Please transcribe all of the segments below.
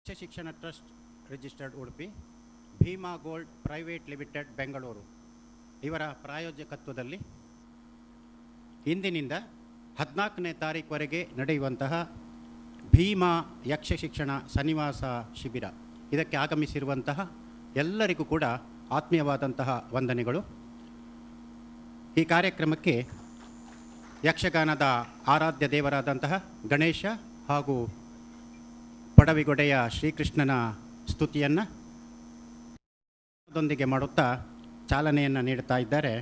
ಉಚ್ಚ ಶಿಕ್ಷಣ trust registered Udupi, Bhima gold private limited Bengaluru ಇವರ ಪ್ರಾಯೋಜಕತ್ವದಲ್ಲಿ ಇಂದಿನಿಂದ 14ನೇ ತಾರೀಕುವರೆಗೆ ನಡೆಯುವಂತಹ ಭೀಮಾ ಯಕ್ಷ ಶಿಕ್ಷಣ ಸನ್ನಿವಾಸ ಶಿಬಿರ, ಇದಕ್ಕೆ ಆಗಮಿಸಿರುವಂತಹ ಎಲ್ಲರಿಗೂ ಕೂಡ ಆತ್ಮೀಯವಾದಂತಹ ವಂದನೆಗಳು. ಈ ಕಾರ್ಯಕ್ರಮಕ್ಕೆ ಯಕ್ಷಗಾನದ ಆರಾಧ್ಯ ದೇವರಾದಂತಹ ಗಣೇಶ ಹಾಗೂ ಪಡವಿಗೊಡೆಯ ಶ್ರೀಕೃಷ್ಣನ ಸ್ತುತಿಯನ್ನು ದೊಂದಿಗೆ ಮಾಡುತ್ತಾ ಚಾಲನೆಯನ್ನು ನೀಡುತ್ತಾ ಇದ್ದಾರೆ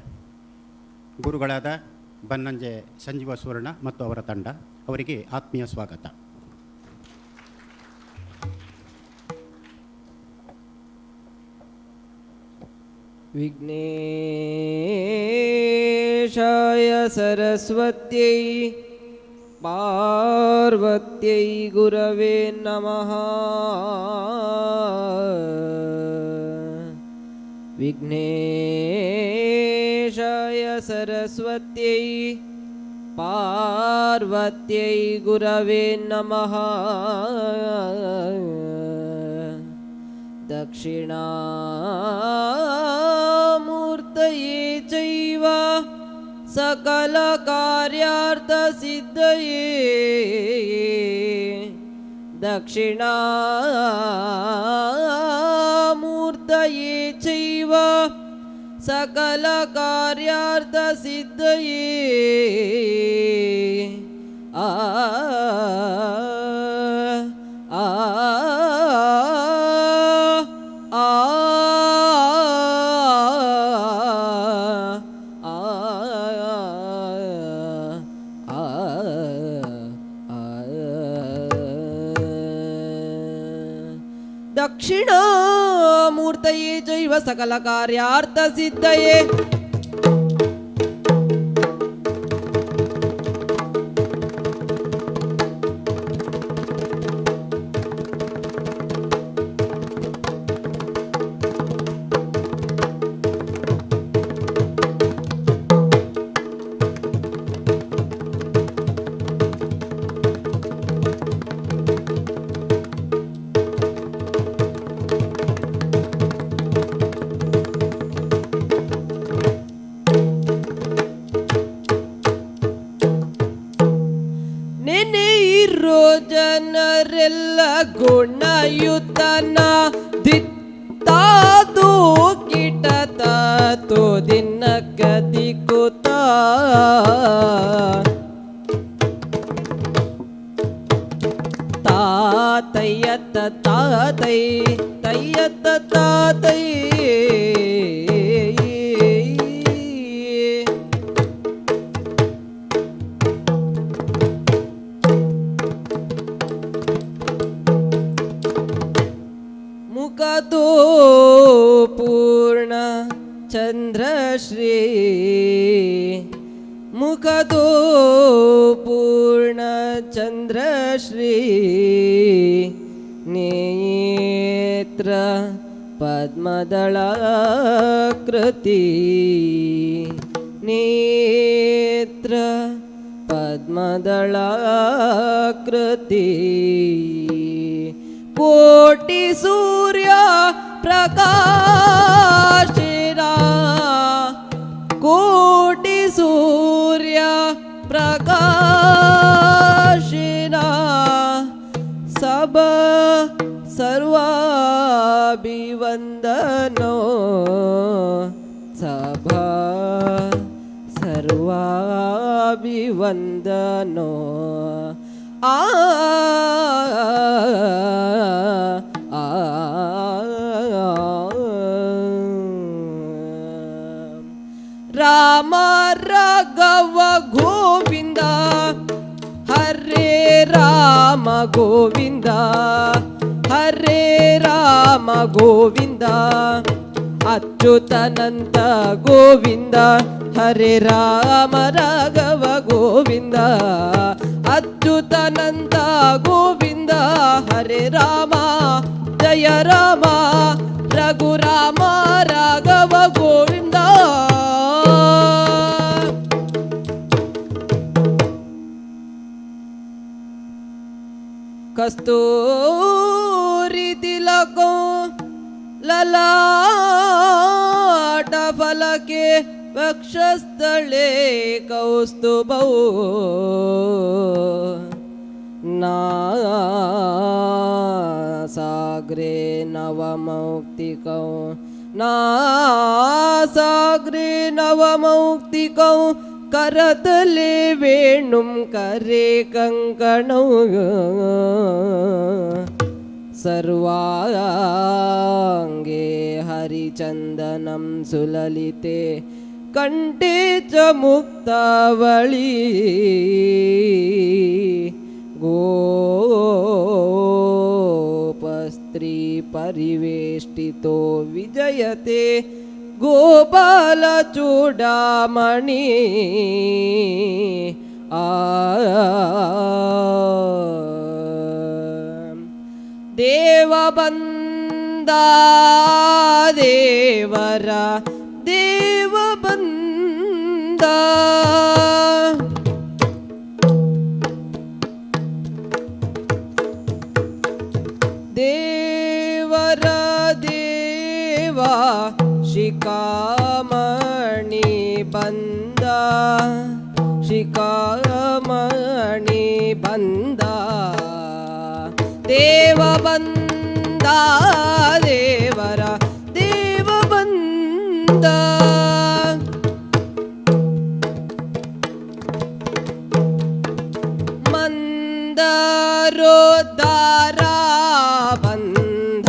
ಗುರುಗಳಾದ ಬನ್ನಂಜೆ ಸಂಜೀವ ಸುವರ್ಣ ಮತ್ತು ಅವರ ತಂಡ. ಅವರಿಗೆ ಆತ್ಮೀಯ ಸ್ವಾಗತ. ವಿಘ್ನೇಶಾಯ ಸರಸ್ವತ್ಯೈ ಪಾರ್ವತ್ಯೈ ಗುರವೇ ನಮಃ. ವಿಘ್ನೇಶಾಯ ಸರಸ್ವತ್ಯೈ ಪಾರ್ವತ್ಯೈ ಗುರವೇ ನಮಃ. ದಕ್ಷಿಣಾಮೂರ್ತಯೇ ಚೈವ ಸಕಲ ಕಾರ್ಯಾರ್ಥ ಸಿದ್ಧಯೇ. ದಕ್ಷಿಣಾಮೂರ್ತಯೇ ಚೈವ ಸಕಲ ಕಾರ್ಯಾರ್ಥ ಸಿದ್ಧಯೇ. ಆ ಆ ದಕ್ಷಿಣಾಮೂರ್ತಯೇ ಜೈವ ಸಕಲ ಕಾರ್ಯಾರ್ಥ ಸಿದ್ಧಯೇ. ಜನರೆಲ್ಲ ಗುಣಯುತನ ದಿತ್ತಾದು ಕಿಟತಾತು ದಿನ ಕದಿಕುತ. ತಾತಯ್ಯತ ತಾತೈ ತಯ್ಯತ ತಾತೈ ಮುಖದೋ ಪೂರ್ಣ ಚಂದ್ರಶ್ರೀ. ಮುಖದೋ ಪೂರ್ಣ ಚಂದ್ರಶ್ರೀ. ನೇತ್ರ ಪದ್ಮದಳಾಕೃತಿ. ನೇತ್ರ ಪದ್ಮದಳಾಕೃತಿ. ಕೋಟಿ ಸೂರ್ಯ ಪ್ರಕಾಶಿನ. ಕೋಟಿ ಸೂರ್ಯ ಪ್ರಕಾಶಿನ. ಸಬ ಸರ್ವಾಭಿವಂದನೋ. ಸಭಾ ಸರ್ವಾಭಿವಂದನೋ. ಆ ರಾಮ ರಾಘವ ಗೋವಿಂದ ಹರೇ ರಾಮ ಗೋವಿಂದ. ಹರೇ ರಾಮ ಗೋವಿಂದ ಅಚ್ಯುತಾನಂತ ಗೋವಿಂದ. ಹರೇ ರಾಮ ರಾಘವ ಗೋವಿಂದ ಅಚ್ಯುತಾನಂತ ಗೋವಿಂದ. ಹರೇ ರಾಮ ಜಯ ರಾಮ ರಘುರಾಮ ರಾಘವ ಗೋವಿಂದ. ಕಸ್ತೂರಿ ಲಲಾಟ ಫಲಕೆ ವಕ್ಷಸ್ಥಳೇ ಕೌಸ್ತುಭೌ ನಾಸಾಗ್ರೆ ನವಮೌಕ್ತಿಕೌ ನಾಸಾಗ್ರೆ ನವಮೌಕ್ತಿಕೌ ಕರತಲೆ ವೇಣುಂ ಕರೆ ಕಂಕಣೌ ಸರ್ವಾಂಗೆ ಹರಿಚಂದನಂ ಸುಲಲಿತೆ ಕಂಠೆ ಚ ಮುಕ್ತಾವಳಿ ಗೋಪಸ್ತ್ರೀ ಪರಿವೇಷ್ಟಿತೋ ವಿಜಯತೆ ಗೋಪಾಲ ಚೂಡಾಮಣಿ ಆ ದೇವ ಬಂದ ದೇವರ ದೇವ ಬಂದ ದೇವರ ದೇವ ಶಿಖಾಮಣಿ ಬಂದ ಶಿಖಾಮಣಿ ಬಂದ ದೇವ ಬಂದ ದೇವರ ದೇವ ಬಂದ ಮಂದರೋದ್ಧಾರ ಬಂದ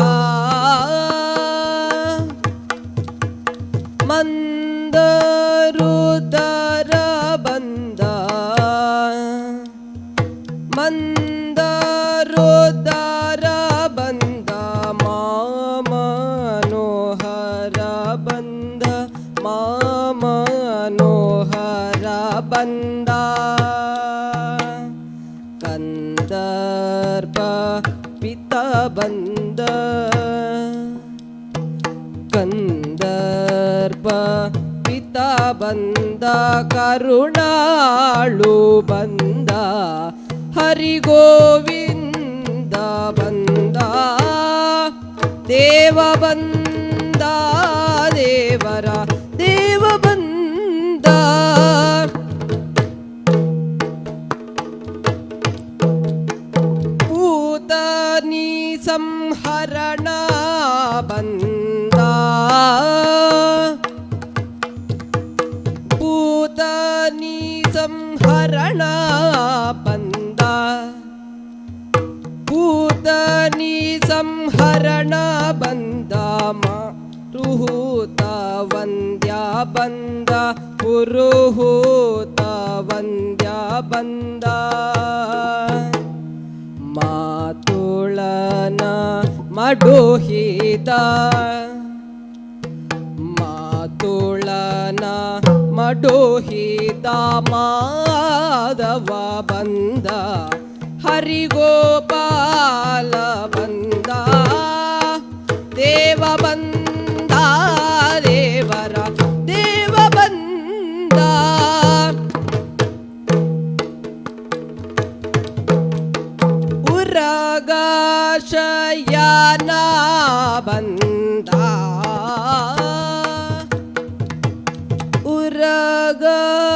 ಮಂದರೋದ್ಧಾರ ಬಂದ ಮಂದರೋದ್ಧಾರ ಬಂದ ಮಾಮನೋಹರ ಬಂದ ಮಾಮನೋಹರ ಬಂದ ಕಂದರ್ಪ ಪಿತ ಬಂದ ಕಂದರ್ಪ ಪಿತ ಬಂದ ಕರುಣಾಳು ಬಂದ ಹರಿಗೋವಿಂದ ಬಂದ ದೇವ ಬಂದ ದೇವರ ದೇವ ಬಂದ ಪೂತನಿ ಸಂಹರಣ ಬಂದ ಪೂತನಿ ಸಂಹರಣ ಬಂದ ಪೂತನಿ ಸಂಹರಣ ಬಂದ ಮಾರುಹೂತ ವಂದ್ಯ ಬಂದ ಪುರುಹೂತ ವಂದ್ಯ ಬಂದ ಮಾತುಳನ ಮಡೋಹಿತ ಮಾತುಳನ ಮಡೋಹಿತ ಮಾಧವ ಬಂದ ಹರಿಗೋಪಾಲ ಬಂದ ದೇವ ಬಂದ ದೇವರ ದೇವ ಬಂದ ಉರಗಶಯನ ಬಂದ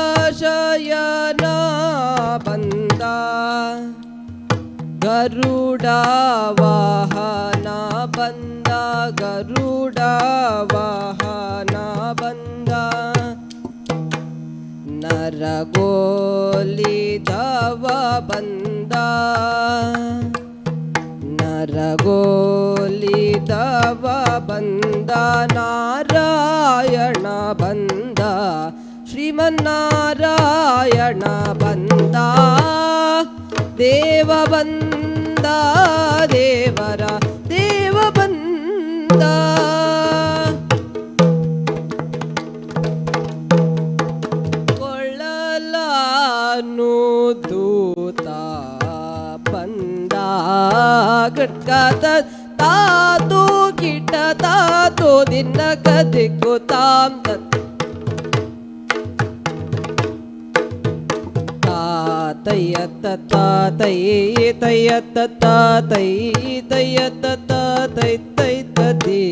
ಉರಗಶಯನ ಬಂದ ಗರುಡ ವಾಹನ ಬಂದ ಗರುಡ ವಾಹನ ಬಂದ ನರಗೋಲಿದವ ಬಂದ ನರಗೋಲಿದವ ಬಂದ ನಾರಾಯಣ ಬಂದ ಶ್ರೀಮನ್ನಾರಾಯಣ ಬಂದ ದೇವ ಬಂದ ದೇವರ ದೇವ ಬಂದ ಕೊಳ್ಳಲಾನು ದೂತ ಬಂದ ಗಟ್ಕತ ತಾತು ಗಿಟ ತಾತು ದಿನ ಕದಿಕ್ಕು ತಾಂ ತಾತಯ್ಯತ್ತ ತಾತಯ್ಯ ತಯ್ಯತ್ತ ತಾತೈ ತಯ್ಯತ್ತ ತಾತೈ ತೈ ತದಿ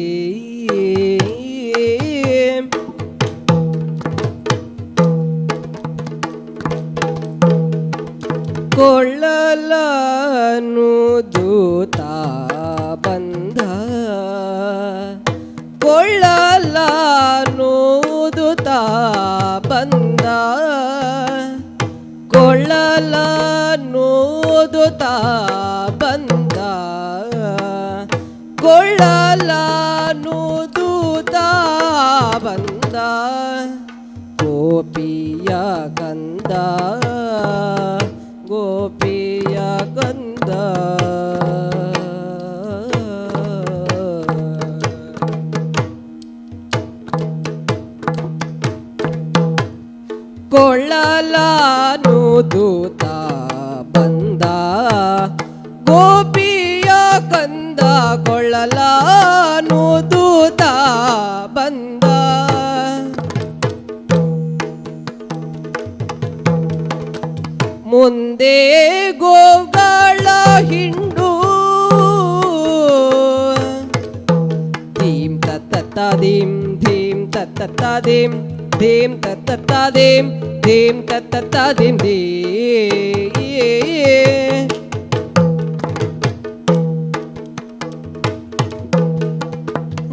ಕೊಳ್ಳಲಾನುದೂತ ಬಂದ ಗೋಪಿಯ ಕಂದ ಗೋಪಿಯ ಕಂದ ಕೊಳ್ಳಲಾನುದೂತ ಬಂದ ಗೋಪಿಯ ಕಂದ ಕೊಳ್ಳಲಾನುದೂತ ಬಂದ ಮುಂದೆ ಗೋಗಳ ಹಿಂಡು ಧೀಂ ತತ್ತ ಧೀಂ ಧೀಂ ತತ್ತ ಧೀಂ ಧೀಂ ತತ್ತ ಧೀಂ ಧೀಂ ತತ್ತ ಧೀಂ ಧೀ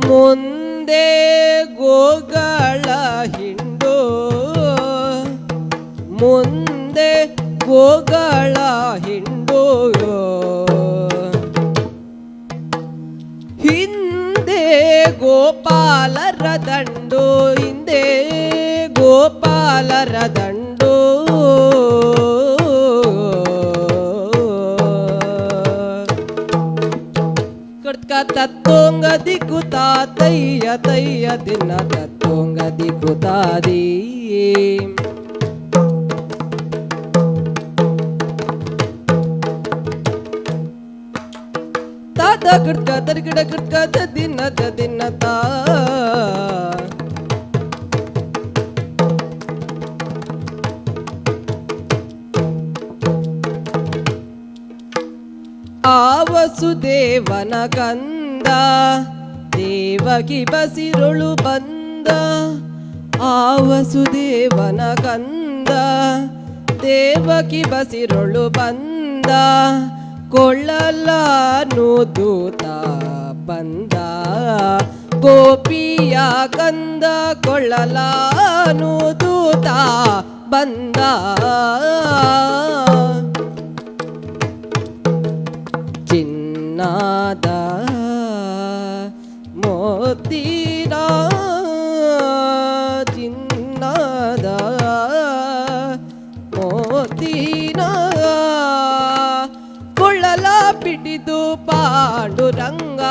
ಮುಂದೆ ಗೋಗಳ ಹಿಂಡು ಮುಂದೆ ಗೋಗಳ ಹಿಂಡು ಹಿಂದೆ ಗೋಪಾಲರ ದಂಡು ಹಿಂದೆ ಗೋಪಾಲರ ದಂಡು ಕಡ್ಕ ತತ್ತೋಂಗ ದಿಕ್ಕುತಾ ತಯ್ಯ ತಯ್ಯ ದಿನ ತತ್ತೋಂಗ ದಿಕ್ಕುತಾದಿ ತಾದ ಕಡ್ಕ ತರ್ಗಿಡ ಕಡ್ಕ ದಿನ ತಾ ಆ ವಸುದೇವನ ಕಂದ ದೇವಕಿ ಬಸಿರೊಳು ಬಂದ ಆ ವಸುದೇವನ ಕಂದ ದೇವಕಿ ಬಸಿರೊಳು ಬಂದ ಕೊಳ್ಳಲಾನುದೂತ ಬಂದ ಗೋಪಿಯ ಕಂದ ಕೊಳ್ಳಲಾನುದೂತ ಬಂದ ಚಿನ್ನದ ಮೋತಿನ ಚಿನ್ನದ ಮೋತಿನ ಕೊಳ್ಳಲ ಪಿಡಿದು ಪಾಂಡುರಂಗ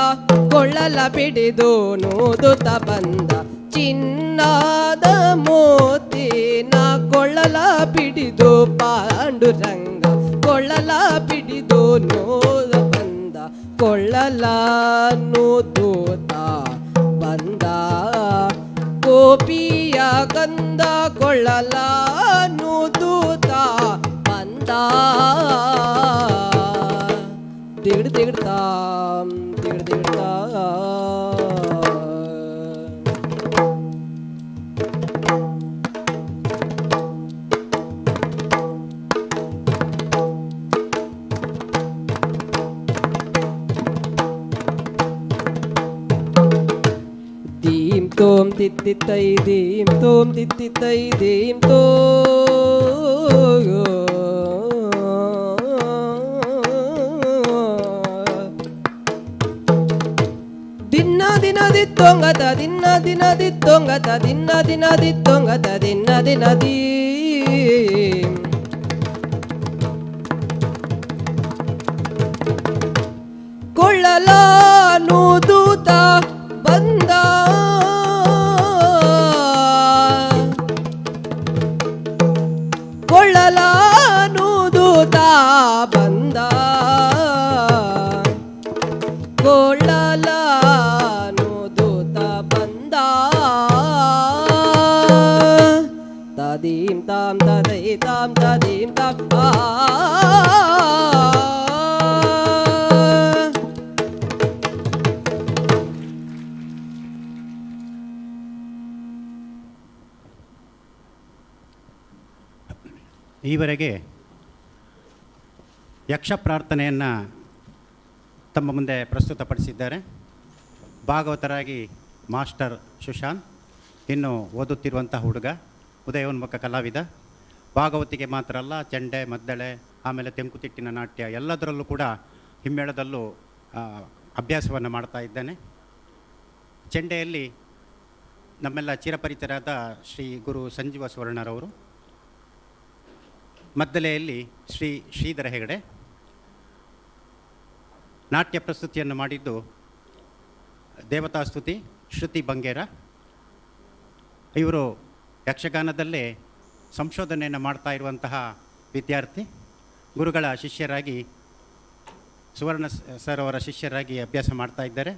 ಕೊಳ್ಳಲ ಪಿಡಿದು ನೂದುತ ಬಂದ ಚಿನ್ನದ ಮೋತಿನ ಕೊಳ್ಳಲ ಪಿಡಿದು ಪಾಂಡುರಂಗ ಕೊಳ್ಳಲ ಪಿಡಿದು ನೋದ ಬಂದ ಕೊಳ್ಳಲಾನುದೂತ ಬಂದ ಗೋಪಿಯ ಕಂದ ಕೊಳ್ಳಲಾನುದೂತ ಬಂದ ದಿಗಡ್ ದಿಗಡ್ತಾಂ ದಿಗಡ್ ದಿಗಡ್ತಾ ಧೀಂ ತೋಂ ತಿತ್ತಿತ್ತೈ ಧೀಂ ತೋಂ ತಿತ್ತಿತ್ತೈ ಧೀಂ ತೋ ದಿನ ದಿನ ದಿತ್ತೊಂಗತ ದಿನ ದಿನ ದಿತ್ತೊಂಗತ ದಿನ ದಿನ ದಿತ್ತೊಂಗತ ದಿನ ದಿನ ದೀ ಕೊಳ್ಳಲಾನುದೂತ ಬಂದ ಕೊಳ್ಳಲಾನುದೂತ ಬಂದ ಕೊಳ್ಳಲಾನುದೂತ ಬಂದ ತದೀಂ ತಾಂ ತದೈ ತಾಂ ತದೀಂ ತಾಂ ಈವರೆಗೆ ಯಕ್ಷ ಪ್ರಾರ್ಥನೆಯನ್ನು ತಮ್ಮ ಮುಂದೆ ಪ್ರಸ್ತುತಪಡಿಸಿದ್ದಾರೆ. ಭಾಗವತರಾಗಿ ಮಾಸ್ಟರ್ ಸುಶಾಂತ್, ಇನ್ನು ಓದುತ್ತಿರುವಂಥ ಹುಡುಗ ಉದಯೋನ್ಮುಖ ಕಲಾವಿದ. ಭಾಗವತಿಗೆ ಮಾತ್ರ ಅಲ್ಲ, ಚೆಂಡೆ, ಮದ್ದಳೆ, ಆಮೇಲೆ ತೆಂಕುತಿಟ್ಟಿನ ನಾಟ್ಯ ಎಲ್ಲದರಲ್ಲೂ ಕೂಡ ಹಿಮ್ಮೇಳದಲ್ಲೂ ಅಭ್ಯಾಸವನ್ನು ಮಾಡ್ತಾ ಇದ್ದಾನೆ. ಚೆಂಡೆಯಲ್ಲಿ ನಮ್ಮೆಲ್ಲ ಚಿರಪರಿಚಿತರಾದ ಶ್ರೀ ಗುರು ಸಂಜೀವ ಸುವರ್ಣರವರು, ಮದ್ದಲೆಯಲ್ಲಿ ಶ್ರೀ ಶ್ರೀಧರ ಹೆಗಡೆ, ನಾಟ್ಯ ಪ್ರಸ್ತುತಿಯನ್ನು ಮಾಡಿದ್ದು ದೇವತಾಸ್ತುತಿ ಶ್ರುತಿ ಬಂಗೇರ. ಇವರು ಯಕ್ಷಗಾನದಲ್ಲೇ ಸಂಶೋಧನೆಯನ್ನು ಮಾಡ್ತಾ ಇರುವಂತಹ ವಿದ್ಯಾರ್ಥಿ. ಗುರುಗಳ ಶಿಷ್ಯರಾಗಿ, ಸುವರ್ಣ ಸರ್ ಅವರ ಶಿಷ್ಯರಾಗಿ ಅಭ್ಯಾಸ ಮಾಡ್ತಾ ಇದ್ದಾರೆ.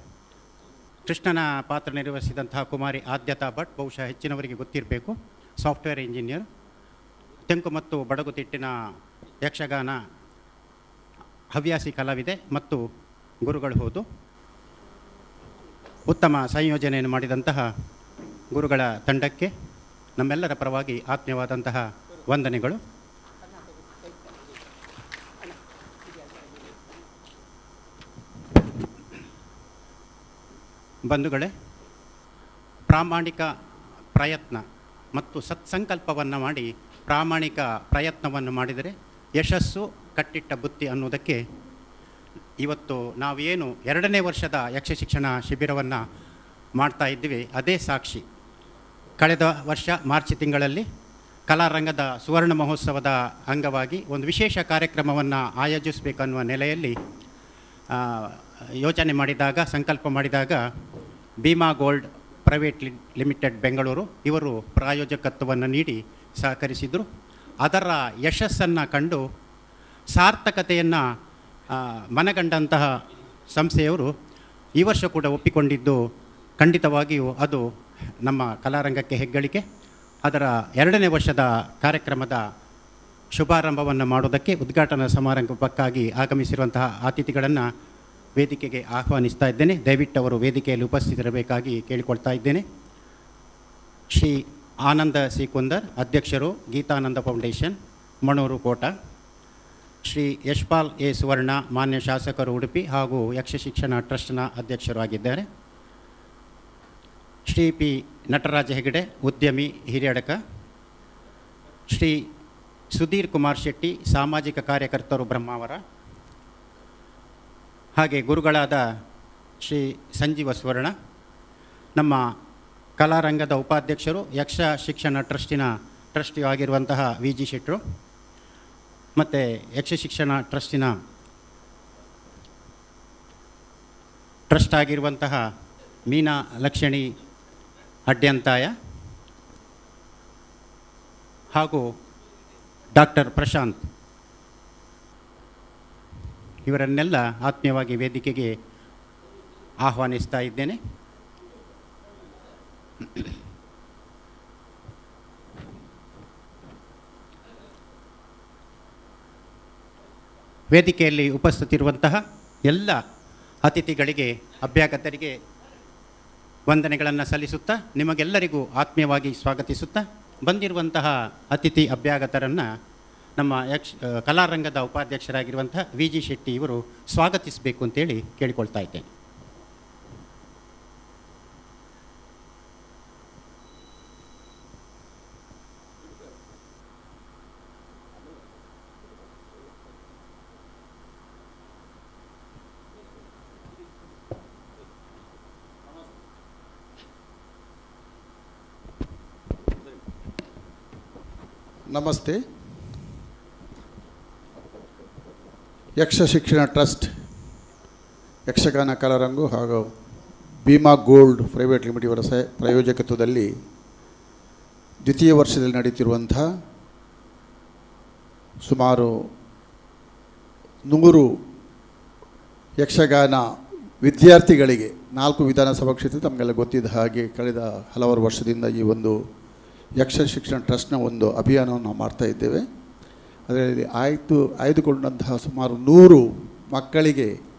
ಕೃಷ್ಣನ ಪಾತ್ರ ನಿರ್ವಹಿಸಿದಂತಹ ಕುಮಾರಿ ಆದ್ಯತಾ ಭಟ್ ಬಹುಶಃ ಹೆಚ್ಚಿನವರಿಗೆ ಗೊತ್ತಿರಬೇಕು, ಸಾಫ್ಟ್ವೇರ್ ಇಂಜಿನಿಯರ್. ತೆಂಕು ಮತ್ತು ಬಡಗುತಿಟ್ಟಿನ ಯಕ್ಷಗಾನ ಹವ್ಯಾಸಿ ಕಲಾವಿದೆ ಮತ್ತು ಗುರುಗಳು ಹೌದು. ಉತ್ತಮ ಸಂಯೋಜನೆಯನ್ನು ಮಾಡಿದಂತಹ ಗುರುಗಳ ತಂಡಕ್ಕೆ ನಮ್ಮೆಲ್ಲರ ಪರವಾಗಿ ಆತ್ಮೀಯವಾದಂತಹ ವಂದನೆಗಳು. ಬಂಧುಗಳೇ, ಪ್ರಾಮಾಣಿಕ ಪ್ರಯತ್ನ ಮತ್ತು ಸತ್ಸಂಕಲ್ಪವನ್ನು ಮಾಡಿ ಪ್ರಾಮಾಣಿಕ ಪ್ರಯತ್ನವನ್ನು ಮಾಡಿದರೆ ಯಶಸ್ಸು ಕಟ್ಟಿಟ್ಟ ಬುತ್ತಿ ಅನ್ನೋದಕ್ಕೆ ಇವತ್ತು ನಾವೇನು 2ನೇ ವರ್ಷದ ಯಕ್ಷ ಶಿಕ್ಷಣ ಶಿಬಿರವನ್ನು ಮಾಡ್ತಾ ಇದ್ದೀವಿ ಅದೇ ಸಾಕ್ಷಿ. ಕಳೆದ ವರ್ಷ ಮಾರ್ಚ್ ತಿಂಗಳಲ್ಲಿ ಕಲಾರಂಗದ ಸುವರ್ಣ ಮಹೋತ್ಸವದ ಅಂಗವಾಗಿ ಒಂದು ವಿಶೇಷ ಕಾರ್ಯಕ್ರಮವನ್ನು ಆಯೋಜಿಸಬೇಕನ್ನುವ ನೆಲೆಯಲ್ಲಿ ಯೋಚನೆ ಮಾಡಿದಾಗ, ಸಂಕಲ್ಪ ಮಾಡಿದಾಗ Bhima gold private limited Bengaluru ಇವರು ಪ್ರಾಯೋಜಕತ್ವವನ್ನು ನೀಡಿ ಸಹಕರಿಸಿದರು. ಅದರ ಯಶಸ್ಸನ್ನು ಕಂಡು ಸಾರ್ಥಕತೆಯನ್ನು ಮನಗಂಡಂತಹ ಸಂಸ್ಥೆಯವರು ಈ ವರ್ಷ ಕೂಡ ಒಪ್ಪಿಕೊಂಡಿದ್ದು ಖಂಡಿತವಾಗಿಯೂ ಅದು ನಮ್ಮ ಕಲಾರಂಗಕ್ಕೆ ಹೆಗ್ಗಳಿಕೆ. ಅದರ 2ನೇ ವರ್ಷದ ಕಾರ್ಯಕ್ರಮದ ಶುಭಾರಂಭವನ್ನು ಮಾಡೋದಕ್ಕೆ ಉದ್ಘಾಟನಾ ಸಮಾರಂಭಕ್ಕಾಗಿ ಆಗಮಿಸಿರುವಂತಹ ಅತಿಥಿಗಳನ್ನು ವೇದಿಕೆಗೆ ಆಹ್ವಾನಿಸ್ತಾ ಇದ್ದೇನೆ. ದಯವಿಟ್ಟು ಅವರು ವೇದಿಕೆಯಲ್ಲಿ ಉಪಸ್ಥಿತರಿರಬೇಕಾಗಿ ಕೇಳಿಕೊಳ್ತಾ ಇದ್ದೇನೆ. ಶ್ರೀ ಆನಂದ ಸಿ ಕುಂದರ್, ಅಧ್ಯಕ್ಷರು ಗೀತಾನಂದ ಫೌಂಡೇಶನ್, ಮಣೂರು ಕೋಟ. ಶ್ರೀ ಯಶ್ಪಾಲ್ ಎ ಸುವರ್ಣ, ಮಾನ್ಯ ಶಾಸಕರು ಉಡುಪಿ ಹಾಗೂ ಯಕ್ಷ ಶಿಕ್ಷಣ ಟ್ರಸ್ಟ್ನ ಅಧ್ಯಕ್ಷರು ಆಗಿದ್ದಾರೆ. ಶ್ರೀ ಪಿ ನಟರಾಜ ಹೆಗಡೆ, ಉದ್ಯಮಿ, ಹಿರಿಯಡಕ. ಶ್ರೀ ಸುಧೀರ್ ಕುಮಾರ್ ಶೆಟ್ಟಿ, ಸಾಮಾಜಿಕ ಕಾರ್ಯಕರ್ತರು, ಬ್ರಹ್ಮಾವರ. ಹಾಗೆ ಗುರುಗಳಾದ ಶ್ರೀ ಸಂಜೀವ ಸುವರ್ಣ, ನಮ್ಮ ಕಲಾರಂಗದ ಉಪಾಧ್ಯಕ್ಷರು, ಯಕ್ಷ ಶಿಕ್ಷಣ ಟ್ರಸ್ಟಿಯೂ ಆಗಿರುವಂತಹ ವಿ ಜಿ ಶೆಟ್ಟರು, ಮತ್ತು ಯಕ್ಷ ಶಿಕ್ಷಣ ಟ್ರಸ್ಟಿನ ಟ್ರಸ್ಟ್ ಆಗಿರುವಂತಹ ಮೀನಾ ಲಕ್ಷಣಿ ಅಡ್ಯಂತಾಯ ಹಾಗೂ ಡಾಕ್ಟರ್ ಪ್ರಶಾಂತ್, ಇವರನ್ನೆಲ್ಲ ಆತ್ಮೀಯವಾಗಿ ವೇದಿಕೆಗೆ ಆಹ್ವಾನಿಸ್ತಾ ಇದ್ದೇನೆ. ವೇದಿಕೆಯಲ್ಲಿ ಉಪಸ್ಥಿತಿರುವಂತಹ ಎಲ್ಲ ಅತಿಥಿಗಳಿಗೆ, ಅಭ್ಯಾಗತರಿಗೆ ವಂದನೆಗಳನ್ನು ಸಲ್ಲಿಸುತ್ತಾ ನಿಮಗೆಲ್ಲರಿಗೂ ಆತ್ಮೀಯವಾಗಿ ಸ್ವಾಗತಿಸುತ್ತಾ, ಬಂದಿರುವಂತಹ ಅತಿಥಿ ಅಭ್ಯಾಗತರನ್ನು ನಮ್ಮ ಕಲಾರಂಗದ ಉಪಾಧ್ಯಕ್ಷರಾಗಿರುವಂತಹ ವಿ ಜಿ ಶೆಟ್ಟಿ ಇವರು ಸ್ವಾಗತಿಸಬೇಕು ಅಂತೇಳಿ ಕೇಳಿಕೊಳ್ತಾ ಇದ್ದೇನೆ. ನಮಸ್ತೆ. ಯಕ್ಷ ಶಿಕ್ಷಣ ಟ್ರಸ್ಟ್, ಯಕ್ಷಗಾನ ಕಲಾರಂಗು ಹಾಗೂ ಭೀಮಾ ಗೋಲ್ಡ್ ಪ್ರೈವೇಟ್ ಲಿಮಿಟೆಡ್ ಇವರ ಪ್ರಾಯೋಜಕತ್ವದಲ್ಲಿ ದ್ವಿತೀಯ ವರ್ಷದಲ್ಲಿ ನಡೀತಿರುವಂಥ ಸುಮಾರು 100 ಯಕ್ಷಗಾನ ವಿದ್ಯಾರ್ಥಿಗಳಿಗೆ 4 ವಿಧಾನಸಭಾ ಕ್ಷೇತ್ರ ತಮಗೆಲ್ಲ ಗೊತ್ತಿದ್ದ ಹಾಗೆ ಕಳೆದ ಹಲವಾರು ವರ್ಷದಿಂದ ಈ ಒಂದು ಯಕ್ಷ ಶಿಕ್ಷಣ ಟ್ರಸ್ಟ್ನ ಒಂದು ಅಭಿಯಾನವನ್ನು ನಾವು ಮಾಡ್ತಾ ಇದ್ದೇವೆ. ಅದರಲ್ಲಿ ಆಯ್ದುಕೊಂಡಂತಹ ಸುಮಾರು 100 ಮಕ್ಕಳಿಗೆ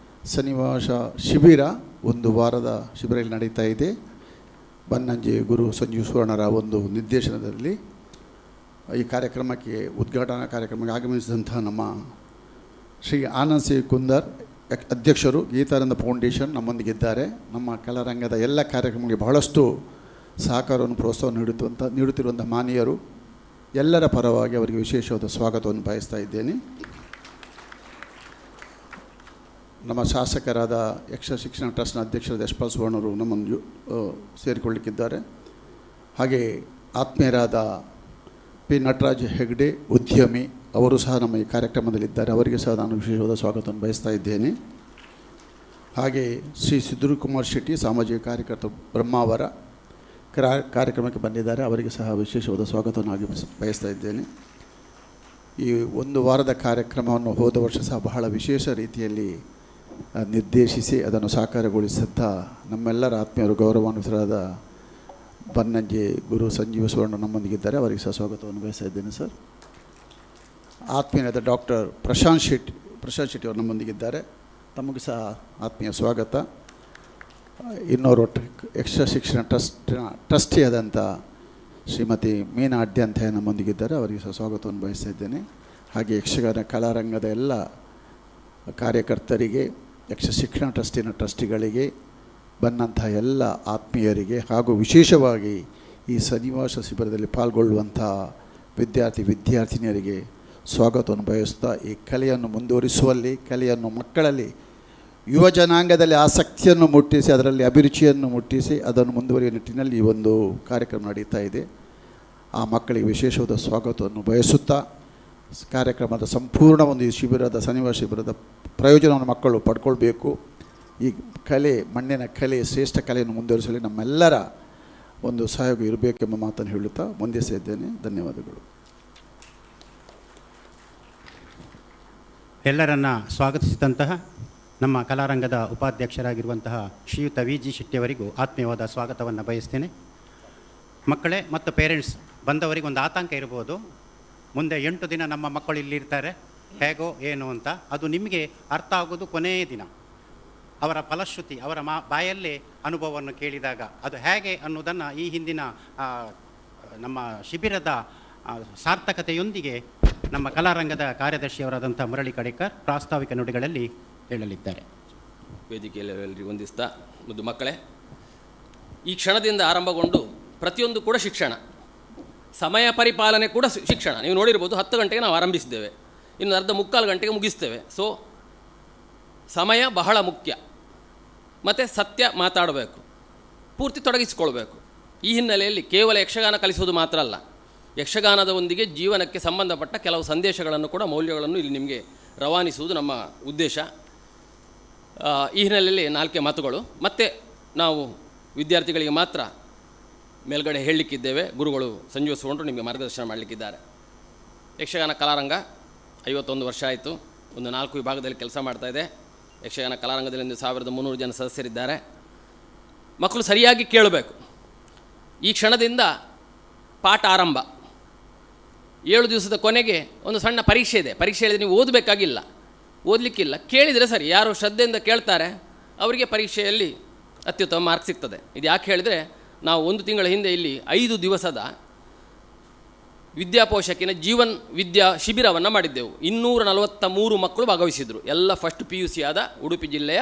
ಸನ್ನಿವಾಸ ಶಿಬಿರ ಒಂದು ವಾರದ ಶಿಬಿರಲ್ಲಿ ನಡೀತಾ ಇದೆ. ಬನ್ನಂಜೆ ಗುರು ಸಂಜೀವ ಸುವರ್ಣರ ಒಂದು ನಿರ್ದೇಶನದಲ್ಲಿ ಈ ಕಾರ್ಯಕ್ರಮಕ್ಕೆ, ಉದ್ಘಾಟನಾ ಕಾರ್ಯಕ್ರಮಕ್ಕೆ ಆಗಮಿಸಿದಂತಹ ನಮ್ಮ ಶ್ರೀ ಆನಂದ್ ಸಿ ಕುಂದರ್, ಅಧ್ಯಕ್ಷರು ಗೀತಾನಂದ ಫೌಂಡೇಶನ್ ನಮ್ಮೊಂದಿಗಿದ್ದಾರೆ. ನಮ್ಮ ಕಲಾರಂಗದ ಎಲ್ಲ ಕಾರ್ಯಕ್ರಮಗಳಿಗೆ ಬಹಳಷ್ಟು ಸಹಕಾರವನ್ನು, ಪ್ರೋತ್ಸಾಹವನ್ನು ನೀಡುತ್ತಿರುವಂಥ ಮಾನೀಯರು ಎಲ್ಲರ ಪರವಾಗಿ ಅವರಿಗೆ ವಿಶೇಷವಾದ ಸ್ವಾಗತವನ್ನು ಬಯಸ್ತಾ ಇದ್ದೇನೆ. ನಮ್ಮ ಶಾಸಕರಾದ ಯಕ್ಷ ಶಿಕ್ಷಣ ಟ್ರಸ್ಟ್ನ ಅಧ್ಯಕ್ಷರಾದ ಯಶ್ಪಾಲ್ ಸುವರ್ಣರು ನಮ್ಮನ್ನು ಸೇರಿಕೊಳ್ಳಿಕ್ಕಿದ್ದಾರೆ. ಹಾಗೆ ಆತ್ಮೀಯರಾದ ಪಿ ನಟರಾಜ್ ಹೆಗ್ಡೆ ಉದ್ಯಮಿ ಅವರು ಸಹ ನಮ್ಮ ಈ ಕಾರ್ಯಕ್ರಮದಲ್ಲಿದ್ದಾರೆ. ಅವರಿಗೆ ಸಹ ನಾನು ವಿಶೇಷವಾದ ಸ್ವಾಗತವನ್ನು ಬಯಸ್ತಾ ಇದ್ದೇನೆ. ಹಾಗೆ ಶ್ರೀ ಸಿದ್ದೂರುಕುಮಾರ್ ಶೆಟ್ಟಿ ಸಾಮಾಜಿಕ ಕಾರ್ಯಕರ್ತ ಬ್ರಹ್ಮಾವರ ಕಾರ್ಯಕ್ರಮಕ್ಕೆ ಬಂದಿದ್ದಾರೆ. ಅವರಿಗೆ ಸಹ ವಿಶೇಷವಾದ ಸ್ವಾಗತವನ್ನು ಬಯಸ್ತಾ ಇದ್ದೇನೆ. ಈ ಒಂದು ವಾರದ ಕಾರ್ಯಕ್ರಮವನ್ನು ಹೋದ ವರ್ಷ ಸಹ ಬಹಳ ವಿಶೇಷ ರೀತಿಯಲ್ಲಿ ನಿರ್ದೇಶಿಸಿ ಅದನ್ನು ಸಾಕಾರಗೊಳಿಸಿದ್ದ ನಮ್ಮೆಲ್ಲರ ಆತ್ಮೀಯರು ಗೌರವಾನ್ವಿತರಾದ ಬನ್ನಂಜೆ ಗುರು ಸಂಜೀವ ಸುವರ್ಣ ನಮ್ಮೊಂದಿಗಿದ್ದಾರೆ. ಅವರಿಗೆ ಸಹ ಸ್ವಾಗತವನ್ನು ಬಯಸ್ತಾ ಇದ್ದೇನೆ ಸರ್. ಆತ್ಮೀಯರಾದ ಡಾಕ್ಟರ್ ಪ್ರಶಾಂತ್ ಶೆಟ್ಟಿ ಅವರು ನಮ್ಮೊಂದಿಗಿದ್ದಾರೆ. ತಮಗೆ ಸಹ ಆತ್ಮೀಯ ಸ್ವಾಗತ. ಇನ್ನೋರು ಯಕ್ಷ ಶಿಕ್ಷಣ ಟ್ರಸ್ಟಿಯಾದಂಥ ಶ್ರೀಮತಿ ಮೀನಾ ಅಡ್ಯಂತೆ ನಮ್ಮೊಂದಿಗಿದ್ದಾರೆ. ಅವರಿಗೆ ಸಹ ಸ್ವಾಗತವನ್ನು ಬಯಸ್ತಾ ಇದ್ದೇನೆ. ಹಾಗೆ ಯಕ್ಷಗಾನ ಕಲಾರಂಗದ ಎಲ್ಲ ಕಾರ್ಯಕರ್ತರಿಗೆ, ಯಕ್ಷ ಶಿಕ್ಷಣ ಟ್ರಸ್ಟಿನ ಟ್ರಸ್ಟಿಗಳಿಗೆ, ಬಂದಂತಹ ಎಲ್ಲ ಆತ್ಮೀಯರಿಗೆ ಹಾಗೂ ವಿಶೇಷವಾಗಿ ಈ ಸನ್ನಿವಾಸ ಶಿಬಿರದಲ್ಲಿ ಪಾಲ್ಗೊಳ್ಳುವಂಥ ವಿದ್ಯಾರ್ಥಿನಿಯರಿಗೆ ಸ್ವಾಗತವನ್ನು ಬಯಸ್ತಾ, ಈ ಕಲೆಯನ್ನು ಮುಂದುವರಿಸುವಲ್ಲಿ, ಕಲೆಯನ್ನು ಮಕ್ಕಳಲ್ಲಿ, ಯುವ ಜನಾಂಗದಲ್ಲಿ ಆಸಕ್ತಿಯನ್ನು ಮುಟ್ಟಿಸಿ, ಅದರಲ್ಲಿ ಅಭಿರುಚಿಯನ್ನು ಮುಟ್ಟಿಸಿ ಅದನ್ನು ಮುಂದುವರಿಯುವ ನಿಟ್ಟಿನಲ್ಲಿ ಈ ಒಂದು ಕಾರ್ಯಕ್ರಮ ನಡೀತಾ ಇದೆ. ಆ ಮಕ್ಕಳಿಗೆ ವಿಶೇಷವಾದ ಸ್ವಾಗತವನ್ನು ಬಯಸುತ್ತಾ, ಕಾರ್ಯಕ್ರಮದ ಸಂಪೂರ್ಣ ಒಂದು ಈ ಶಿಬಿರದ ಸನ್ನಿವಾಸ ಶಿಬಿರದ ಪ್ರಯೋಜನವನ್ನು ಮಕ್ಕಳು ಪಡ್ಕೊಳ್ಬೇಕು. ಈ ಕಲೆ, ಮಣ್ಣಿನ ಕಲೆ, ಶ್ರೇಷ್ಠ ಕಲೆಯನ್ನು ಮುಂದುವರಿಸಲು ನಮ್ಮೆಲ್ಲರ ಒಂದು ಸಹಯೋಗ ಇರಬೇಕೆಂಬ ಮಾತನ್ನು ಹೇಳುತ್ತಾ ಮುಂದಿಸ್ತಾ ಇದ್ದೇನೆ. ಧನ್ಯವಾದಗಳು. ಎಲ್ಲರನ್ನ ಸ್ವಾಗತಿಸಿದಂತಹ ನಮ್ಮ ಕಲಾರಂಗದ ಉಪಾಧ್ಯಕ್ಷರಾಗಿರುವಂತಹ ಶ್ರೀಯುತ ವಿ ಜಿ ಶೆಟ್ಟಿಯವರಿಗೂ ಆತ್ಮೀಯವಾದ ಸ್ವಾಗತವನ್ನು ಬಯಸ್ತೇನೆ. ಮಕ್ಕಳೇ ಮತ್ತು ಪೇರೆಂಟ್ಸ್ ಬಂದವರಿಗೆ ಒಂದು ಆತಂಕ ಇರ್ಬೋದು, ಮುಂದೆ 8 ದಿನ ನಮ್ಮ ಮಕ್ಕಳು ಇಲ್ಲಿರ್ತಾರೆ, ಹೇಗೋ ಏನು ಅಂತ. ಅದು ನಿಮಗೆ ಅರ್ಥ ಆಗೋದು ಕೊನೆಯ ದಿನ, ಅವರ ಫಲಶ್ರುತಿ, ಅವರ ಬಾಯಲ್ಲೇ ಅನುಭವವನ್ನು ಕೇಳಿದಾಗ ಅದು ಹೇಗೆ ಅನ್ನೋದನ್ನು ಈ ಹಿಂದಿನ ನಮ್ಮ ಶಿಬಿರದ ಸಾರ್ಥಕತೆಯೊಂದಿಗೆ ನಮ್ಮ ಕಲಾರಂಗದ ಕಾರ್ಯದರ್ಶಿಯವರಾದಂಥ ಮುರಳಿ ಕಡೇಕರ್ ಪ್ರಾಸ್ತಾವಿಕ ನುಡಿಗಳಲ್ಲಿ ಹೇಳಲಿದ್ದಾರೆ. ವೇದಿಕೆಯಲ್ಲಿ ವಂದಿಸ್ತಾ, ಮುದ್ದು ಮಕ್ಕಳೇ, ಈ ಕ್ಷಣದಿಂದ ಆರಂಭಗೊಂಡು ಪ್ರತಿಯೊಂದು ಕೂಡ ಶಿಕ್ಷಣ, ಸಮಯ ಪರಿಪಾಲನೆ ಕೂಡ ಶಿಕ್ಷಣ. ನೀವು ನೋಡಿರ್ಬೋದು, 10 ಗಂಟೆಗೆ ನಾವು ಆರಂಭಿಸಿದ್ದೇವೆ, ಇನ್ನು ಅರ್ಧ ಮುಕ್ಕಾಲು ಗಂಟೆಗೆ ಮುಗಿಸ್ತೇವೆ. ಸೊ ಸಮಯ ಬಹಳ ಮುಖ್ಯ. ಮತ್ತು ಸತ್ಯ ಮಾತಾಡಬೇಕು, ಪೂರ್ತಿ ತೊಡಗಿಸಿಕೊಳ್ಬೇಕು. ಈ ಹಿನ್ನೆಲೆಯಲ್ಲಿ ಕೇವಲ ಯಕ್ಷಗಾನ ಕಲಿಸುವುದು ಮಾತ್ರ ಅಲ್ಲ, ಯಕ್ಷಗಾನದ ಒಂದಿಗೆ ಜೀವನಕ್ಕೆ ಸಂಬಂಧಪಟ್ಟ ಕೆಲವು ಸಂದೇಶಗಳನ್ನು ಕೂಡ, ಮೌಲ್ಯಗಳನ್ನು ಇಲ್ಲಿ ನಿಮಗೆ ರವಾನಿಸುವುದು ನಮ್ಮ ಉದ್ದೇಶ. ಈ ಹಿನ್ನೆಲೆಯಲ್ಲಿ 4 ಮಾತುಗಳು. ಮತ್ತು ನಾವು ವಿದ್ಯಾರ್ಥಿಗಳಿಗೆ ಮಾತ್ರ ಮೇಲ್ಗಡೆ ಹೇಳಲಿಕ್ಕಿದ್ದೇವೆ. ಗುರುಗಳು ಸಂಜೀವ ಸುವರ್ಣರು ನಿಮಗೆ ಮಾರ್ಗದರ್ಶನ ಮಾಡಲಿಕ್ಕಿದ್ದಾರೆ. ಯಕ್ಷಗಾನ ಕಲಾರಂಗ 51 ವರ್ಷ ಆಯಿತು. ಒಂದು 4 ವಿಭಾಗದಲ್ಲಿ ಕೆಲಸ ಮಾಡ್ತಾಯಿದೆ. ಯಕ್ಷಗಾನ ಕಲಾರಂಗದಲ್ಲಿ 1300 ಜನ ಸದಸ್ಯರಿದ್ದಾರೆ. ಮಕ್ಕಳು ಸರಿಯಾಗಿ ಕೇಳಬೇಕು. ಈ ಕ್ಷಣದಿಂದ ಪಾಠ ಆರಂಭ. 7 ದಿವಸದ ಕೊನೆಗೆ ಒಂದು ಸಣ್ಣ ಪರೀಕ್ಷೆ ಇದೆ. ಪರೀಕ್ಷೆ ಹೇಳಿದರೆ ನೀವು ಓದಬೇಕಾಗಿಲ್ಲ, ಓದಲಿಕ್ಕಿಲ್ಲ, ಕೇಳಿದರೆ ಸರಿ. ಯಾರು ಶ್ರದ್ಧೆಯಿಂದ ಕೇಳ್ತಾರೆ ಅವರಿಗೆ ಪರೀಕ್ಷೆಯಲ್ಲಿ ಅತ್ಯುತ್ತಮ ಮಾರ್ಕ್ ಸಿಗ್ತದೆ. ಇದು ಯಾಕೆ ಹೇಳಿದರೆ, ನಾವು 1 ತಿಂಗಳ ಹಿಂದೆ ಇಲ್ಲಿ 5 ದಿವಸದ ವಿದ್ಯಾಪೋಷಕಿನ ಜೀವನ್ ವಿದ್ಯಾ ಶಿಬಿರವನ್ನು ಮಾಡಿದ್ದೆವು. 243 ಮಕ್ಕಳು ಭಾಗವಹಿಸಿದರು. ಎಲ್ಲ ಫಸ್ಟ್ PUC ಆದ, ಉಡುಪಿ ಜಿಲ್ಲೆಯ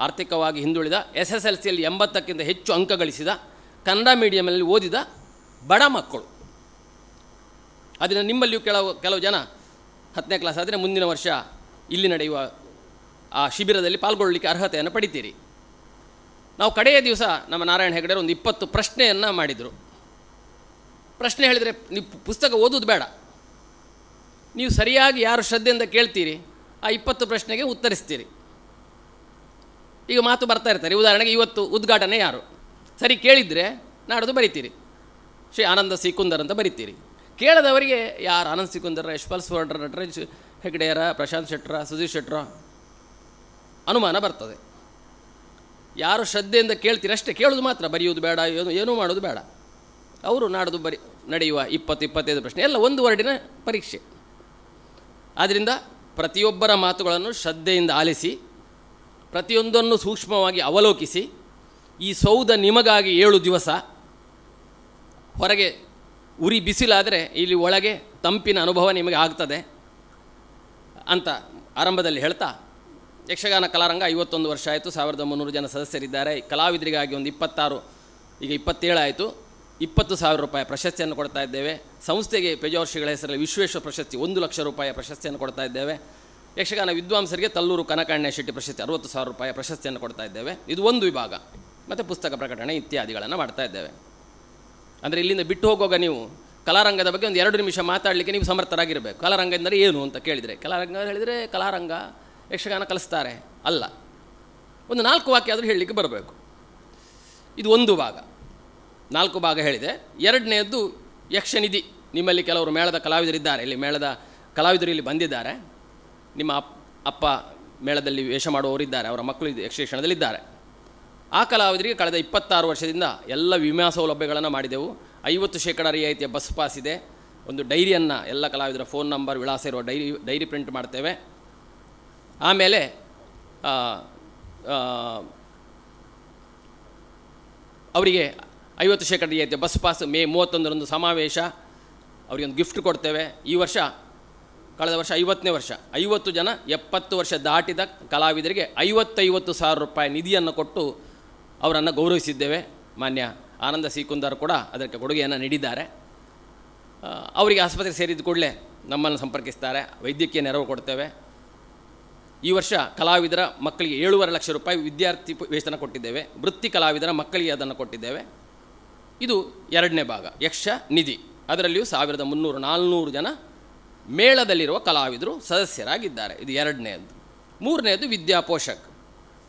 ಆರ್ಥಿಕವಾಗಿ ಹಿಂದುಳಿದ, SSLCಯಲ್ಲಿ 80ಕ್ಕಿಂತ ಹೆಚ್ಚು ಅಂಕ ಗಳಿಸಿದ, ಕನ್ನಡ ಮೀಡಿಯಮಲ್ಲಿ ಓದಿದ ಬಡ ಮಕ್ಕಳು. ಅದನ್ನು ನಿಮ್ಮಲ್ಲಿಯೂ ಕೆಲವು ಜನ 10ನೇ ಕ್ಲಾಸ್ ಆದರೆ ಮುಂದಿನ ವರ್ಷ ಇಲ್ಲಿ ನಡೆಯುವ ಆ ಶಿಬಿರದಲ್ಲಿ ಪಾಲ್ಗೊಳ್ಳಲಿಕ್ಕೆ ಅರ್ಹತೆಯನ್ನು ಪಡಿತೀರಿ. ನಾವು ಕಡೆಯ ದಿವಸ ನಮ್ಮ ನಾರಾಯಣ ಹೆಗಡೆ ಒಂದು 20 ಪ್ರಶ್ನೆಯನ್ನು ಮಾಡಿದರು. ಪ್ರಶ್ನೆ ಹೇಳಿದರೆ ನೀವು ಪುಸ್ತಕ ಓದೋದು ಬೇಡ, ನೀವು ಸರಿಯಾಗಿ ಯಾರು ಶ್ರದ್ಧೆಯಿಂದ ಕೇಳ್ತೀರಿ ಆ 20 ಪ್ರಶ್ನೆಗೆ ಉತ್ತರಿಸ್ತೀರಿ. ಈಗ ಮಾತು ಬರ್ತಾ ಇರ್ತಾರೆ. ಉದಾಹರಣೆಗೆ ಇವತ್ತು ಉದ್ಘಾಟನೆ ಯಾರು, ಸರಿ ಕೇಳಿದರೆ ನಾಡೋದು ಬರಿತೀರಿ ಶ್ರೀ ಆನಂದ ಸಿ ಕುಂದರ್ ಅಂತ ಬರಿತೀರಿ. ಕೇಳದವರಿಗೆ ಯಾರು ಆನಂದ್ ಸಿ ಕುಂದರ, ಯಶ್ಪಾಲ್ ಸುವರ್ಣ, ನಟರಾಜ್ ಹೆಗ್ಡೆಯರ, ಪ್ರಶಾಂತ್ ಶೆಟ್ಟರ, ಸುಧೀರ್ ಶೆಟ್ಟರ ಅನುಮಾನ ಬರ್ತದೆ. ಯಾರು ಶ್ರದ್ಧೆಯಿಂದ ಕೇಳ್ತೀರಿ ಅಷ್ಟೇ, ಕೇಳೋದು ಮಾತ್ರ, ಬರೆಯೋದು ಬೇಡ, ಏನೂ ಮಾಡೋದು ಬೇಡ. ಅವರು ನಾಡೋದು ನಡೆಯುವ 20-25 ಪ್ರಶ್ನೆ ಎಲ್ಲ 1 ವರ್ಡಿನ ಪರೀಕ್ಷೆ. ಆದ್ದರಿಂದ ಪ್ರತಿಯೊಬ್ಬರ ಮಾತುಗಳನ್ನು ಶ್ರದ್ಧೆಯಿಂದ ಆಲಿಸಿ, ಪ್ರತಿಯೊಂದನ್ನು ಸೂಕ್ಷ್ಮವಾಗಿ ಅವಲೋಕಿಸಿ, ಈ ಸೌಧ ನಿಮಗಾಗಿ 7 ದಿವಸ, ಹೊರಗೆ ಉರಿ ಬಿಸಿಲಾದರೆ ಇಲ್ಲಿ ಒಳಗೆ ತಂಪಿನ ಅನುಭವ ನಿಮಗೆ ಆಗ್ತದೆ ಅಂತ ಆರಂಭದಲ್ಲಿ ಹೇಳ್ತಾ, ಯಕ್ಷಗಾನ ಕಲಾರಂಗ 51 ವರ್ಷ ಆಯಿತು. 1300 ಜನ ಸದಸ್ಯರಿದ್ದಾರೆ. ಕಲಾವಿದರಿಗಾಗಿ ಒಂದು 26, ಈಗ 27 ಆಯಿತು. 20,000 ರೂಪಾಯಿ ಪ್ರಶಸ್ತಿಯನ್ನು ಕೊಡ್ತಾ ಇದ್ದೇವೆ. ಸಂಸ್ಥೆಗೆ ಪೇಜಾವರ್ ಶ್ರೀಗಳ ಹೆಸರಲ್ಲಿ ವಿಶ್ವೇಶ್ವರ ಪ್ರಶಸ್ತಿ 1 ಲಕ್ಷ ರೂಪಾಯಿಯ ಪ್ರಶಸ್ತಿಯನ್ನು ಕೊಡ್ತಾ ಇದ್ದೇವೆ. ಯಕ್ಷಗಾನ ವಿದ್ವಾಂಸರಿಗೆ ತಲ್ಲೂರು ಕನಕಣ್ಣ ಶೆಟ್ಟಿ ಪ್ರಶಸ್ತಿ 60,000 ರೂಪಾಯಿ ಪ್ರಶಸ್ತಿಯನ್ನು ಕೊಡ್ತಾ ಇದ್ದೇವೆ. ಇದು ಒಂದು ವಿಭಾಗ. ಮತ್ತು ಪುಸ್ತಕ ಪ್ರಕಟಣೆ ಇತ್ಯಾದಿಗಳನ್ನು ಮಾಡ್ತಾ ಇದ್ದೇವೆ. ಅಂದರೆ ಇಲ್ಲಿಂದ ಬಿಟ್ಟು ಹೋಗುವಾಗ ನೀವು ಕಲಾರಂಗದ ಬಗ್ಗೆ ಒಂದು 2 ನಿಮಿಷ ಮಾತಾಡಲಿಕ್ಕೆ ನೀವು ಸಮರ್ಥರಾಗಿರಬೇಕು. ಕಲಾರಂಗ ಎಂದರೆ ಏನು ಅಂತ ಕೇಳಿದರೆ, ಕಲಾರಂಗ ಹೇಳಿದರೆ ಕಲಾರಂಗ ಯಕ್ಷಗಾನ ಕಲಿಸ್ತಾರೆ ಅಲ್ಲ, ಒಂದು 4 ವಾಕ್ಯ ಆದರೂ ಹೇಳಲಿಕ್ಕೆ ಬರಬೇಕು. ಇದು ಒಂದು ಭಾಗ, 4 ಭಾಗ ಹೇಳಿದೆ. ಎರಡನೆಯದ್ದು ಯಕ್ಷನಿಧಿ. ನಿಮ್ಮಲ್ಲಿ ಕೆಲವರು ಮೇಳದ ಕಲಾವಿದರಿದ್ದಾರೆ, ಇಲ್ಲಿ ಮೇಳದ ಕಲಾವಿದರು ಇಲ್ಲಿ ಬಂದಿದ್ದಾರೆ. ನಿಮ್ಮ ಅಪ್ಪ ಮೇಳದಲ್ಲಿ ವೇಷ ಮಾಡುವವರಿದ್ದಾರೆ, ಅವರ ಮಕ್ಕಳು ಯಕ್ಷಗಾನದಲ್ಲಿದ್ದಾರೆ. ಆ ಕಲಾವಿದರಿಗೆ ಕಳೆದ 26 ವರ್ಷದಿಂದ ಎಲ್ಲ ವಿಮಾ ಸೌಲಭ್ಯಗಳನ್ನು ಮಾಡಿದೆವು. 50% ರಿಯಾಯಿತಿಯ ಬಸ್ ಪಾಸ್ ಇದೆ. ಒಂದು ಡೈರಿಯನ್ನು, ಎಲ್ಲ ಕಲಾವಿದರ ಫೋನ್ ನಂಬರ್ ವಿಳಾಸ ಇರುವ ಡೈರಿ ಪ್ರಿಂಟ್ ಮಾಡ್ತೇವೆ. ಆಮೇಲೆ ಅವರಿಗೆ 50% ರಿಯಾಯಿತಿಯ ಬಸ್ ಪಾಸ್, ಮೇ 31ರಂದು ಸಮಾವೇಶ, ಅವರಿಗೊಂದು ಗಿಫ್ಟ್ ಕೊಡ್ತೇವೆ. ಈ ವರ್ಷ, ಕಳೆದ ವರ್ಷ 50ನೇ ವರ್ಷ, 50 ಜನ 70 ವರ್ಷ ದಾಟಿದ ಕಲಾವಿದರಿಗೆ 50,000 ರೂಪಾಯಿ ನಿಧಿಯನ್ನು ಕೊಟ್ಟು ಅವರನ್ನು ಗೌರವಿಸಿದ್ದೇವೆ. ಮಾನ್ಯ ಆನಂದ ಸೀಕುಂದರ್ ಕೂಡ ಅದಕ್ಕೆ ಕೊಡುಗೆಯನ್ನು ನೀಡಿದ್ದಾರೆ. ಅವರಿಗೆ ಆಸ್ಪತ್ರೆ ಸೇರಿದ ಕೂಡಲೇ ನಮ್ಮನ್ನು ಸಂಪರ್ಕಿಸ್ತಾರೆ, ವೈದ್ಯಕೀಯ ನೆರವು ಕೊಡ್ತೇವೆ. ಈ ವರ್ಷ ಕಲಾವಿದರ ಮಕ್ಕಳಿಗೆ 7.5 ಲಕ್ಷ ರೂಪಾಯಿ ವಿದ್ಯಾರ್ಥಿ ವೇತನ ಕೊಟ್ಟಿದ್ದೇವೆ. ವೃತ್ತಿ ಕಲಾವಿದರ ಮಕ್ಕಳಿಗೆ ಅದನ್ನು ಕೊಟ್ಟಿದ್ದೇವೆ. ಇದು ಎರಡನೇ ಭಾಗ, ಯಕ್ಷ ನಿಧಿ. ಅದರಲ್ಲಿಯೂ 1300-400 ಜನ ಮೇಳದಲ್ಲಿರುವ ಕಲಾವಿದರು ಸದಸ್ಯರಾಗಿದ್ದಾರೆ. ಇದು ಎರಡನೆಯದ್ದು. ಮೂರನೆಯದು ವಿದ್ಯಾಪೋಷಕ್,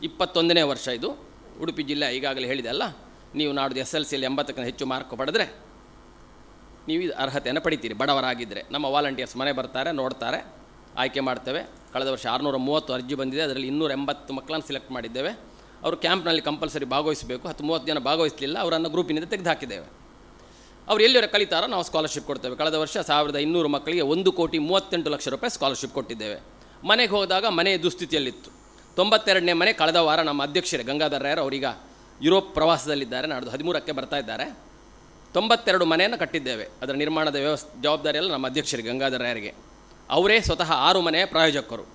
21ನೇ ವರ್ಷ ಇದು. ಉಡುಪಿ ಜಿಲ್ಲೆ ಈಗಾಗಲೇ ಹೇಳಿದೆ ಅಲ್ಲ, ನೀವು ನಾಡ್ದು SLCಯಲ್ಲಿ 80ಕ್ಕಿಂತ ಹೆಚ್ಚು ಮಾರ್ಕ್ ಪಡೆದರೆ ನೀವು ಇದು ಅರ್ಹತೆಯನ್ನು ಪಡಿತೀರಿ, ಬಡವರಾಗಿದ್ದರೆ. ನಮ್ಮ ವಾಲಂಟಿಯರ್ಸ್ ಮನೆ ಬರ್ತಾರೆ, ನೋಡ್ತಾರೆ, ಆಯ್ಕೆ ಮಾಡ್ತೇವೆ. ಕಳೆದ ವರ್ಷ 630 ಅರ್ಜಿ ಬಂದಿದೆ. ಅದರಲ್ಲಿ 280 ಮಕ್ಕಳನ್ನು ಸೆಲೆಕ್ಟ್ ಮಾಡಿದ್ದೇವೆ. ಅವರು ಕ್ಯಾಂಪ್ನಲ್ಲಿ ಕಂಪಲ್ಸರಿ ಭಾಗವಹಿಸಬೇಕು. 10-30 ಜನ ಭಾಗವಹಿಸಲಿಲ್ಲ, ಅವರನ್ನು ಗ್ರೂಪಿನಿಂದ ತೆಗೆದುಹಾಕಿದ್ದೇವೆ. ಅವ್ರು ಎಲ್ಲಿವರೆಗೆ ಕಲಿತಾರೋ ನಾವು ಸ್ಕಾಲರ್ಶಿಪ್ ಕೊಡ್ತೇವೆ. ಕಳೆದ ವರ್ಷ 1200 ಮಕ್ಕಳಿಗೆ 1,38 ಲಕ್ಷ ರೂಪಾಯಿ ಸ್ಕಾಲರ್ಶಿಪ್ ಕೊಟ್ಟಿದ್ದೇವೆ. ಮನೆಗೆ ಹೋದಾಗ ಮನೆ ದುಸ್ಥಿತಿಯಲ್ಲಿತ್ತು. 92ನೇ ಮನೆ ಕಳೆದ ವಾರ ನಮ್ಮ ಅಧ್ಯಕ್ಷರೇ ಗಂಗಾಧರ ರಾಯರು, ಅವರೀಗ ಯುರೋಪ್ ಪ್ರವಾಸದಲ್ಲಿದ್ದಾರೆ, ನಾಡ್ದು 13ಕ್ಕೆ ಬರ್ತಾ ಇದ್ದಾರೆ. 92 ಮನೆಯನ್ನು ಕಟ್ಟಿದ್ದೇವೆ. ಅದರ ನಿರ್ಮಾಣದ ಜವಾಬ್ದಾರಿ ಎಲ್ಲ ನಮ್ಮ ಅಧ್ಯಕ್ಷರಿಗೆ ಗಂಗಾಧರ ರಾಯರಿಗೆ. ಅವರೇ ಸ್ವತಃ 6 ಮನೆಯ ಪ್ರಾಯೋಜಕರು.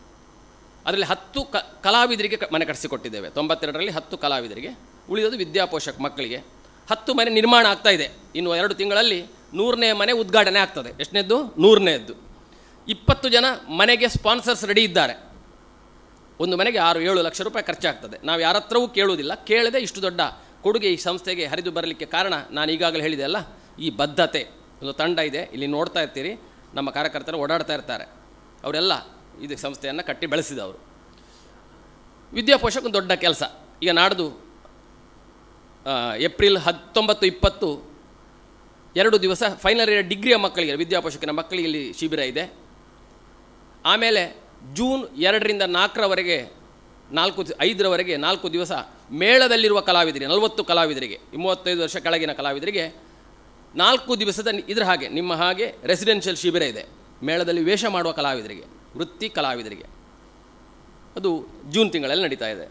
ಅದರಲ್ಲಿ 10 ಕಲಾವಿದರಿಗೆ ಮನೆ ಕಟ್ಟಿಸಿಕೊಟ್ಟಿದ್ದೇವೆ. 92ರಲ್ಲಿ 10 ಕಲಾವಿದರಿಗೆ, ಉಳಿದದು ವಿದ್ಯಾಪೋಷಕ ಮಕ್ಕಳಿಗೆ. 10 ಮನೆ ನಿರ್ಮಾಣ ಆಗ್ತಾ ಇದೆ. ಇನ್ನು 2 ತಿಂಗಳಲ್ಲಿ 100ನೇ ಮನೆ ಉದ್ಘಾಟನೆ ಆಗ್ತದೆ. ಎಷ್ಟನೇದ್ದು? 100ನೇದ್ದು. 20 ಜನ ಮನೆಗೆ ಸ್ಪಾನ್ಸರ್ಸ್ ರೆಡಿ ಇದ್ದಾರೆ. ಒಂದು ಮನೆಗೆ 6-7 ಲಕ್ಷ ರೂಪಾಯಿ ಖರ್ಚಾಗ್ತದೆ. ನಾವು ಯಾರ ಹತ್ರವೂ ಕೇಳುವುದಿಲ್ಲ. ಕೇಳದೆ ಇಷ್ಟು ದೊಡ್ಡ ಕೊಡುಗೆ ಈ ಸಂಸ್ಥೆಗೆ ಹರಿದು ಬರಲಿಕ್ಕೆ ಕಾರಣ ನಾನು ಈಗಾಗಲೇ ಹೇಳಿದೆ ಅಲ್ಲ, ಈ ಬದ್ಧತೆ. ಒಂದು ತಂಡ ಇದೆ, ಇಲ್ಲಿ ನೋಡ್ತಾ ಇರ್ತೀರಿ, ನಮ್ಮ ಕಾರ್ಯಕರ್ತರು ಓಡಾಡ್ತಾ ಇರ್ತಾರೆ. ಅವರೆಲ್ಲ ಇದು ಸಂಸ್ಥೆಯನ್ನು ಕಟ್ಟಿ ಬೆಳೆಸಿದವರು. ವಿದ್ಯಾಪೋಷಕ ಒಂದು ದೊಡ್ಡ ಕೆಲಸ. ಈಗ ನಾಡ್ದು ಏಪ್ರಿಲ್ 19-20 2 ದಿವಸ ಫೈನಲ್ ಇಯರ್ ಡಿಗ್ರಿಯ ಮಕ್ಕಳಿಗೆ, ವಿದ್ಯಾಪೋಷಕನ ಮಕ್ಕಳಿಗೆ ಇಲ್ಲಿ ಶಿಬಿರ ಇದೆ. ಆಮೇಲೆ ಜೂನ್ 2ರಿಂದ 4ರವರೆಗೆ 5ರವರೆಗೆ 4 ದಿವಸ ಮೇಳದಲ್ಲಿರುವ ಕಲಾವಿದರಿಗೆ, 40 ಕಲಾವಿದರಿಗೆ, 35 ವರ್ಷ ಕೆಳಗಿನ ಕಲಾವಿದರಿಗೆ 4 ದಿವಸದ ಇದರ ಹಾಗೆ ನಿಮ್ಮ ಹಾಗೆ ರೆಸಿಡೆನ್ಷಿಯಲ್ ಶಿಬಿರ ಇದೆ. ಮೇಳದಲ್ಲಿ ವೇಷ ಮಾಡುವ ಕಲಾವಿದರಿಗೆ, ವೃತ್ತಿ ಕಲಾವಿದರಿಗೆ. ಅದು ಜೂನ್ ತಿಂಗಳಲ್ಲಿ ನಡೀತಾ ಇದೆ.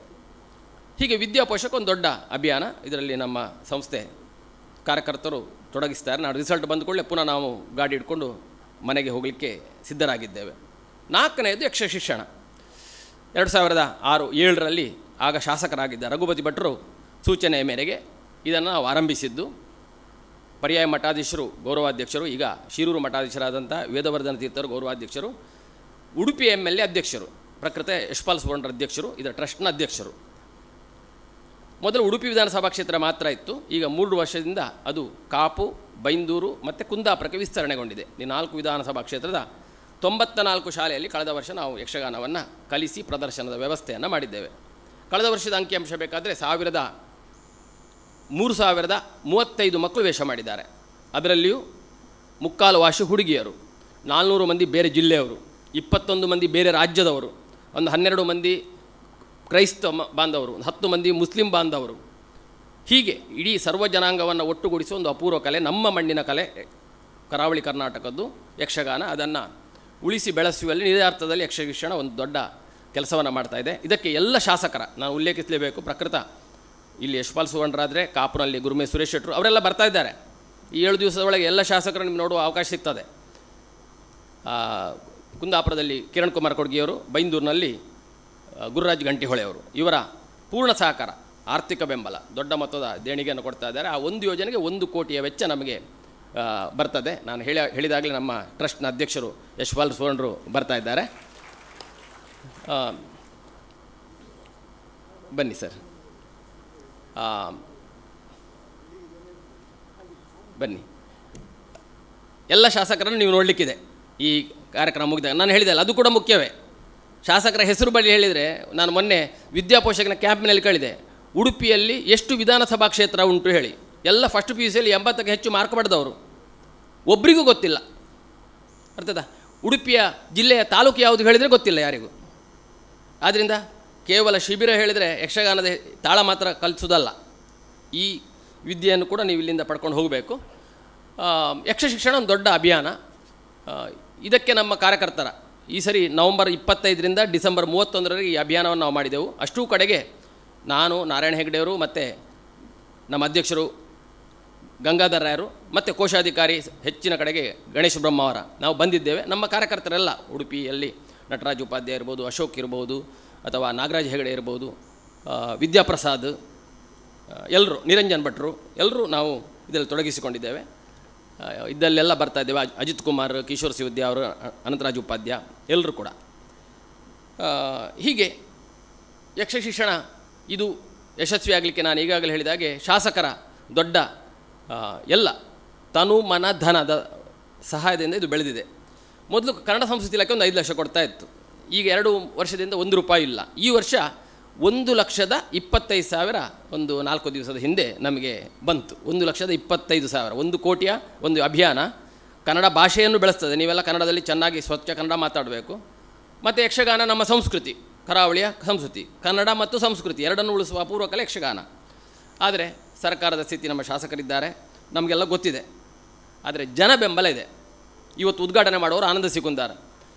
ಹೀಗೆ ವಿದ್ಯಾಪೋಷಕ ಒಂದು ದೊಡ್ಡ ಅಭಿಯಾನ. ಇದರಲ್ಲಿ ನಮ್ಮ ಸಂಸ್ಥೆ ಕಾರ್ಯಕರ್ತರು ತೊಡಗಿಸ್ತಾರೆ. ನಾವು ರಿಸಲ್ಟ್ ಬಂದ ಕೂಡಲೇ ಪುನಃ ನಾವು ಗಾಡಿ ಇಟ್ಕೊಂಡು ಮನೆಗೆ ಹೋಗಲಿಕ್ಕೆ ಸಿದ್ಧರಾಗಿದ್ದೇವೆ. 4ನೇದು ಯಕ್ಷ ಶಿಕ್ಷಣ. 2006-7ರಲ್ಲಿ ಆಗ ಶಾಸಕರಾಗಿದ್ದ ರಘುಪತಿ ಭಟ್ರು ಸೂಚನೆಯ ಮೇರೆಗೆ ಇದನ್ನು ನಾವು ಆರಂಭಿಸಿದ್ದು. ಪರ್ಯಾಯ ಮಠಾಧೀಶರು ಗೌರವಾಧ್ಯಕ್ಷರು, ಈಗ ಶಿರೂರು ಮಠಾಧೀಶರಾದಂಥ ವೇದವರ್ಧನ ತೀರ್ಥರು ಗೌರವಾಧ್ಯಕ್ಷರು, ಉಡುಪಿ MLA ಅಧ್ಯಕ್ಷರು, ಪ್ರಕೃತ ಯಶ್ಪಾಲ್ ಸುವರ್ಣರ ಅಧ್ಯಕ್ಷರು, ಇದರ ಟ್ರಸ್ಟ್ನ ಅಧ್ಯಕ್ಷರು. ಮೊದಲು ಉಡುಪಿ ವಿಧಾನಸಭಾ ಕ್ಷೇತ್ರ ಮಾತ್ರ ಇತ್ತು. ಈಗ 3 ವರ್ಷದಿಂದ ಅದು ಕಾಪು, ಬೈಂದೂರು ಮತ್ತು ಕುಂದಾಪುರಕ್ಕೆ ವಿಸ್ತರಣೆಗೊಂಡಿದೆ. ಈ 4 ವಿಧಾನಸಭಾ ಕ್ಷೇತ್ರದ 94 ಶಾಲೆಯಲ್ಲಿ ಕಳೆದ ವರ್ಷ ನಾವು ಯಕ್ಷಗಾನವನ್ನು ಕಲಿಸಿ ಪ್ರದರ್ಶನದ ವ್ಯವಸ್ಥೆಯನ್ನು ಮಾಡಿದ್ದೇವೆ. ಕಳೆದ ವರ್ಷದ ಅಂಕಿಅಂಶ ಬೇಕಾದರೆ 3,035 ಮಕ್ಕಳು ವೇಷ ಮಾಡಿದ್ದಾರೆ. ಅದರಲ್ಲಿಯೂ 3/4 ವಾಶಿ ಹುಡುಗಿಯರು, 400 ಮಂದಿ ಬೇರೆ ಜಿಲ್ಲೆಯವರು, 21 ಮಂದಿ ಬೇರೆ ರಾಜ್ಯದವರು, ಒಂದು 12 ಮಂದಿ ಕ್ರೈಸ್ತ ಬಾಂಧವರು, 10 ಮಂದಿ ಮುಸ್ಲಿಂ ಬಾಂಧವರು. ಹೀಗೆ ಇಡೀ ಸರ್ವ ಜನಾಂಗವನ್ನು ಒಟ್ಟುಗೂಡಿಸುವ ಒಂದು ಅಪೂರ್ವ ಕಲೆ, ನಮ್ಮ ಮಣ್ಣಿನ ಕಲೆ, ಕರಾವಳಿ ಕರ್ನಾಟಕದ್ದು ಯಕ್ಷಗಾನ. ಅದನ್ನು ಉಳಿಸಿ ಬೆಳೆಸುವಲ್ಲಿ ನಿಜಾರ್ಥದಲ್ಲಿ ಯಕ್ಷ ಶಿಕ್ಷಣ ಒಂದು ದೊಡ್ಡ ಕೆಲಸವನ್ನು ಮಾಡ್ತಾಯಿದೆ. ಇದಕ್ಕೆ ಎಲ್ಲ ಶಾಸಕರ ನಾನು ಉಲ್ಲೇಖಿಸಲೇಬೇಕು. ಪ್ರಕೃತ ಇಲ್ಲಿ ಯಶ್ಪಾಲ್ ಸುವರ್ಣರಾದರೆ, ಕಾಪುನಲ್ಲಿ ಗುರುಮೆ ಸುರೇಶ್ ಶೆಟ್ಟರು, ಅವರೆಲ್ಲ ಬರ್ತಾ ಇದ್ದಾರೆ. ಈ 7 ದಿವಸದೊಳಗೆ ಎಲ್ಲ ಶಾಸಕರು ನಿಮ್ಗೆ ನೋಡುವ ಅವಕಾಶ ಸಿಗ್ತದೆ. ಕುಂದಾಪುರದಲ್ಲಿ ಕಿರಣ್ ಕುಮಾರ್ ಕೊಡ್ಗಿಯವರು, ಬೈಂದೂರಿನಲ್ಲಿ ಗುರುರಾಜ್ ಗಂಟಿಹೊಳೆಯವರು, ಇವರ ಪೂರ್ಣ ಸಹಕಾರ, ಆರ್ಥಿಕ ಬೆಂಬಲ, ದೊಡ್ಡ ಮೊತ್ತದ ದೇಣಿಗೆಯನ್ನು ಕೊಡ್ತಾ ಇದ್ದಾರೆ. ಆ ಒಂದು ಯೋಜನೆಗೆ 1 ಕೋಟಿಯ ವೆಚ್ಚ ನಮಗೆ ಬರ್ತದೆ. ನಾನು ಹೇಳಿದಾಗಲೇ ನಮ್ಮ ಟ್ರಸ್ಟ್ನ ಅಧ್ಯಕ್ಷರು ಯಶ್ಪಾಲ್ ಸುವರ್ಣರು ಬರ್ತಾ ಇದ್ದಾರೆ. ಬನ್ನಿ ಸರ್, ಬನ್ನಿ. ಎಲ್ಲ ಶಾಸಕರನ್ನು ನೀವು ನೋಡಲಿಕ್ಕಿದೆ ಈ ಕಾರ್ಯಕ್ರಮ ಮುಗಿದಾಗ. ನಾನು ಹೇಳಿದೆ ಅಲ್ಲ, ಅದು ಕೂಡ ಮುಖ್ಯವೇ. ಶಾಸಕರ ಹೆಸರು ಬಳಿ ಹೇಳಿದರೆ, ನಾನು ಮೊನ್ನೆ ವಿದ್ಯಾಪೋಷಕನ ಕ್ಯಾಂಪ್ನಲ್ಲಿ ಕೇಳಿದೆ, ಉಡುಪಿಯಲ್ಲಿ ಎಷ್ಟು ವಿಧಾನಸಭಾ ಕ್ಷೇತ್ರ ಉಂಟು ಹೇಳಿ. ಎಲ್ಲ ಫಸ್ಟ್ PUCಯಲ್ಲಿ 80ಕ್ಕೆ ಹೆಚ್ಚು ಮಾರ್ಕ್ ಪಡೆದವರು, ಒಬ್ಬರಿಗೂ ಗೊತ್ತಿಲ್ಲ. ಅರ್ಥದ ಉಡುಪಿಯ ಜಿಲ್ಲೆಯ ತಾಲೂಕು ಯಾವುದು ಹೇಳಿದರೆ ಗೊತ್ತಿಲ್ಲ ಯಾರಿಗೂ. ಆದ್ದರಿಂದ ಕೇವಲ ಶಿಬಿರ ಹೇಳಿದರೆ ಯಕ್ಷಗಾನದ ತಾಳ ಮಾತ್ರ ಕಲಿಸೋದಲ್ಲ, ಈ ವಿದ್ಯೆಯನ್ನು ಕೂಡ ನೀವು ಇಲ್ಲಿಂದ ಪಡ್ಕೊಂಡು ಹೋಗಬೇಕು. ಯಕ್ಷ ಶಿಕ್ಷಣ ಒಂದು ದೊಡ್ಡ ಅಭಿಯಾನ. ಇದಕ್ಕೆ ನಮ್ಮ ಕಾರ್ಯಕರ್ತರ ಈ ಸರಿ ನವಂಬರ್ 25ರಿಂದ ಡಿಸೆಂಬರ್ 31ರವರೆಗೆ ಈ ಅಭಿಯಾನವನ್ನು ನಾವು ಮಾಡಿದೆವು. ಅಷ್ಟೂ ಕಡೆಗೆ ನಾನು, ನಾರಾಯಣ ಹೆಗ್ಡೆಯವರು ಮತ್ತು ನಮ್ಮ ಅಧ್ಯಕ್ಷರು ಗಂಗಾಧರ್ ರಾಯರು ಮತ್ತು ಕೋಶಾಧಿಕಾರಿ ಹೆಚ್ಚಿನ ಕಡೆಗೆ ಗಣೇಶ್ ಬ್ರಹ್ಮ ಅವರ ನಾವು ಬಂದಿದ್ದೇವೆ. ನಮ್ಮ ಕಾರ್ಯಕರ್ತರೆಲ್ಲ ಉಡುಪಿಯಲ್ಲಿ ನಟರಾಜ್ ಉಪಾಧ್ಯಾಯ ಇರ್ಬೋದು, ಅಶೋಕ್ ಇರ್ಬೋದು, ಅಥವಾ ನಾಗರಾಜ್ ಹೆಗಡೆ ಇರ್ಬೋದು, ವಿದ್ಯಾಪ್ರಸಾದ್, ಎಲ್ಲರೂ, ನಿರಂಜನ್ ಭಟ್ರು, ಎಲ್ಲರೂ ನಾವು ಇದರಲ್ಲಿ ತೊಡಗಿಸಿಕೊಂಡಿದ್ದೇವೆ. ಇದಲ್ಲೆಲ್ಲ ಬರ್ತಾ ಇದ್ದೇವೆ. ಅಜಿತ್ ಕುಮಾರ್, ಕಿಶೋರ್ ಸಿವಿದ್ಯಾ ಅವರು, ಅನಂತರಾಜ್ ಉಪಾಧ್ಯಾಯ, ಎಲ್ಲರೂ ಕೂಡ. ಹೀಗೆ ಯಕ್ಷ ಶಿಕ್ಷಣ ಇದು ಯಶಸ್ವಿಯಾಗಲಿಕ್ಕೆ ನಾನು ಈಗಾಗಲೇ ಹೇಳಿದ ಹಾಗೆ ಶಾಸಕರ ದೊಡ್ಡ ಎಲ್ಲ ತನು ಮನ ಧನದ ಸಹಾಯದಿಂದ ಇದು ಬೆಳೆದಿದೆ. ಮೊದಲು ಕನ್ನಡ ಸಂಸ್ಕೃತಿ ಇಲಾಖೆ ಒಂದು 5 ಲಕ್ಷ ಕೊಡ್ತಾ ಇತ್ತು. ಈಗ 2 ವರ್ಷದಿಂದ 1 ರೂಪಾಯಿ ಇಲ್ಲ. ಈ ವರ್ಷ 1,25,000 ಒಂದು 4 ದಿವಸದ ಹಿಂದೆ ನಮಗೆ ಬಂತು. 1,25,000, 1 ಕೋಟಿಯ ಒಂದು ಅಭಿಯಾನ. ಕನ್ನಡ ಭಾಷೆಯನ್ನು ಬೆಳೆಸ್ತದೆ. ನೀವೆಲ್ಲ ಕನ್ನಡದಲ್ಲಿ ಚೆನ್ನಾಗಿ ಸ್ವಚ್ಛ ಕನ್ನಡ ಮಾತಾಡಬೇಕು. ಮತ್ತು ಯಕ್ಷಗಾನ ನಮ್ಮ ಸಂಸ್ಕೃತಿ, ಕರಾವಳಿಯ ಸಂಸ್ಕೃತಿ, ಕನ್ನಡ ಮತ್ತು ಸಂಸ್ಕೃತಿ ಎರಡನ್ನು ಉಳಿಸುವ ಅಪೂರ್ವ ಕಲೆ ಯಕ್ಷಗಾನ. ಆದರೆ ಸರ್ಕಾರದ ಸ್ಥಿತಿ, ನಮ್ಮ ಶಾಸಕರಿದ್ದಾರೆ, ನಮಗೆಲ್ಲ ಗೊತ್ತಿದೆ. ಆದರೆ ಜನ ಬೆಂಬಲ ಇದೆ. ಇವತ್ತು ಉದ್ಘಾಟನೆ ಮಾಡುವವರು ಆನಂದ ಸಿಕುಂದಾರ್.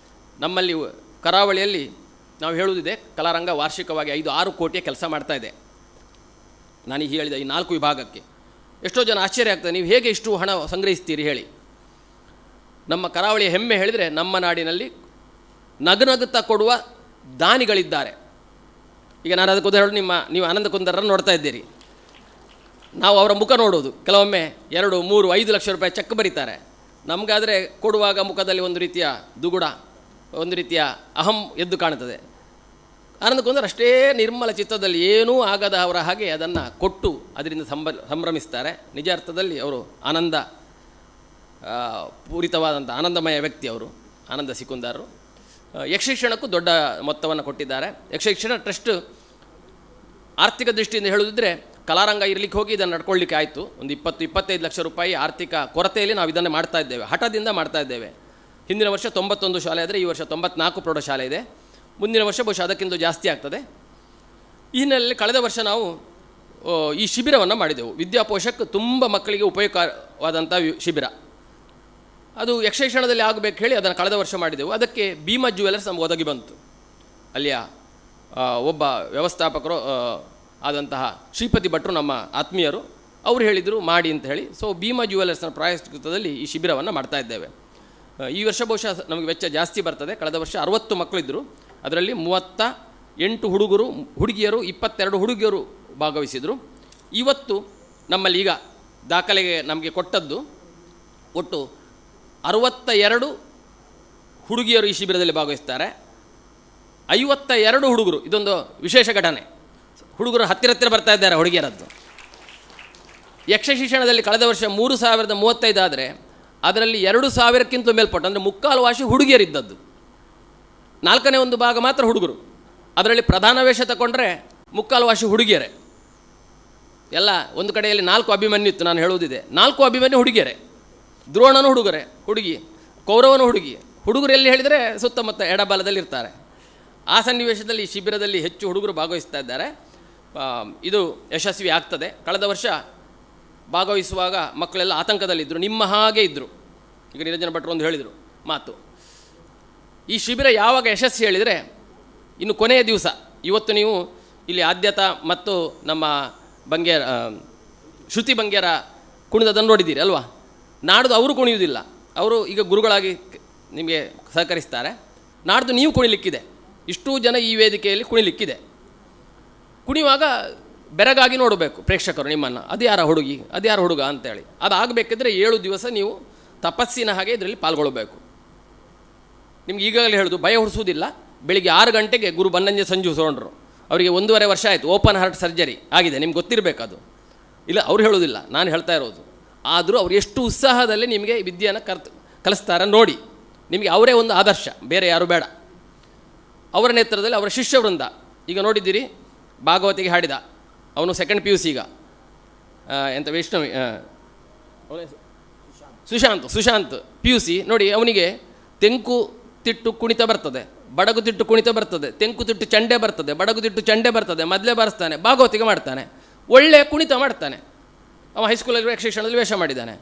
ನಮ್ಮಲ್ಲಿ ಕರಾವಳಿಯಲ್ಲಿ ನಾವು ಹೇಳುವುದಿದೆ, ಕಲಾರಂಗ ವಾರ್ಷಿಕವಾಗಿ 5-6 ಕೋಟಿಯ ಕೆಲಸ ಮಾಡ್ತಾ ಇದೆ. ನಾನು ಈಗ ಹೇಳಿದ ಈ 4 ವಿಭಾಗಕ್ಕೆ ಎಷ್ಟೋ ಜನ ಆಶ್ಚರ್ಯ ಆಗ್ತದೆ, ನೀವು ಹೇಗೆ ಇಷ್ಟು ಹಣ ಸಂಗ್ರಹಿಸ್ತೀರಿ ಹೇಳಿ. ನಮ್ಮ ಕರಾವಳಿಯ ಹೆಮ್ಮೆ ಹೇಳಿದರೆ, ನಮ್ಮ ನಾಡಿನಲ್ಲಿ ನಗುತ್ತಾ ಕೊಡುವ ದಾನಿಗಳಿದ್ದಾರೆ. ಈಗ ನಾನು ಅದಕ್ಕೆ ಉದಾಹರಣೆ, ನೀವು ಆನಂದ ಕುಂದರನ್ನು ನೋಡ್ತಾ ಇದ್ದೀರಿ. ನಾವು ಅವರ ಮುಖ ನೋಡೋದು, ಕೆಲವೊಮ್ಮೆ 2, 3, 5 ಲಕ್ಷ ರೂಪಾಯಿ ಚೆಕ್ ಬರೀತಾರೆ. ನಮಗಾದರೆ ಕೊಡುವಾಗ ಮುಖದಲ್ಲಿ ಒಂದು ರೀತಿಯ ದುಗುಡ, ಒಂದು ರೀತಿಯ ಅಹಂ ಎದ್ದು ಕಾಣುತ್ತದೆ. ಆನಂದ ಕುಂದರ್ ಅಷ್ಟೇ ನಿರ್ಮಲ ಚಿತ್ತದಲ್ಲಿ ಏನೂ ಆಗದ ಅವರ ಹಾಗೆ ಅದನ್ನು ಕೊಟ್ಟು ಅದರಿಂದ ಸಂಭ್ರಮಿಸ್ತಾರೆ. ನಿಜ ಅರ್ಥದಲ್ಲಿ ಅವರು ಆನಂದ ಪೂರಿತವಾದಂಥ ಆನಂದಮಯ ವ್ಯಕ್ತಿ ಅವರು, ಆನಂದ ಸಿಕುಂದಾರರು. ಯಕ್ಷಶಿಕ್ಷಣಕ್ಕೂ ದೊಡ್ಡ ಮೊತ್ತವನ್ನು ಕೊಟ್ಟಿದ್ದಾರೆ. ಯಕ್ಷಶಿಕ್ಷಣ ಟ್ರಸ್ಟ್ ಆರ್ಥಿಕ ದೃಷ್ಟಿಯಿಂದ ಹೇಳುವುದಿದ್ರೆ, ಕಲಾರಂಗ ಇರಲಿಕ್ಕೆ ಹೋಗಿ ಇದನ್ನು ನಡ್ಕೊಳ್ಳಿಕ್ಕೆ ಆಯಿತು. ಒಂದು 20-25 ಲಕ್ಷ ರೂಪಾಯಿ ಆರ್ಥಿಕ ಕೊರತೆಯಲ್ಲಿ ನಾವು ಇದನ್ನು ಮಾಡ್ತಾ ಇದ್ದೇವೆ, ಹಠದಿಂದ ಮಾಡ್ತಾ ಇದ್ದೇವೆ. ಹಿಂದಿನ ವರ್ಷ 91 ಶಾಲೆ ಆದರೆ ಈ ವರ್ಷ 94 ಪ್ರೌಢಶಾಲೆ ಇದೆ. ಮುಂದಿನ ವರ್ಷ ಬಹುಶಃ ಅದಕ್ಕಿಂತ ಜಾಸ್ತಿ ಆಗ್ತದೆ. ಈ ಹಿನ್ನೆಲೆಯಲ್ಲಿ ಕಳೆದ ವರ್ಷ ನಾವು ಈ ಶಿಬಿರವನ್ನು ಮಾಡಿದೆವು. ವಿದ್ಯಾಪೋಷಕ್ ತುಂಬ ಮಕ್ಕಳಿಗೆ ಉಪಯುಕ್ತವಾದಂಥ ಶಿಬಿರ. ಅದು ಯಕ್ಷಶಿಕ್ಷಣದಲ್ಲಿ ಆಗಬೇಕು ಹೇಳಿ ಅದನ್ನು ಕಳೆದ ವರ್ಷ ಮಾಡಿದೆವು. ಅದಕ್ಕೆ ಭೀಮಾ ಜ್ಯುವೆಲರ್ಸ್ ನಮ್ಗೆ ಒದಗಿ ಬಂತು. ಅಲ್ಲಿಯ ಒಬ್ಬ ವ್ಯವಸ್ಥಾಪಕರು ಆದಂತಹ ಶ್ರೀಪತಿ ಭಟ್ರು ನಮ್ಮ ಆತ್ಮೀಯರು, ಅವರು ಹೇಳಿದರು ಮಾಡಿ ಅಂತ ಹೇಳಿ. ಸೊ ಭೀಮಾ ಜ್ಯುವೆಲರ್ಸ್ನ ಪ್ರಾಯಶ್ಚಿತ್ತದಲ್ಲಿ ಈ ಶಿಬಿರವನ್ನು ಮಾಡ್ತಾ ಇದ್ದೇವೆ. ಈ ವರ್ಷ ಬಹುಶಃ ನಮಗೆ ವೆಚ್ಚ ಜಾಸ್ತಿ ಬರ್ತದೆ. ಕಳೆದ ವರ್ಷ 60 ಮಕ್ಕಳಿದ್ದರು. ಅದರಲ್ಲಿ 38 ಹುಡುಗರು, ಹುಡುಗಿಯರು, 22 ಹುಡುಗಿಯರು ಭಾಗವಹಿಸಿದರು. ಇವತ್ತು ನಮ್ಮಲ್ಲಿ ಈಗ ದಾಖಲೆಗೆ ನಮಗೆ ಕೊಟ್ಟದ್ದು ಒಟ್ಟು 62 ಹುಡುಗಿಯರು ಈ ಶಿಬಿರದಲ್ಲಿ ಭಾಗವಹಿಸ್ತಾರೆ. 52 ಹುಡುಗರು, ಇದೊಂದು ವಿಶೇಷ ಘಟನೆ. ಹುಡುಗರು ಹತ್ತಿರ ಬರ್ತಾ ಇದ್ದಾರೆ ಹುಡುಗಿಯರದ್ದು. ಯಕ್ಷ ಶಿಕ್ಷಣದಲ್ಲಿ ಕಳೆದ ವರ್ಷ 3035 ಆದರೆ ಅದರಲ್ಲಿ 2000ಕ್ಕಿಂತ ಮೇಲ್ಪಟ್ಟು, ಅಂದರೆ 3/4 ವಾಸಿ ಹುಡುಗಿಯರಿದ್ದದ್ದು. 4ನೇ ಒಂದು ಭಾಗ ಮಾತ್ರ ಹುಡುಗರು. ಅದರಲ್ಲಿ ಪ್ರಧಾನ ವೇಷ ತಗೊಂಡ್ರೆ 3/4 ವಾಸಿ ಹುಡುಗಿಯರೇ. ಎಲ್ಲ ಒಂದು ಕಡೆಯಲ್ಲಿ 4 ಅಭಿಮನ್ಯು ಇತ್ತು, ನಾನು ಹೇಳುವುದಿದೆ. 4 ಅಭಿಮನ್ಯು ಹುಡುಗಿಯರೇ. ದ್ರೋಣನು ಹುಡುಗಿ, ಕೌರವನು ಹುಡುಗರು ಎಲ್ಲಿ ಹೇಳಿದರೆ ಸುತ್ತಮುತ್ತ ಎಡಬಲದಲ್ಲಿರ್ತಾರೆ. ಆ ಸನ್ನಿವೇಶದಲ್ಲಿ ಶಿಬಿರದಲ್ಲಿ ಹೆಚ್ಚು ಹುಡುಗರು ಭಾಗವಹಿಸ್ತಾ ಇದ್ದಾರೆ. ಇದು ಯಶಸ್ವಿ ಆಗ್ತದೆ. ಕಳೆದ ವರ್ಷ ಭಾಗವಹಿಸುವಾಗ ಮಕ್ಕಳೆಲ್ಲ ಆತಂಕದಲ್ಲಿದ್ದರು, ನಿಮ್ಮ ಹಾಗೆ ಇದ್ದರು. ಈಗ ನಿರಂಜನ ಭಟ್ರು ಒಂದು ಹೇಳಿದರು ಮಾತು, ಈ ಶಿಬಿರ ಯಾವಾಗ ಯಶಸ್ವಿ ಹೇಳಿದರೆ, ಇನ್ನು ಕೊನೆಯ ದಿವಸ ಇವತ್ತು ನೀವು ಇಲ್ಲಿ ಆದ್ಯತಾ ಮತ್ತು ನಮ್ಮ ಶ್ರುತಿ ಬಂಗ್ಯರ ಕುಣಿದದನ್ನು ನೋಡಿದ್ದೀರಿ ಅಲ್ವಾ. ನಾಡ್ದು ಅವರು ಕುಣಿಯುವುದಿಲ್ಲ, ಅವರು ಈಗ ಗುರುಗಳಾಗಿ ನಿಮಗೆ ಸಹಕರಿಸ್ತಾರೆ. ನಾಡ್ದು ನೀವು ಕುಣಿಲಿಕ್ಕಿದೆ, ಇಷ್ಟೂ ಜನ ಈ ವೇದಿಕೆಯಲ್ಲಿ ಕುಣಿಲಿಕ್ಕಿದೆ. ಕುಣಿಯುವಾಗ ಬೆರಗಾಗಿ ನೋಡಬೇಕು ಪ್ರೇಕ್ಷಕರು ನಿಮ್ಮನ್ನು, ಅದು ಯಾರ ಹುಡುಗಿ, ಅದು ಯಾರ ಹುಡುಗ ಅಂತೇಳಿ. ಅದಾಗಬೇಕಿದ್ರೆ 7 ದಿವಸ ನೀವು ತಪಸ್ಸಿನ ಹಾಗೆ ಇದರಲ್ಲಿ ಪಾಲ್ಗೊಳ್ಳಬೇಕು. ನಿಮ್ಗೆ ಈಗಾಗಲೇ ಹೇಳೋದು, ಭಯ ಹುಡಿಸೋದಿಲ್ಲ, ಬೆಳಿಗ್ಗೆ 6 ಗಂಟೆಗೆ ಗುರು ಬನ್ನಂಜೆ ಸಂಜು ಸೋಂಡ್ರು, ಅವರಿಗೆ 1.5 ವರ್ಷ ಆಯಿತು, ಓಪನ್ ಹಾರ್ಟ್ ಸರ್ಜರಿ ಆಗಿದೆ, ನಿಮ್ಗೆ ಗೊತ್ತಿರಬೇಕು ಅದು. ಇಲ್ಲ ಅವ್ರು ಹೇಳೋದಿಲ್ಲ, ನಾನು ಹೇಳ್ತಾ ಇರೋದು. ಆದರೂ ಅವ್ರು ಎಷ್ಟು ಉತ್ಸಾಹದಲ್ಲಿ ನಿಮಗೆ ವಿದ್ಯೆಯನ್ನು ಕಲಿಸ್ತಾರೆ ನೋಡಿ. ನಿಮಗೆ ಅವರೇ ಒಂದು ಆದರ್ಶ, ಬೇರೆ ಯಾರು ಬೇಡ. ಅವರ ನೇತೃತ್ವದಲ್ಲಿ ಅವರ ಶಿಷ್ಯವೃಂದ ಈಗ ನೋಡಿದ್ದೀರಿ, ಭಾಗವತಿಗೆ ಹಾಡಿದ ಅವನು 2nd PUC ಈಗ ಎಂಥ ವೈಷ್ಣವಿ ಸುಶಾಂತ್ PUC ನೋಡಿ. ಅವನಿಗೆ ತೆಂಕು ತಿಟ್ಟು ಕುಣಿತ ಬರ್ತದೆ, ಬಡಗು ತಿಟ್ಟು ಕುಣಿತ ಬರ್ತದೆ, ತೆಂಕು ತಿಟ್ಟು ಚಂಡೆ ಬರ್ತದೆ, ಬಡಗು ತಿಟ್ಟು ಚಂಡೆ ಬರ್ತದೆ, ಮೊದಲೇ ಬಾರಿಸ್ತಾನೆ, ಭಾಗವತಿಗೆ ಮಾಡ್ತಾನೆ, ಒಳ್ಳೆಯ ಕುಣಿತ ಮಾಡ್ತಾನೆ. ಅವ ಹೈಸ್ಕೂಲಲ್ಲಿ ಯಕ್ಷಗಾನದಲ್ಲಿ ವೇಷ ಮಾಡಿದ್ದಾನೆ.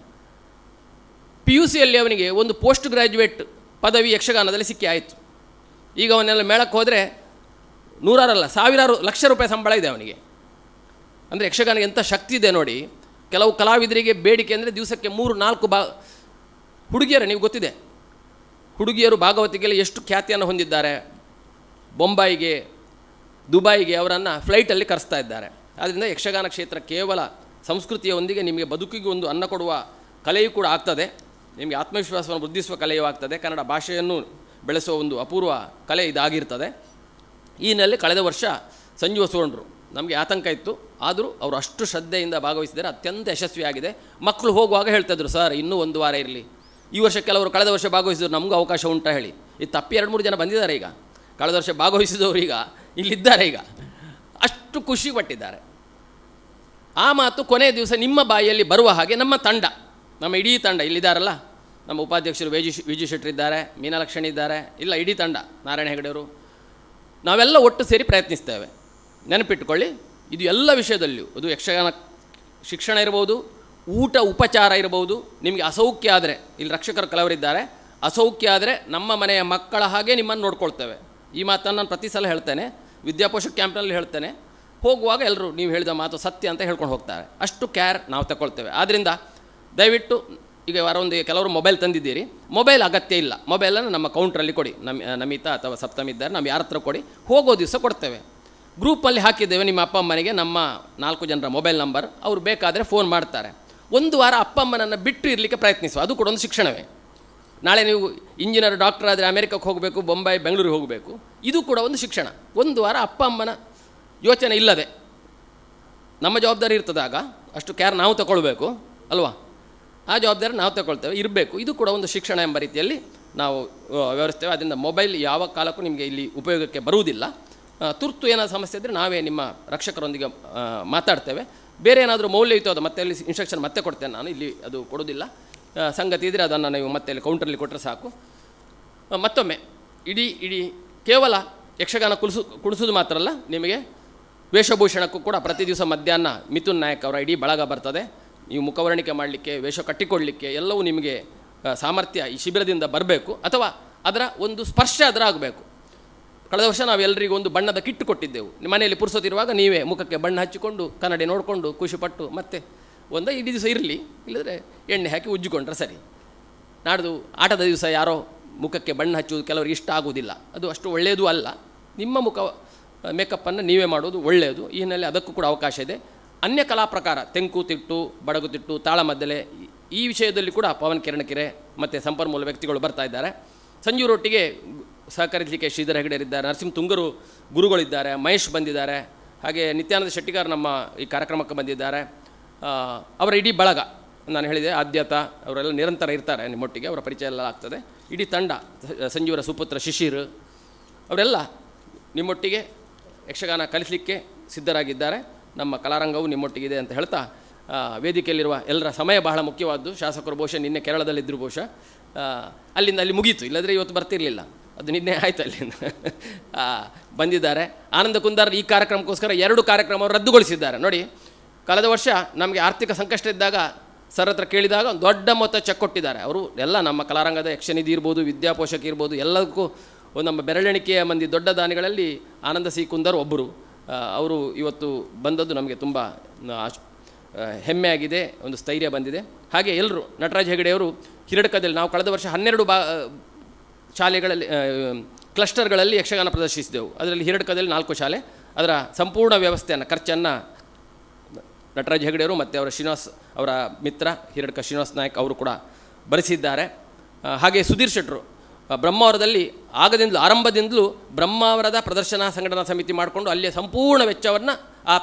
PUCಯಲ್ಲಿ ಅವನಿಗೆ ಒಂದು ಪೋಸ್ಟ್ ಗ್ರ್ಯಾಜುಯೇಟ್ ಪದವಿ ಯಕ್ಷಗಾನದಲ್ಲಿ ಸಿಕ್ಕಿ ಆಯಿತು. ಈಗ ಅವನ್ನೆಲ್ಲ ಮೇಳಕ್ಕೆ ಹೋದರೆ 100 ಸಾವಿರಾರು ಲಕ್ಷ ರೂಪಾಯಿ ಸಂಬಳ ಇದೆ ಅವನಿಗೆ. ಅಂದರೆ ಯಕ್ಷಗಾನಕ್ಕೆ ಎಂಥ ಶಕ್ತಿ ಇದೆ ನೋಡಿ. ಕೆಲವು ಕಲಾವಿದರಿಗೆ ಬೇಡಿಕೆ ಅಂದರೆ ದಿವಸಕ್ಕೆ 3-4 ಹುಡುಗಿಯರು, ನೀವು ಗೊತ್ತಿದೆ, ಹುಡುಗಿಯರು ಭಾಗವತಿಗೆಲ್ಲ ಎಷ್ಟು ಖ್ಯಾತಿಯನ್ನು ಹೊಂದಿದ್ದಾರೆ. ಬೊಂಬಾಯಿಗೆ, ದುಬೈಗೆ ಅವರನ್ನು ಫ್ಲೈಟಲ್ಲಿ ಕರೆಸ್ತಾ ಇದ್ದಾರೆ. ಆದ್ದರಿಂದ ಯಕ್ಷಗಾನ ಕ್ಷೇತ್ರ ಕೇವಲ ಸಂಸ್ಕೃತಿಯೊಂದಿಗೆ ನಿಮಗೆ ಬದುಕಿಗೆ ಒಂದು ಅನ್ನ ಕೊಡುವ ಕಲೆಯೂ ಕೂಡ ಆಗ್ತದೆ, ನಿಮಗೆ ಆತ್ಮವಿಶ್ವಾಸವನ್ನು ವೃದ್ಧಿಸುವ ಕಲೆಯೂ ಆಗ್ತದೆ, ಕನ್ನಡ ಭಾಷೆಯನ್ನು ಬೆಳೆಸುವ ಒಂದು ಅಪೂರ್ವ ಕಲೆ ಇದಾಗಿರ್ತದೆ. ಈ ಹಿನ್ನೆಲೆ ಕಳೆದ ವರ್ಷ ಸಂಜು ಸೋಂಡ್ರು ನಮಗೆ ಆತಂಕ ಇತ್ತು, ಆದರೂ ಅವರು ಅಷ್ಟು ಶ್ರದ್ಧೆಯಿಂದ ಭಾಗವಹಿಸಿದರೆ ಅತ್ಯಂತ ಯಶಸ್ವಿಯಾಗಿದೆ. ಮಕ್ಕಳು ಹೋಗುವಾಗ ಹೇಳ್ತಾಯಿದ್ರು, ಸರ್ ಇನ್ನೂ 1 ವಾರ ಇರಲಿ. ಈ ವರ್ಷ ಕೆಲವರು ಕಳೆದ ವರ್ಷ ಭಾಗವಹಿಸಿದ್ರು, ನಮಗೂ ಅವಕಾಶ ಉಂಟಾ ಹೇಳಿ. ಇದು ತಪ್ಪಿ 2-3 ಜನ ಬಂದಿದ್ದಾರೆ ಈಗ. ಕಳೆದ ವರ್ಷ ಭಾಗವಹಿಸಿದವರು ಈಗ ಇಲ್ಲಿದ್ದಾರೆ. ಈಗ ಅಷ್ಟು ಖುಷಿ ಪಟ್ಟಿದ್ದಾರೆ. ಆ ಮಾತು ಕೊನೆಯ ದಿವಸ ನಿಮ್ಮ ಬಾಯಿಯಲ್ಲಿ ಬರುವ ಹಾಗೆ ನಮ್ಮ ಇಡೀ ತಂಡ ಇಲ್ಲಿದ್ದಾರಲ್ಲ, ನಮ್ಮ ಉಪಾಧ್ಯಕ್ಷರು ವಿಜಿ ಶೆಟ್ಟರ್ ಇದ್ದಾರೆ, ಮೀನಾಲಕ್ಷ್ಮಣಿ ಇದ್ದಾರೆ, ಇಲ್ಲ ಇಡೀ ತಂಡ, ನಾರಾಯಣ ಹೆಗಡೆಯವರು, ನಾವೆಲ್ಲ ಒಟ್ಟು ಸೇರಿ ಪ್ರಯತ್ನಿಸ್ತೇವೆ. ನೆನಪಿಟ್ಟುಕೊಳ್ಳಿ, ಇದು ಎಲ್ಲ ವಿಷಯದಲ್ಲಿಯೂ, ಅದು ಯಕ್ಷಗಾನ ಶಿಕ್ಷಣ ಇರ್ಬೋದು, ಊಟ ಉಪಚಾರ ಇರ್ಬೋದು. ನಿಮಗೆ ಅಸೌಖ್ಯ ಆದರೆ, ಇಲ್ಲಿ ರಕ್ಷಕರು ಕೆಲವರಿದ್ದಾರೆ, ಅಸೌಖ್ಯ ಆದರೆ ನಮ್ಮ ಮನೆಯ ಮಕ್ಕಳ ಹಾಗೆ ನಿಮ್ಮನ್ನು ನೋಡ್ಕೊಳ್ತೇವೆ. ಈ ಮಾತನ್ನು ನಾನು ಪ್ರತಿ ಸಲ ಹೇಳ್ತೇನೆ, ವಿದ್ಯಾಪೋಷಕ ಕ್ಯಾಂಪ್ನಲ್ಲಿ ಹೇಳ್ತೇನೆ. ಹೋಗುವಾಗ ಎಲ್ಲರೂ ನೀವು ಹೇಳಿದ ಮಾತು ಸತ್ಯ ಅಂತ ಹೇಳ್ಕೊಂಡು ಹೋಗ್ತಾರೆ. ಅಷ್ಟು ಕೇರ್ ನಾವು ತಗೊಳ್ತೇವೆ. ಆದ್ದರಿಂದ ದಯವಿಟ್ಟು ಈಗ ಕೆಲವರು ಮೊಬೈಲ್ ತಂದಿದ್ದೀರಿ, ಮೊಬೈಲ್ ಅಗತ್ಯ ಇಲ್ಲ. ಮೊಬೈಲನ್ನು ನಮ್ಮ ಕೌಂಟ್ರಲ್ಲಿ ಕೊಡಿ, ನಮಿತಾ ಅಥವಾ ಸಪ್ತಮಿ ಇದ್ದಾರೆ, ನಾವು ಯಾರ ಹತ್ರ ಕೊಡಿ, ಹೋಗೋ ದಿವಸ ಕೊಡ್ತೇವೆ. ಗ್ರೂಪಲ್ಲಿ ಹಾಕಿದ್ದೇವೆ ನಿಮ್ಮ ಅಪ್ಪ ಅಮ್ಮನಿಗೆ ನಮ್ಮ 4 ಜನರ ಮೊಬೈಲ್ ನಂಬರ್. ಅವರು ಬೇಕಾದರೆ ಫೋನ್ ಮಾಡ್ತಾರೆ. 1 ವಾರ ಅಪ್ಪ ಅಮ್ಮನನ್ನು ಬಿಟ್ಟು ಇರಲಿಕ್ಕೆ ಪ್ರಯತ್ನಿಸುವ, ಅದು ಕೂಡ ಒಂದು ಶಿಕ್ಷಣವೇ. ನಾಳೆ ನೀವು ಇಂಜಿನಿಯರ್, ಡಾಕ್ಟರ್ ಆದರೆ ಅಮೆರಿಕಕ್ಕೆ ಹೋಗಬೇಕು, ಬೊಂಬೈ, ಬೆಂಗಳೂರಿಗೆ ಹೋಗಬೇಕು, ಇದು ಕೂಡ ಒಂದು ಶಿಕ್ಷಣ. 1 ವಾರ ಅಪ್ಪ ಅಮ್ಮನ ಯೋಚನೆ ಇಲ್ಲದೆ ನಮ್ಮ ಜವಾಬ್ದಾರಿ ಇರ್ತದಾಗ ಅಷ್ಟು ಕೇರ್ ನಾವು ತಗೊಳ್ಬೇಕು ಅಲ್ವಾ? ಆ ಜವಾಬ್ದಾರಿ ನಾವು ತಗೊಳ್ತೇವೆ, ಇರಬೇಕು. ಇದು ಕೂಡ ಒಂದು ಶಿಕ್ಷಣ ಎಂಬ ರೀತಿಯಲ್ಲಿ ನಾವು ವ್ಯವಹರಿಸ್ತೇವೆ. ಅದರಿಂದ ಮೊಬೈಲ್ ಯಾವ ಕಾಲಕ್ಕೂ ನಿಮಗೆ ಇಲ್ಲಿ ಉಪಯೋಗಕ್ಕೆ ಬರುವುದಿಲ್ಲ. ತುರ್ತು ಏನಾದರೂ ಸಮಸ್ಯೆ ಇದ್ದರೆ ನಾವೇ ನಿಮ್ಮ ರಕ್ಷಕರೊಂದಿಗೆ ಮಾತಾಡ್ತೇವೆ. ಬೇರೆ ಏನಾದರೂ ಮೌಲ್ಯಯುತವಾದ ಮತ್ತೆ ಅಲ್ಲಿ ಇನ್ಸ್ಟ್ರಕ್ಷನ್ ಮತ್ತೆ ಕೊಡ್ತೇನೆ ನಾನು, ಇಲ್ಲಿ ಅದು ಕೊಡೋದಿಲ್ಲ. ಸಂಗತಿ ಇದ್ದರೆ ಅದನ್ನು ನೀವು ಮತ್ತೆ ಅಲ್ಲಿ ಕೌಂಟ್ರಲ್ಲಿ ಕೊಟ್ಟರೆ ಸಾಕು. ಮತ್ತೊಮ್ಮೆ ಇಡೀ ಕೇವಲ ಯಕ್ಷಗಾನ ಕುಣಿಸೋದು ಮಾತ್ರ ಅಲ್ಲ, ನಿಮಗೆ ವೇಷಭೂಷಣಕ್ಕೂ ಕೂಡ ಪ್ರತಿ ದಿವಸ ಮಧ್ಯಾಹ್ನ ಮಿಥುನ್ ನಾಯಕ್ ಅವರ ಇಡೀ ಬಳಗ ಬರ್ತದೆ. ನೀವು ಮುಖವರ್ಣಿಕೆ ಮಾಡಲಿಕ್ಕೆ, ವೇಷ ಕಟ್ಟಿಕೊಳ್ಳಲಿಕ್ಕೆ ಎಲ್ಲವೂ ನಿಮಗೆ ಸಾಮರ್ಥ್ಯ ಈ ಶಿಬಿರದಿಂದ ಬರಬೇಕು, ಅಥವಾ ಅದರ ಒಂದು ಸ್ಪರ್ಶ ಅದರ ಆಗಬೇಕು. ಕಳೆದ ವರ್ಷ ನಾವೆಲ್ಲರಿಗೂ ಒಂದು ಬಣ್ಣದ ಕಿಟ್ಟು ಕೊಟ್ಟಿದ್ದೆವು. ಮನೆಯಲ್ಲಿ ಪುರ್ಸೋತಿರುವಾಗ ನೀವೇ ಮುಖಕ್ಕೆ ಬಣ್ಣ ಹಚ್ಚಿಕೊಂಡು ಕನ್ನಡಿ ನೋಡಿಕೊಂಡು ಖುಷಿಪಟ್ಟು ಮತ್ತೆ ಇಡೀ ದಿವಸ ಇರಲಿ, ಇಲ್ಲದ್ರೆ ಎಣ್ಣೆ ಹಾಕಿ ಉಜ್ಜಿಕೊಂಡ್ರೆ ಸರಿ. ನಾಡ್ದು ಆಟದ ದಿವಸ ಯಾರೋ ಮುಖಕ್ಕೆ ಬಣ್ಣ ಹಚ್ಚುವುದು ಕೆಲವರಿಗೆ ಇಷ್ಟ ಆಗುವುದಿಲ್ಲ, ಅದು ಅಷ್ಟು ಒಳ್ಳೆಯದು ಅಲ್ಲ. ನಿಮ್ಮ ಮೇಕಪ್ಪನ್ನು ನೀವೇ ಮಾಡೋದು ಒಳ್ಳೆಯದು. ಈ ಹಿನ್ನೆಲೆ ಅದಕ್ಕೂ ಕೂಡ ಅವಕಾಶ ಇದೆ. ಅನ್ಯ ಕಲಾ ಪ್ರಕಾರ ತೆಂಕು ತಿಟ್ಟು, ಬಡಗು ತಿಟ್ಟು, ತಾಳಮದ್ದಲೆ, ಈ ವಿಷಯದಲ್ಲಿ ಕೂಡ ಪವನ್ ಕಿರಣಕೆರೆ ಮತ್ತು ಸಂಪನ್ಮೂಲ ವ್ಯಕ್ತಿಗಳು ಬರ್ತಾ ಇದ್ದಾರೆ. ಸಂಜೂರೊಟ್ಟಿಗೆ ಸಹಕರಿಸಲಿಕ್ಕೆ ಶ್ರೀಧರ್ ಹೆಗಡೆಯರಿದ್ದಾರೆ, ನರಸಿಂಹ ತುಂಗರು ಗುರುಗಳಿದ್ದಾರೆ, ಮಹೇಶ್ ಬಂದಿದ್ದಾರೆ, ಹಾಗೆ ನಿತ್ಯಾನಂದ ಶೆಟ್ಟಿಗಾರ್ ನಮ್ಮ ಈ ಕಾರ್ಯಕ್ರಮಕ್ಕೆ ಬಂದಿದ್ದಾರೆ. ಅವರ ಇಡೀ ಬಳಗ, ನಾನು ಹೇಳಿದೆ ಆದ್ಯತ, ಅವರೆಲ್ಲ ನಿರಂತರ ಇರ್ತಾರೆ ನಿಮ್ಮೊಟ್ಟಿಗೆ, ಅವರ ಪರಿಚಯ ಎಲ್ಲ ಆಗ್ತದೆ. ಇಡೀ ತಂಡ, ಸಂಜೀವರ ಸುಪುತ್ರ ಶಿಶಿರ್ ಅವರೆಲ್ಲ ನಿಮ್ಮೊಟ್ಟಿಗೆ ಯಕ್ಷಗಾನ ಕಲಿಸಲಿಕ್ಕೆ ಸಿದ್ಧರಾಗಿದ್ದಾರೆ. ನಮ್ಮ ಕಲಾರಂಗವು ನಿಮ್ಮೊಟ್ಟಿಗಿದೆ ಅಂತ ಹೇಳ್ತಾ, ವೇದಿಕೆಯಲ್ಲಿರುವ ಎಲ್ಲರ ಸಮಯ ಬಹಳ ಮುಖ್ಯವಾದ್ದು. ಶಾಸಕರು ಬಹುಶಃ ನಿನ್ನೆ ಕೇರಳದಲ್ಲಿದ್ದರು, ಬಹುಶಃ ಅಲ್ಲಿ ಮುಗೀತು, ಇಲ್ಲದ್ರೆ ಇವತ್ತು ಬರ್ತಿರಲಿಲ್ಲ. ಅದು ನಿನ್ನೆ ಆಯಿತು, ಅಲ್ಲಿಂದ ಬಂದಿದ್ದಾರೆ. ಆನಂದ ಕುಂದಾರ್ ಈ ಕಾರ್ಯಕ್ರಮಕ್ಕೋಸ್ಕರ 2 ಕಾರ್ಯಕ್ರಮ ರದ್ದುಗೊಳಿಸಿದ್ದಾರೆ. ನೋಡಿ, ಕಳೆದ ವರ್ಷ ನಮಗೆ ಆರ್ಥಿಕ ಸಂಕಷ್ಟ ಇದ್ದಾಗ ಸರ್ ಹತ್ರ ಕೇಳಿದಾಗ ಒಂದು ದೊಡ್ಡ ಮೊತ್ತ ಚೆಕ್ ಕೊಟ್ಟಿದ್ದಾರೆ. ಅವರು ಎಲ್ಲ ನಮ್ಮ ಕಲಾರಂಗದ ಯಕ್ಷನಿಧಿ ಇರ್ಬೋದು, ವಿದ್ಯಾಪೋಷಕ ಇರ್ಬೋದು, ಎಲ್ಲದಕ್ಕೂ ನಮ್ಮ ಬೆರಳೆಣಿಕೆಯ ಮಂದಿ ದೊಡ್ಡ ದಾನಿಗಳಲ್ಲಿ ಆನಂದ ಸಿ ಕುಂದರ್ ಒಬ್ಬರು. ಅವರು ಇವತ್ತು ಬಂದದ್ದು ನಮಗೆ ತುಂಬ ಹೆಮ್ಮೆ ಆಗಿದೆ, ಒಂದು ಸ್ಥೈರ್ಯ ಬಂದಿದೆ. ಹಾಗೆ ಎಲ್ಲರೂ, ನಟರಾಜ್ ಹೆಗಡೆಯವರು ಹಿರಡ್ಕದಲ್ಲಿ ನಾವು ಕಳೆದ ವರ್ಷ 12 ಶಾಲೆಗಳಲ್ಲಿ ಕ್ಲಸ್ಟರ್ಗಳಲ್ಲಿ ಯಕ್ಷಗಾನ ಪ್ರದರ್ಶಿಸಿದೆವು. ಅದರಲ್ಲಿ ಹಿರಡ್ಕದಲ್ಲಿ 4 ಶಾಲೆ, ಅದರ ಸಂಪೂರ್ಣ ವ್ಯವಸ್ಥೆಯನ್ನು, ಖರ್ಚನ್ನು ನಟರಾಜ್ ಹೆಗಡೆಯವರು ಮತ್ತು ಅವರ ಮಿತ್ರ ಹಿರಡ್ಕ ಶ್ರೀನಿವಾಸ್ ನಾಯಕ್ ಅವರು ಕೂಡ ಭರಿಸಿದ್ದಾರೆ. ಹಾಗೆ ಸುಧೀರ್ ಶೆಟ್ಟರು ಬ್ರಹ್ಮಾವರದಲ್ಲಿ ಆರಂಭದಿಂದಲೂ ಬ್ರಹ್ಮಾವರದ ಪ್ರದರ್ಶನ ಸಂಘಟನಾ ಸಮಿತಿ ಮಾಡಿಕೊಂಡು ಅಲ್ಲಿಯ ಸಂಪೂರ್ಣ ವೆಚ್ಚವನ್ನು ಆ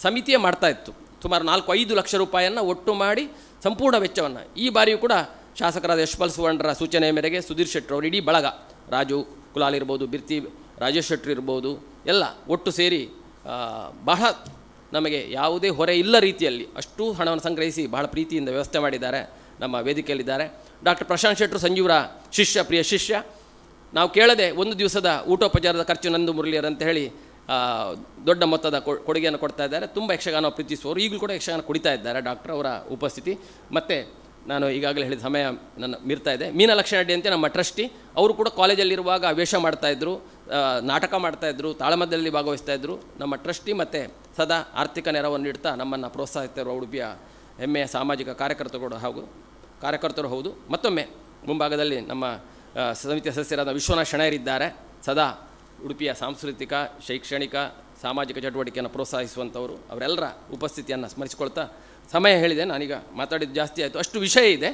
ಸಮಿತಿಯೇ ಮಾಡ್ತಾಯಿತ್ತು. ಸುಮಾರು 4-5 ಲಕ್ಷ ರೂಪಾಯಿಯನ್ನು ಒಟ್ಟು ಮಾಡಿ ಸಂಪೂರ್ಣ ವೆಚ್ಚವನ್ನು. ಈ ಬಾರಿಯೂ ಕೂಡ ಶಾಸಕರಾದ ಯಶ್ಪಾಲ್ ಸುವರ್ಣರ ಸೂಚನೆಯ ಮೇರೆಗೆ ಸುಧೀರ್ ಶೆಟ್ಟರು ಅವರು ಇಡೀ ಬಳಗ, ರಾಜು ಕುಲಾಲ್ ಇರ್ಬೋದು, ಬಿರ್ತಿ ರಾಜೇಶ್ ಶೆಟ್ಟರು ಇರ್ಬೋದು, ಎಲ್ಲ ಒಟ್ಟು ಸೇರಿ ಬಹಳ ನಮಗೆ ಯಾವುದೇ ಹೊರೆ ಇಲ್ಲ ರೀತಿಯಲ್ಲಿ ಅಷ್ಟು ಹಣವನ್ನು ಸಂಗ್ರಹಿಸಿ ಬಹಳ ಪ್ರೀತಿಯಿಂದ ವ್ಯವಸ್ಥೆ ಮಾಡಿದ್ದಾರೆ. ನಮ್ಮ ವೇದಿಕೆಯಲ್ಲಿದ್ದಾರೆ ಡಾಕ್ಟರ್ ಪ್ರಶಾಂತ್ ಶೆಟ್ಟರು, ಸಂಜೀವರ ಶಿಷ್ಯ, ಪ್ರಿಯ ಶಿಷ್ಯ. ನಾವು ಕೇಳದೆ ಒಂದು ದಿವಸದ ಊಟೋಪಚಾರದ ಖರ್ಚು ನಂದು ಮುರಳಿಯರ್ ಅಂತ ಹೇಳಿ ದೊಡ್ಡ ಮೊತ್ತದ ಕೊಡುಗೆಯನ್ನು ಕೊಡ್ತಾ ಇದ್ದಾರೆ. ತುಂಬ ಯಕ್ಷಗಾನ ಪ್ರೀತಿಸುವವರು, ಈಗಲೂ ಕೂಡ ಯಕ್ಷಗಾನ ಕುಡಿತಾ ಇದ್ದಾರೆ ಡಾಕ್ಟರ್ ಅವರ ಉಪಸ್ಥಿತಿ. ಮತ್ತು ನಾನು ಈಗಾಗಲೇ ಹೇಳಿದ ಸಮಯ ನನ್ನ ಮೀರ್ತಾ ಇದೆ. ಮೀನಲಕ್ಷಣ ಅಡ್ಡಿ ಅಂತ ನಮ್ಮ ಟ್ರಸ್ಟಿ, ಅವರು ಕೂಡ ಕಾಲೇಜಲ್ಲಿರುವಾಗ ವೇಷ ಮಾಡ್ತಾಯಿದ್ರು, ನಾಟಕ ಮಾಡ್ತಾಯಿದ್ರು, ತಾಳಮದ್ದಲೆಯಲ್ಲಿ ಭಾಗವಹಿಸ್ತಾಯಿದ್ರು. ನಮ್ಮ ಟ್ರಸ್ಟಿ ಮತ್ತು ಸದಾ ಆರ್ಥಿಕ ನೆರವನ್ನು ನೀಡ್ತಾ ನಮ್ಮನ್ನು ಪ್ರೋತ್ಸಾಹಿಸ್ತಿರುವ ಉಡುಪಿಯ ಹೆಮ್ಮೆಯ ಸಾಮಾಜಿಕ ಕಾರ್ಯಕರ್ತರು ಹೌದು. ಮತ್ತೊಮ್ಮೆ ಮುಂಭಾಗದಲ್ಲಿ ನಮ್ಮ ಸಮಿತಿಯ ಸದಸ್ಯರಾದ ವಿಶ್ವನಾಥ್ ಶೆಣೈರಿದ್ದಾರೆ. ಸದಾ ಉಡುಪಿಯ ಸಾಂಸ್ಕೃತಿಕ, ಶೈಕ್ಷಣಿಕ, ಸಾಮಾಜಿಕ ಚಟುವಟಿಕೆಯನ್ನು ಪ್ರೋತ್ಸಾಹಿಸುವಂಥವರು. ಅವರೆಲ್ಲರ ಉಪಸ್ಥಿತಿಯನ್ನು ಸ್ಮರಿಸಿಕೊಳ್ತಾ ಸಮಯ ಹೇಳಿದೆ, ನಾನೀಗ ಮಾತಾಡಿದ್ದು ಜಾಸ್ತಿ ಆಯಿತು, ಅಷ್ಟು ವಿಷಯ ಇದೆ.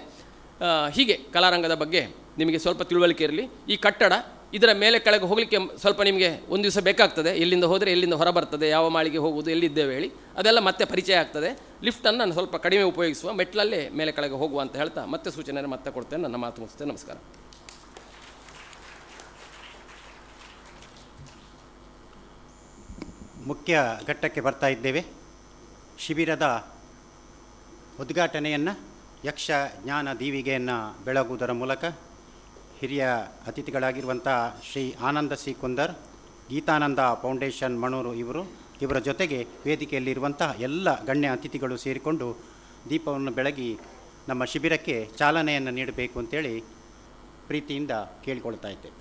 ಹೀಗೆ ಕಲಾರಂಗದ ಬಗ್ಗೆ ನಿಮಗೆ ಸ್ವಲ್ಪ ತಿಳುವಳಿಕೆ ಇರಲಿ. ಈ ಕಟ್ಟಡ ಇದರ ಮೇಲೆ ಕೆಳಗೆ ಹೋಗಲಿಕ್ಕೆ ಸ್ವಲ್ಪ ನಿಮಗೆ ಒಂದು ದಿವಸ ಬೇಕಾಗ್ತದೆ. ಎಲ್ಲಿಂದ ಹೋದರೆ ಎಲ್ಲಿಂದ ಹೊರ ಬರ್ತದೆ, ಯಾವ ಮಾಳಿಗೆ ಹೋಗುವುದು, ಎಲ್ಲಿದ್ದೇವೆ ಹೇಳಿ, ಅದೆಲ್ಲ ಮತ್ತೆ ಪರಿಚಯ ಆಗ್ತದೆ. ಲಿಫ್ಟನ್ನು ನಾನು ಸ್ವಲ್ಪ ಕಡಿಮೆ ಉಪಯೋಗಿಸುವ, ಮೆಟ್ಲಲ್ಲೇ ಮೇಲೆ ಕೆಳಗೆ ಹೋಗುವ ಅಂತ ಹೇಳ್ತಾ ಮತ್ತೆ ಸೂಚನೆ ಮತ್ತೆ ಕೊಡ್ತೇನೆ. ನನ್ನ ಮಾತು ಮುಗಿಸ್ತೇನೆ. ನಮಸ್ಕಾರ. ಮುಖ್ಯ ಘಟ್ಟಕ್ಕೆ ಬರ್ತಾ ಇದ್ದೇವೆ. ಶಿಬಿರದ ಉದ್ಘಾಟನೆಯನ್ನು ಯಕ್ಷ ಜ್ಞಾನ ದೀವಿಗೆಯನ್ನು ಬೆಳಗುವುದರ ಮೂಲಕ ಹಿರಿಯ ಅತಿಥಿಗಳಾಗಿರುವಂಥ ಶ್ರೀ ಆನಂದ ಸಿ ಕುಂದರ್, ಗೀತಾನಂದ ಫೌಂಡೇಶನ್ ಮಣೂರು ಇವರ ಜೊತೆಗೆ ವೇದಿಕೆಯಲ್ಲಿರುವಂಥ ಎಲ್ಲ ಗಣ್ಯ ಅತಿಥಿಗಳು ಸೇರಿಕೊಂಡು ದೀಪವನ್ನು ಬೆಳಗಿ ನಮ್ಮ ಶಿಬಿರಕ್ಕೆ ಚಾಲನೆಯನ್ನು ನೀಡಬೇಕು ಅಂತೇಳಿ ಪ್ರೀತಿಯಿಂದ ಕೇಳಿಕೊಳ್ತಾ ಇದ್ದೆ.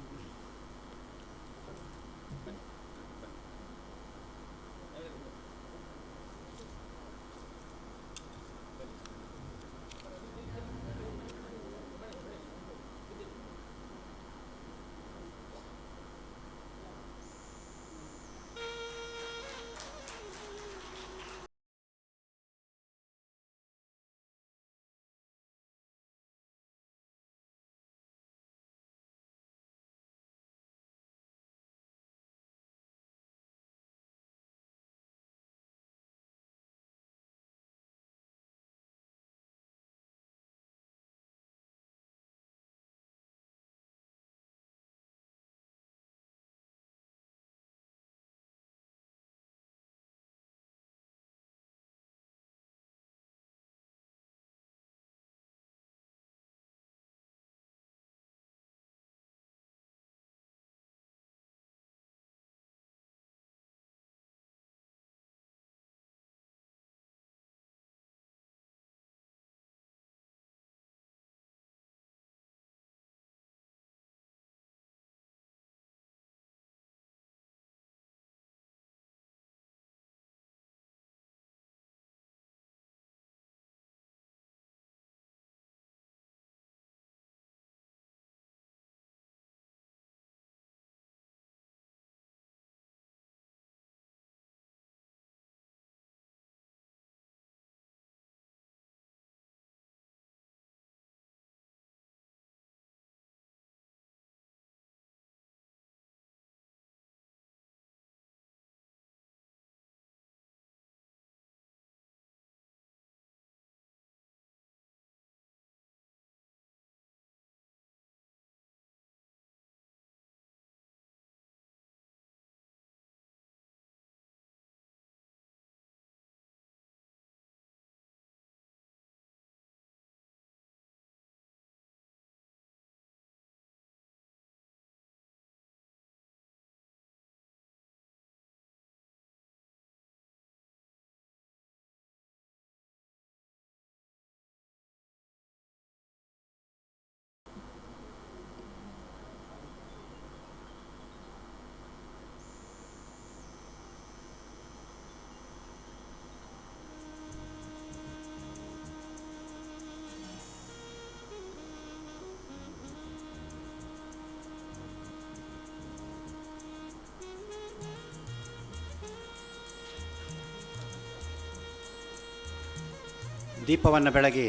ದೀಪವನ್ನು ಬೆಳಗಿ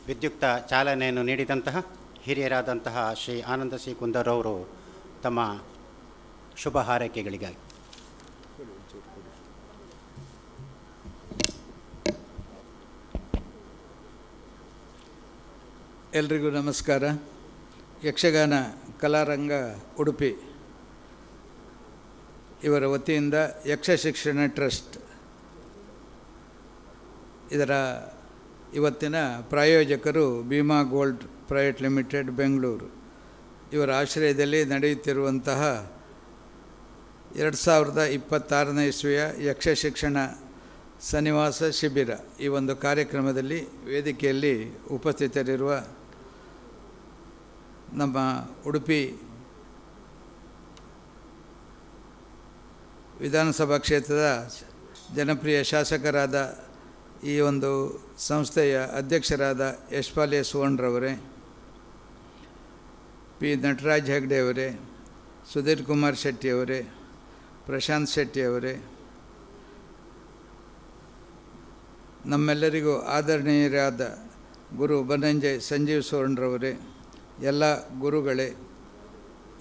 ವಿದ್ಯುಕ್ತ ಚಾಲನೆಯನ್ನು ನೀಡಿದಂತಹ ಹಿರಿಯರಾದಂತಹ ಶ್ರೀ ಆನಂದ ಸಿ ಕುಂದರವರು ತಮ್ಮ ಶುಭ ಹಾರೈಕೆಗಳಿಗಾಗಿ. ಎಲ್ರಿಗೂ ನಮಸ್ಕಾರ. ಯಕ್ಷಗಾನ ಕಲಾರಂಗ ಉಡುಪಿ ಇವರ ವತಿಯಿಂದ ಯಕ್ಷ ಶಿಕ್ಷಣ ಟ್ರಸ್ಟ್ ಇದರ ಇವತ್ತಿನ ಪ್ರಾಯೋಜಕರು Bhima gold private limited Bengaluru. ಇವರ ಆಶ್ರಯದಲ್ಲಿ ನಡೆಯುತ್ತಿರುವಂತಹ 2026ನೇ ಇಸ್ವಿಯ ಯಕ್ಷ ಶಿಕ್ಷಣ ಸನ್ನಿವಾಸ ಶಿಬಿರ ಈ ಒಂದು ಕಾರ್ಯಕ್ರಮದಲ್ಲಿ ವೇದಿಕೆಯಲ್ಲಿ ಉಪಸ್ಥಿತರಿರುವ ನಮ್ಮ ಉಡುಪಿ ವಿಧಾನಸಭಾ ಕ್ಷೇತ್ರದ ಜನಪ್ರಿಯ ಶಾಸಕರಾದ ಈ ಒಂದು ಸಂಸ್ಥೆಯ ಅಧ್ಯಕ್ಷರಾದ ಯಶ್ಪಾಲ್ ಎಸ್ ಸುವರ್ಣರವರೇ, ಪಿ ನಟರಾಜ್ ಹೆಗ್ಡೆ ಅವರೇ, ಸುಧೀರ್ ಕುಮಾರ್ ಶೆಟ್ಟಿಯವರೇ, ಪ್ರಶಾಂತ್ ಶೆಟ್ಟಿಯವರೇ, ನಮ್ಮೆಲ್ಲರಿಗೂ ಆದರಣೀಯರಾದ ಗುರು ಬನ್ನಂಜೆ ಸಂಜೀವ್ ಸುವರ್ಣರವರೇ, ಎಲ್ಲ ಗುರುಗಳೇ,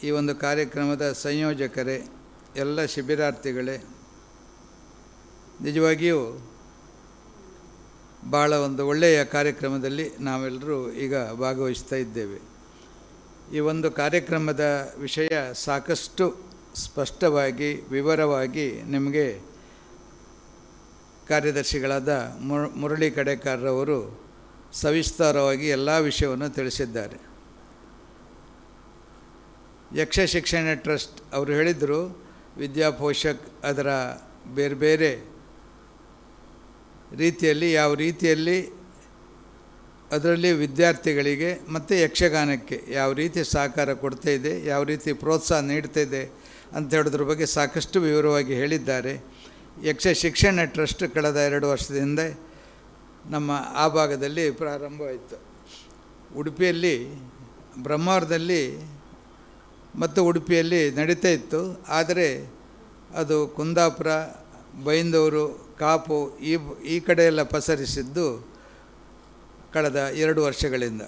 ಈ ಒಂದು ಕಾರ್ಯಕ್ರಮದ ಸಂಯೋಜಕರೇ, ಎಲ್ಲ ಶಿಬಿರಾರ್ಥಿಗಳೇ, ನಿಜವಾಗಿಯೂ ಭಾಳ ಒಂದು ಒಳ್ಳೆಯ ಕಾರ್ಯಕ್ರಮದಲ್ಲಿ ನಾವೆಲ್ಲರೂ ಈಗ ಭಾಗವಹಿಸ್ತಾ ಇದ್ದೇವೆ. ಈ ಒಂದು ಕಾರ್ಯಕ್ರಮದ ವಿಷಯ ಸಾಕಷ್ಟು ಸ್ಪಷ್ಟವಾಗಿ ವಿವರವಾಗಿ ನಿಮಗೆ ಕಾರ್ಯದರ್ಶಿಗಳಾದ ಮುರಳಿ ಕಡೆಕಾರರವರು ಸವಿಸ್ತಾರವಾಗಿ ಎಲ್ಲ ವಿಷಯವನ್ನು ತಿಳಿಸಿದ್ದಾರೆ. ಯಕ್ಷ ಶಿಕ್ಷಣ ಟ್ರಸ್ಟ್ ಅವರು ಹೇಳಿದರು, ವಿದ್ಯಾಪೋಷಕ್ ಅದರ ಬೇರೆ ಬೇರೆ ರೀತಿಯಲ್ಲಿ ಯಾವ ರೀತಿಯಲ್ಲಿ ಅದರಲ್ಲಿ ವಿದ್ಯಾರ್ಥಿಗಳಿಗೆ ಮತ್ತು ಯಕ್ಷಗಾನಕ್ಕೆ ಯಾವ ರೀತಿ ಸಹಕಾರ ಕೊಡ್ತಾ ಇದೆ, ಯಾವ ರೀತಿ ಪ್ರೋತ್ಸಾಹ ನೀಡ್ತಾ ಇದೆ ಅಂತ ಹೇಳೋದ್ರ ಬಗ್ಗೆ ಸಾಕಷ್ಟು ವಿವರವಾಗಿ ಹೇಳಿದ್ದಾರೆ. ಯಕ್ಷ ಶಿಕ್ಷಣ ಟ್ರಸ್ಟ್ ಕಳೆದ 2 ವರ್ಷದಿಂದ ನಮ್ಮ ಆ ಭಾಗದಲ್ಲಿ ಪ್ರಾರಂಭವಾಯಿತು. ಉಡುಪಿಯಲ್ಲಿ ಬ್ರಹ್ಮಾವರದಲ್ಲಿ ಮತ್ತು ಉಡುಪಿಯಲ್ಲಿ ನಡೀತಾ ಇತ್ತು. ಆದರೆ ಅದು ಕುಂದಾಪುರ, ಬೈಂದೂರು, ಕಾಪು ಈ ಕಡೆ ಎಲ್ಲ ಪಸರಿಸಿದ್ದು ಕಳೆದ 2 ವರ್ಷಗಳಿಂದ.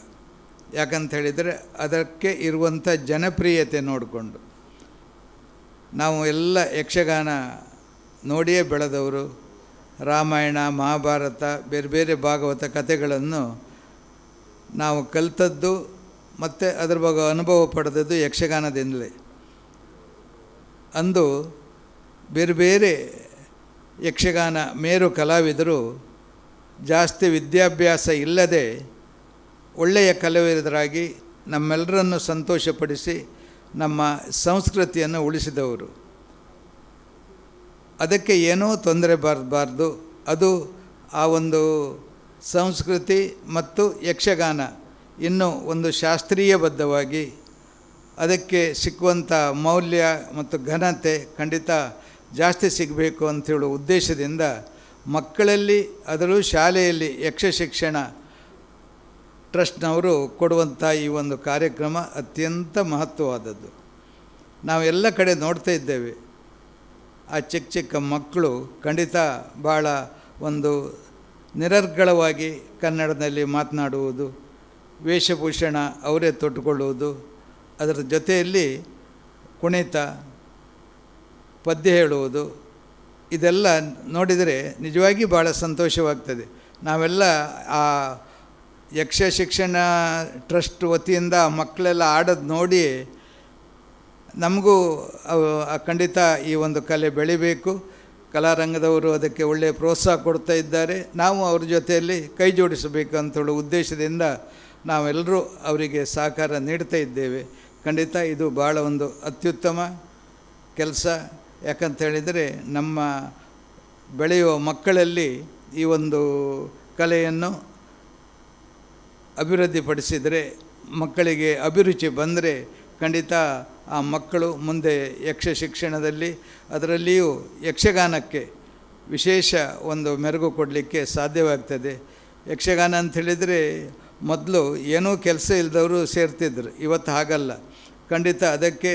ಯಾಕಂತ ಹೇಳಿದರೆ ಅದಕ್ಕೆ ಇರುವಂಥ ಜನಪ್ರಿಯತೆ ನೋಡಿಕೊಂಡು ನಾವು ಎಲ್ಲ ಯಕ್ಷಗಾನ ನೋಡಿಯೇ ಬೆಳೆದವರು. ರಾಮಾಯಣ, ಮಹಾಭಾರತ, ಬೇರೆ ಬೇರೆ ಭಾಗವತ ಕಥೆಗಳನ್ನು ನಾವು ಕಲಿತದ್ದು ಮತ್ತು ಅದರ ಬಗ್ಗೆ ಅನುಭವ ಪಡೆದದ್ದು ಯಕ್ಷಗಾನದಿಂದಲೇ. ಅಂದು ಬೇರೆ ಬೇರೆ ಯಕ್ಷಗಾನ ಮೇರು ಕಲಾವಿದರು ಜಾಸ್ತಿ ವಿದ್ಯಾಭ್ಯಾಸ ಇಲ್ಲದೆ ಒಳ್ಳೆಯ ಕಲಾವಿದರಾಗಿ ನಮ್ಮೆಲ್ಲರನ್ನು ಸಂತೋಷಪಡಿಸಿ ನಮ್ಮ ಸಂಸ್ಕೃತಿಯನ್ನು ಉಳಿಸಿದವರು. ಅದಕ್ಕೆ ಏನೂ ತೊಂದರೆ ಬರಬಾರ್ದು. ಅದು ಆ ಒಂದು ಸಂಸ್ಕೃತಿ ಮತ್ತು ಯಕ್ಷಗಾನ ಇನ್ನೂ ಒಂದು ಶಾಸ್ತ್ರೀಯಬದ್ಧವಾಗಿ ಅದಕ್ಕೆ ಸಿಕ್ಕುವಂಥ ಮೌಲ್ಯ ಮತ್ತು ಘನತೆ ಖಂಡಿತ ಜಾಸ್ತಿ ಸಿಗಬೇಕು ಅಂಥೇಳೋ ಉದ್ದೇಶದಿಂದ ಮಕ್ಕಳಲ್ಲಿ, ಅದರಲ್ಲೂ ಶಾಲೆಯಲ್ಲಿ ಯಕ್ಷ ಶಿಕ್ಷಣ ಟ್ರಸ್ಟ್ನವರು ಕೊಡುವಂಥ ಈ ಒಂದು ಕಾರ್ಯಕ್ರಮ ಅತ್ಯಂತ ಮಹತ್ವವಾದದ್ದು. ನಾವೆಲ್ಲ ಕಡೆ ನೋಡ್ತಾ ಇದ್ದೇವೆ, ಆ ಚಿಕ್ಕ ಚಿಕ್ಕ ಮಕ್ಕಳು ಖಂಡಿತ ಭಾಳ ಒಂದು ನಿರರ್ಗಳವಾಗಿ ಕನ್ನಡದಲ್ಲಿ ಮಾತನಾಡುವುದು, ವೇಷಭೂಷಣ ಅವರೇ ತೊಟ್ಟುಕೊಳ್ಳುವುದು, ಅದರ ಜೊತೆಯಲ್ಲಿ ಕುಣಿತ, ಪದ್ಯ ಹೇಳುವುದು, ಇದೆಲ್ಲ ನೋಡಿದರೆ ನಿಜವಾಗಿ ಭಾಳ ಸಂತೋಷವಾಗ್ತದೆ. ನಾವೆಲ್ಲ ಆ ಯಕ್ಷ ಶಿಕ್ಷಣ ಟ್ರಸ್ಟ್ ವತಿಯಿಂದ ಮಕ್ಕಳೆಲ್ಲ ಆಡೋದು ನೋಡಿ ನಮಗೂ ಖಂಡಿತ ಈ ಒಂದು ಕಲೆ ಬೆಳಿಬೇಕು. ಕಲಾರಂಗದವರು ಅದಕ್ಕೆ ಒಳ್ಳೆಯ ಪ್ರೋತ್ಸಾಹ ಕೊಡ್ತಾ ಇದ್ದಾರೆ. ನಾವು ಅವ್ರ ಜೊತೆಯಲ್ಲಿ ಕೈ ಜೋಡಿಸಬೇಕು ಅಂತೇಳೋ ಉದ್ದೇಶದಿಂದ ನಾವೆಲ್ಲರೂ ಅವರಿಗೆ ಸಹಕಾರ ನೀಡ್ತಾ ಇದ್ದೇವೆ. ಖಂಡಿತ ಇದು ಭಾಳ ಒಂದು ಅತ್ಯುತ್ತಮ ಕೆಲಸ. ಯಾಕಂತ ಹೇಳಿದರೆ ನಮ್ಮ ಬೆಳೆಯುವ ಮಕ್ಕಳಲ್ಲಿ ಈ ಒಂದು ಕಲೆಯನ್ನು ಅಭಿವೃದ್ಧಿಪಡಿಸಿದರೆ, ಮಕ್ಕಳಿಗೆ ಅಭಿರುಚಿ ಬಂದರೆ ಖಂಡಿತ ಆ ಮಕ್ಕಳು ಮುಂದೆ ಯಕ್ಷ ಶಿಕ್ಷಣದಲ್ಲಿ, ಅದರಲ್ಲಿಯೂ ಯಕ್ಷಗಾನಕ್ಕೆ ವಿಶೇಷ ಒಂದು ಮೆರುಗು ಕೊಡಲಿಕ್ಕೆ ಸಾಧ್ಯವಾಗ್ತದೆ. ಯಕ್ಷಗಾನ ಅಂಥೇಳಿದರೆ ಮೊದಲು ಏನೂ ಕೆಲಸ ಇಲ್ಲದವರು ಸೇರ್ತಿದ್ರು, ಇವತ್ತು ಹಾಗಲ್ಲ. ಖಂಡಿತ ಅದಕ್ಕೆ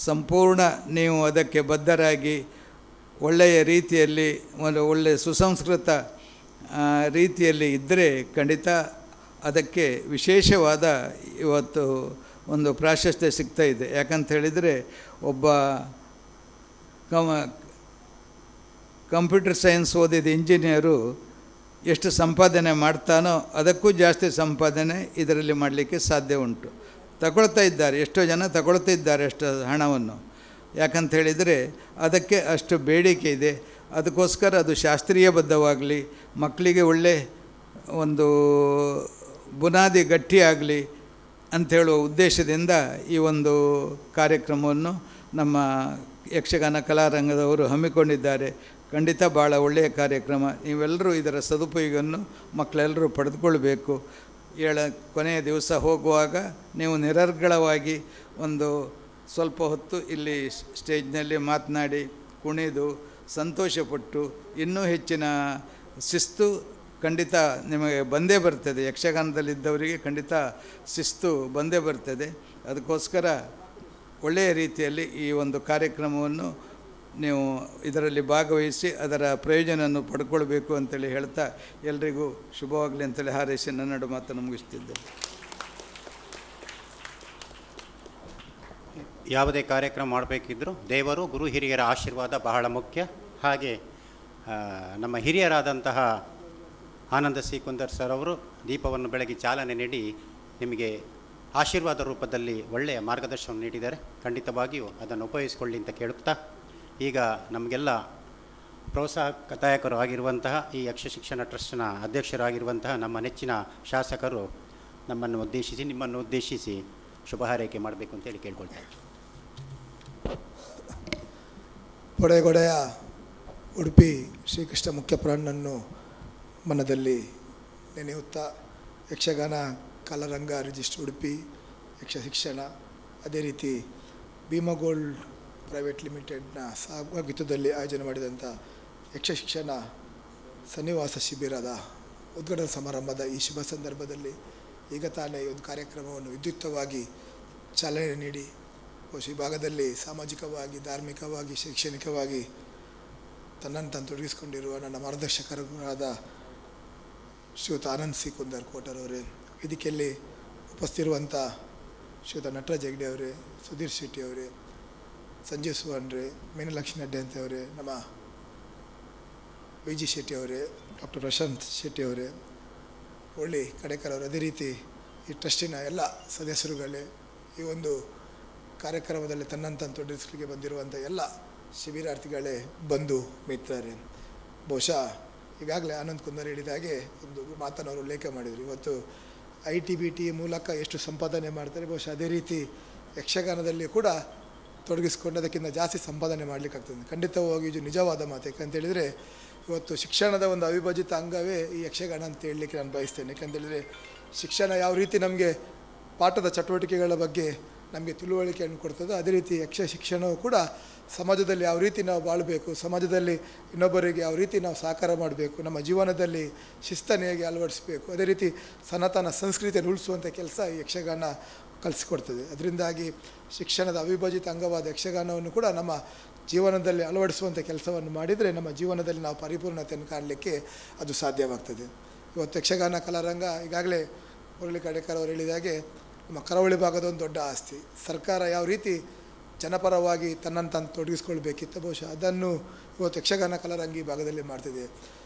ಸಂಪೂರ್ಣ ನೀವು ಅದಕ್ಕೆ ಬದ್ಧರಾಗಿ ಒಳ್ಳೆಯ ರೀತಿಯಲ್ಲಿ ಒಂದು ಒಳ್ಳೆಯ ಸುಸಂಸ್ಕೃತ ರೀತಿಯಲ್ಲಿ ಇದ್ದರೆ ಖಂಡಿತ ಅದಕ್ಕೆ ವಿಶೇಷವಾದ ಇವತ್ತು ಒಂದು ಪ್ರಾಶಸ್ತ್ಯ ಸಿಗ್ತಾ ಇದೆ. ಯಾಕಂತ ಹೇಳಿದರೆ ಒಬ್ಬ ಕಂಪ್ಯೂಟರ್ ಸೈನ್ಸ್ ಓದಿದ ಇಂಜಿನಿಯರು ಎಷ್ಟು ಸಂಪಾದನೆ ಮಾಡ್ತಾನೋ ಅದಕ್ಕೂ ಜಾಸ್ತಿ ಸಂಪಾದನೆ ಇದರಲ್ಲಿ ಮಾಡಲಿಕ್ಕೆ ಸಾಧ್ಯ ಉಂಟು. ತಗೊಳ್ತಾ ಇದ್ದಾರೆ, ಎಷ್ಟೋ ಜನ ತಗೊಳ್ತಾ ಇದ್ದಾರೆ ಅಷ್ಟು ಹಣವನ್ನು. ಯಾಕಂತ ಹೇಳಿದರೆ ಅದಕ್ಕೆ ಅಷ್ಟು ಬೇಡಿಕೆ ಇದೆ. ಅದಕ್ಕೋಸ್ಕರ ಅದು ಶಾಸ್ತ್ರೀಯಬದ್ಧವಾಗಲಿ, ಮಕ್ಕಳಿಗೆ ಒಳ್ಳೆ ಒಂದು ಬುನಾದಿ ಗಟ್ಟಿಯಾಗಲಿ ಅಂಥೇಳುವ ಉದ್ದೇಶದಿಂದ ಈ ಒಂದು ಕಾರ್ಯಕ್ರಮವನ್ನು ನಮ್ಮ ಯಕ್ಷಗಾನ ಕಲಾರಂಗದವರು ಹಮ್ಮಿಕೊಂಡಿದ್ದಾರೆ. ಖಂಡಿತ ಭಾಳ ಒಳ್ಳೆಯ ಕಾರ್ಯಕ್ರಮ. ನೀವೆಲ್ಲರೂ ಇದರ ಸದುಪಯೋಗವನ್ನು ಮಕ್ಕಳೆಲ್ಲರೂ ಪಡೆದುಕೊಳ್ಬೇಕು. ಕೊನೆಯ ದಿವಸ ಹೋಗುವಾಗ ನೀವು ನಿರರ್ಗಳವಾಗಿ ಒಂದು ಸ್ವಲ್ಪ ಹೊತ್ತು ಇಲ್ಲಿ ಸ್ಟೇಜ್ನಲ್ಲಿ ಮಾತನಾಡಿ ಕುಣಿದು ಸಂತೋಷಪಟ್ಟು ಇನ್ನೂ ಹೆಚ್ಚಿನ ಶಿಸ್ತು ಖಂಡಿತ ನಿಮಗೆ ಬಂದೇ ಬರ್ತದೆ. ಯಕ್ಷಗಾನದಲ್ಲಿದ್ದವರಿಗೆ ಖಂಡಿತ ಶಿಸ್ತು ಬಂದೇ ಬರ್ತದೆ. ಅದಕ್ಕೋಸ್ಕರ ಒಳ್ಳೆಯ ರೀತಿಯಲ್ಲಿ ಈ ಒಂದು ಕಾರ್ಯಕ್ರಮವನ್ನು ನೀವು ಇದರಲ್ಲಿ ಭಾಗವಹಿಸಿ ಅದರ ಪ್ರಯೋಜನವನ್ನು ಪಡ್ಕೊಳ್ಬೇಕು ಅಂತೇಳಿ ಹೇಳ್ತಾ ಎಲ್ರಿಗೂ ಶುಭವಾಗಲಿ ಅಂತೇಳಿ ಹಾರೈಸಿ ನನ್ನೆರಡು ಮಾತನ್ನು ಮುಗಿಸ್ತಿದ್ದೇನೆ. ಯಾವುದೇ ಕಾರ್ಯಕ್ರಮ ಮಾಡಬೇಕಿದ್ದರೂ ದೇವರು ಗುರು ಹಿರಿಯರ ಆಶೀರ್ವಾದ ಬಹಳ ಮುಖ್ಯ. ಹಾಗೆ ನಮ್ಮ ಹಿರಿಯರಾದಂತಹ ಆನಂದ ಸಿ ಕುಂದರ್ ಸರ್ ಅವರು ದೀಪವನ್ನು ಬೆಳಗಿ ಚಾಲನೆ ನೀಡಿ ನಿಮಗೆ ಆಶೀರ್ವಾದ ರೂಪದಲ್ಲಿ ಒಳ್ಳೆಯ ಮಾರ್ಗದರ್ಶನ ನೀಡಿದ್ದಾರೆ. ಖಂಡಿತವಾಗಿಯೂ ಅದನ್ನು ಉಪಯೋಗಿಸಿಕೊಳ್ಳಿ ಅಂತ ಕೇಳುತ್ತಾ, ಈಗ ನಮಗೆಲ್ಲ ಪ್ರೋತ್ಸಾಹದಾಯಕರು ಆಗಿರುವಂತಹ ಈ ಯಕ್ಷ ಶಿಕ್ಷಣ ಟ್ರಸ್ಟ್ನ ಅಧ್ಯಕ್ಷರಾಗಿರುವಂತಹ ನಮ್ಮ ನೆಚ್ಚಿನ ಶಾಸಕರು ನಿಮ್ಮನ್ನು ಉದ್ದೇಶಿಸಿ ಶುಭ ಹಾರೈಕೆ ಮಾಡಬೇಕು ಅಂತೇಳಿ ಕೇಳ್ಕೊಳ್ತಾರೆ. ಪೊಡೆಗೊಡೆಯ ಉಡುಪಿ ಶ್ರೀಕೃಷ್ಣ ಮುಖ್ಯಪ್ರಾಣನನ್ನು ಮನದಲ್ಲಿ ನೆನೆಯುತ್ತಾ ಯಕ್ಷಗಾನ ಕಲಾರಂಗ ರಿಜಿಸ್ಟರ್ ಉಡುಪಿ ಯಕ್ಷ ಶಿಕ್ಷಣ, ಅದೇ ರೀತಿ ಭೀಮಗೋಲ್ಡ್ ಪ್ರೈವೇಟ್ ಲಿಮಿಟೆಡ್ನ ಸಹಭಾಗಿತ್ವದಲ್ಲಿ ಆಯೋಜನೆ ಮಾಡಿದಂಥ ಯಕ್ಷ ಶಿಕ್ಷಣ ಸನ್ನಿವಾಸ ಶಿಬಿರದ ಉದ್ಘಾಟನಾ ಸಮಾರಂಭದ ಈ ಶುಭ ಸಂದರ್ಭದಲ್ಲಿ ಈಗ ತಾನೇ ಈ ಒಂದು ಕಾರ್ಯಕ್ರಮವನ್ನು ವಿದ್ಯುಕ್ತವಾಗಿ ಚಾಲನೆ ನೀಡಿ ಈ ಭಾಗದಲ್ಲಿ ಸಾಮಾಜಿಕವಾಗಿ, ಧಾರ್ಮಿಕವಾಗಿ, ಶೈಕ್ಷಣಿಕವಾಗಿ ತನ್ನನ್ನು ತೊಡಗಿಸಿಕೊಂಡಿರುವ ನನ್ನ ಮಾರ್ಗದರ್ಶಕರಾದ ಶ್ರೀಯುತ ಆನಂದ್ ಸಿ ಕುಂದರ್ ಕೋಟರವರೇ, ವೇದಿಕೆಯಲ್ಲಿ ಉಪಸ್ಥಿತಿರುವಂಥ ಶ್ರೀಯುತ ನಟರಾಜ್ ಹೆಗ್ಡೆ ಅವರೇ, ಸುಧೀರ್ ಶೆಟ್ಟಿ ಅವರೇ, ಸಂಜೀವ್ ಸುವರ್ಣ್ರೇ, ಮೀನಲಕ್ಷ್ಮಿ ಅಡ್ಡೆ ಅಂತವರೇ, ನಮ್ಮ ವಿ ಜಿ ಶೆಟ್ಟಿ ಅವರೇ, ಡಾಕ್ಟರ್ ಪ್ರಶಾಂತ್ ಶೆಟ್ಟಿ ಅವರೇ, ಒಳ್ಳಿ ಕಡೆಕರ್ ಅವರು, ಅದೇ ರೀತಿ ಈ ಟ್ರಸ್ಟಿನ ಎಲ್ಲ ಸದಸ್ಯರುಗಳೇ, ಈ ಒಂದು ಕಾರ್ಯಕ್ರಮದಲ್ಲಿ ತನ್ನಂತ ತೊಡಗಿಸಲಿಕ್ಕೆ ಬಂದಿರುವಂಥ ಎಲ್ಲ ಶಿಬಿರಾರ್ಥಿಗಳೇ, ಬಂಧು ಮಿತ್ರರೇ. ಬಹುಶಃ ಈಗಾಗಲೇ ಆನಂದ್ ಕುಂದರ್ ಹೇಳಿದ ಹಾಗೆ ಒಂದು ಮಾತನ್ನು ಅವರು ಉಲ್ಲೇಖ ಮಾಡಿದರು. ಇವತ್ತು ITBT ಮೂಲಕ ಎಷ್ಟು ಸಂಪಾದನೆ ಮಾಡ್ತಾರೆ, ಬಹುಶಃ ಅದೇ ರೀತಿ ಯಕ್ಷಗಾನದಲ್ಲಿ ಕೂಡ ತೊಡಗಿಸ್ಕೊಂಡು ಅದಕ್ಕಿಂತ ಜಾಸ್ತಿ ಸಂಪಾದನೆ ಮಾಡಲಿಕ್ಕಾಗ್ತದೆ. ಖಂಡಿತವಾಗಿ ಇದು ನಿಜವಾದ ಮಾತು. ಯಾಕಂತೇಳಿದರೆ ಇವತ್ತು ಶಿಕ್ಷಣದ ಒಂದು ಅವಿಭಜಿತ ಅಂಗವೇ ಈ ಯಕ್ಷಗಾನ ಅಂತ ಹೇಳಲಿಕ್ಕೆ ನಾನು ಬಯಸ್ತೇನೆ. ಯಾಕಂತೇಳಿದರೆ ಶಿಕ್ಷಣ ಯಾವ ರೀತಿ ನಮಗೆ ಪಾಠದ ಚಟುವಟಿಕೆಗಳ ಬಗ್ಗೆ ನಮಗೆ ತಿಳುವಳಿಕೆಯನ್ನು ಕೊಡ್ತದೆ, ಅದೇ ರೀತಿ ಯಕ್ಷ ಶಿಕ್ಷಣವು ಕೂಡ ಸಮಾಜದಲ್ಲಿ ಯಾವ ರೀತಿ ನಾವು ಬಾಳಬೇಕು, ಸಮಾಜದಲ್ಲಿ ಇನ್ನೊಬ್ಬರಿಗೆ ಯಾವ ರೀತಿ ನಾವು ಸಹಕಾರ ಮಾಡಬೇಕು, ನಮ್ಮ ಜೀವನದಲ್ಲಿ ಶಿಸ್ತನ್ನು ಹೇಗೆ ಅಳವಡಿಸಬೇಕು, ಅದೇ ರೀತಿ ಸನಾತನ ಸಂಸ್ಕೃತಿಯನ್ನು ಉಳಿಸುವಂಥ ಕೆಲಸ ಈ ಯಕ್ಷಗಾನ ಕಲಿಸಿಕೊಡ್ತದೆ. ಅದರಿಂದಾಗಿ ಶಿಕ್ಷಣದ ಅವಿಭಜಿತ ಅಂಗವಾದ ಯಕ್ಷಗಾನವನ್ನು ಕೂಡ ನಮ್ಮ ಜೀವನದಲ್ಲಿ ಅಳವಡಿಸುವಂಥ ಕೆಲಸವನ್ನು ಮಾಡಿದರೆ ನಮ್ಮ ಜೀವನದಲ್ಲಿ ನಾವು ಪರಿಪೂರ್ಣತೆಯನ್ನು ಕಾಣಲಿಕ್ಕೆ ಅದು ಸಾಧ್ಯವಾಗ್ತದೆ. ಇವತ್ತು ಯಕ್ಷಗಾನ ಕಲಾರಂಗ ಈಗಾಗಲೇ ಮುರಳಿ ಕಡೆಕರ್ ಅವರು ಹೇಳಿದ ಹಾಗೆ ನಮ್ಮ ಕರಾವಳಿ ಭಾಗದ ಒಂದು ದೊಡ್ಡ ಆಸ್ತಿ. ಸರ್ಕಾರ ಯಾವ ರೀತಿ ಜನಪರವಾಗಿ ತನ್ನನ್ನು ತಾನು ತೊಡಗಿಸ್ಕೊಳ್ಬೇಕಿತ್ತು, ಬಹುಶಃ ಅದನ್ನು ಇವತ್ತು ಯಕ್ಷಗಾನ ಕಲಾರಂಗ ಈ ಭಾಗದಲ್ಲಿ ಮಾಡ್ತಿದೆ.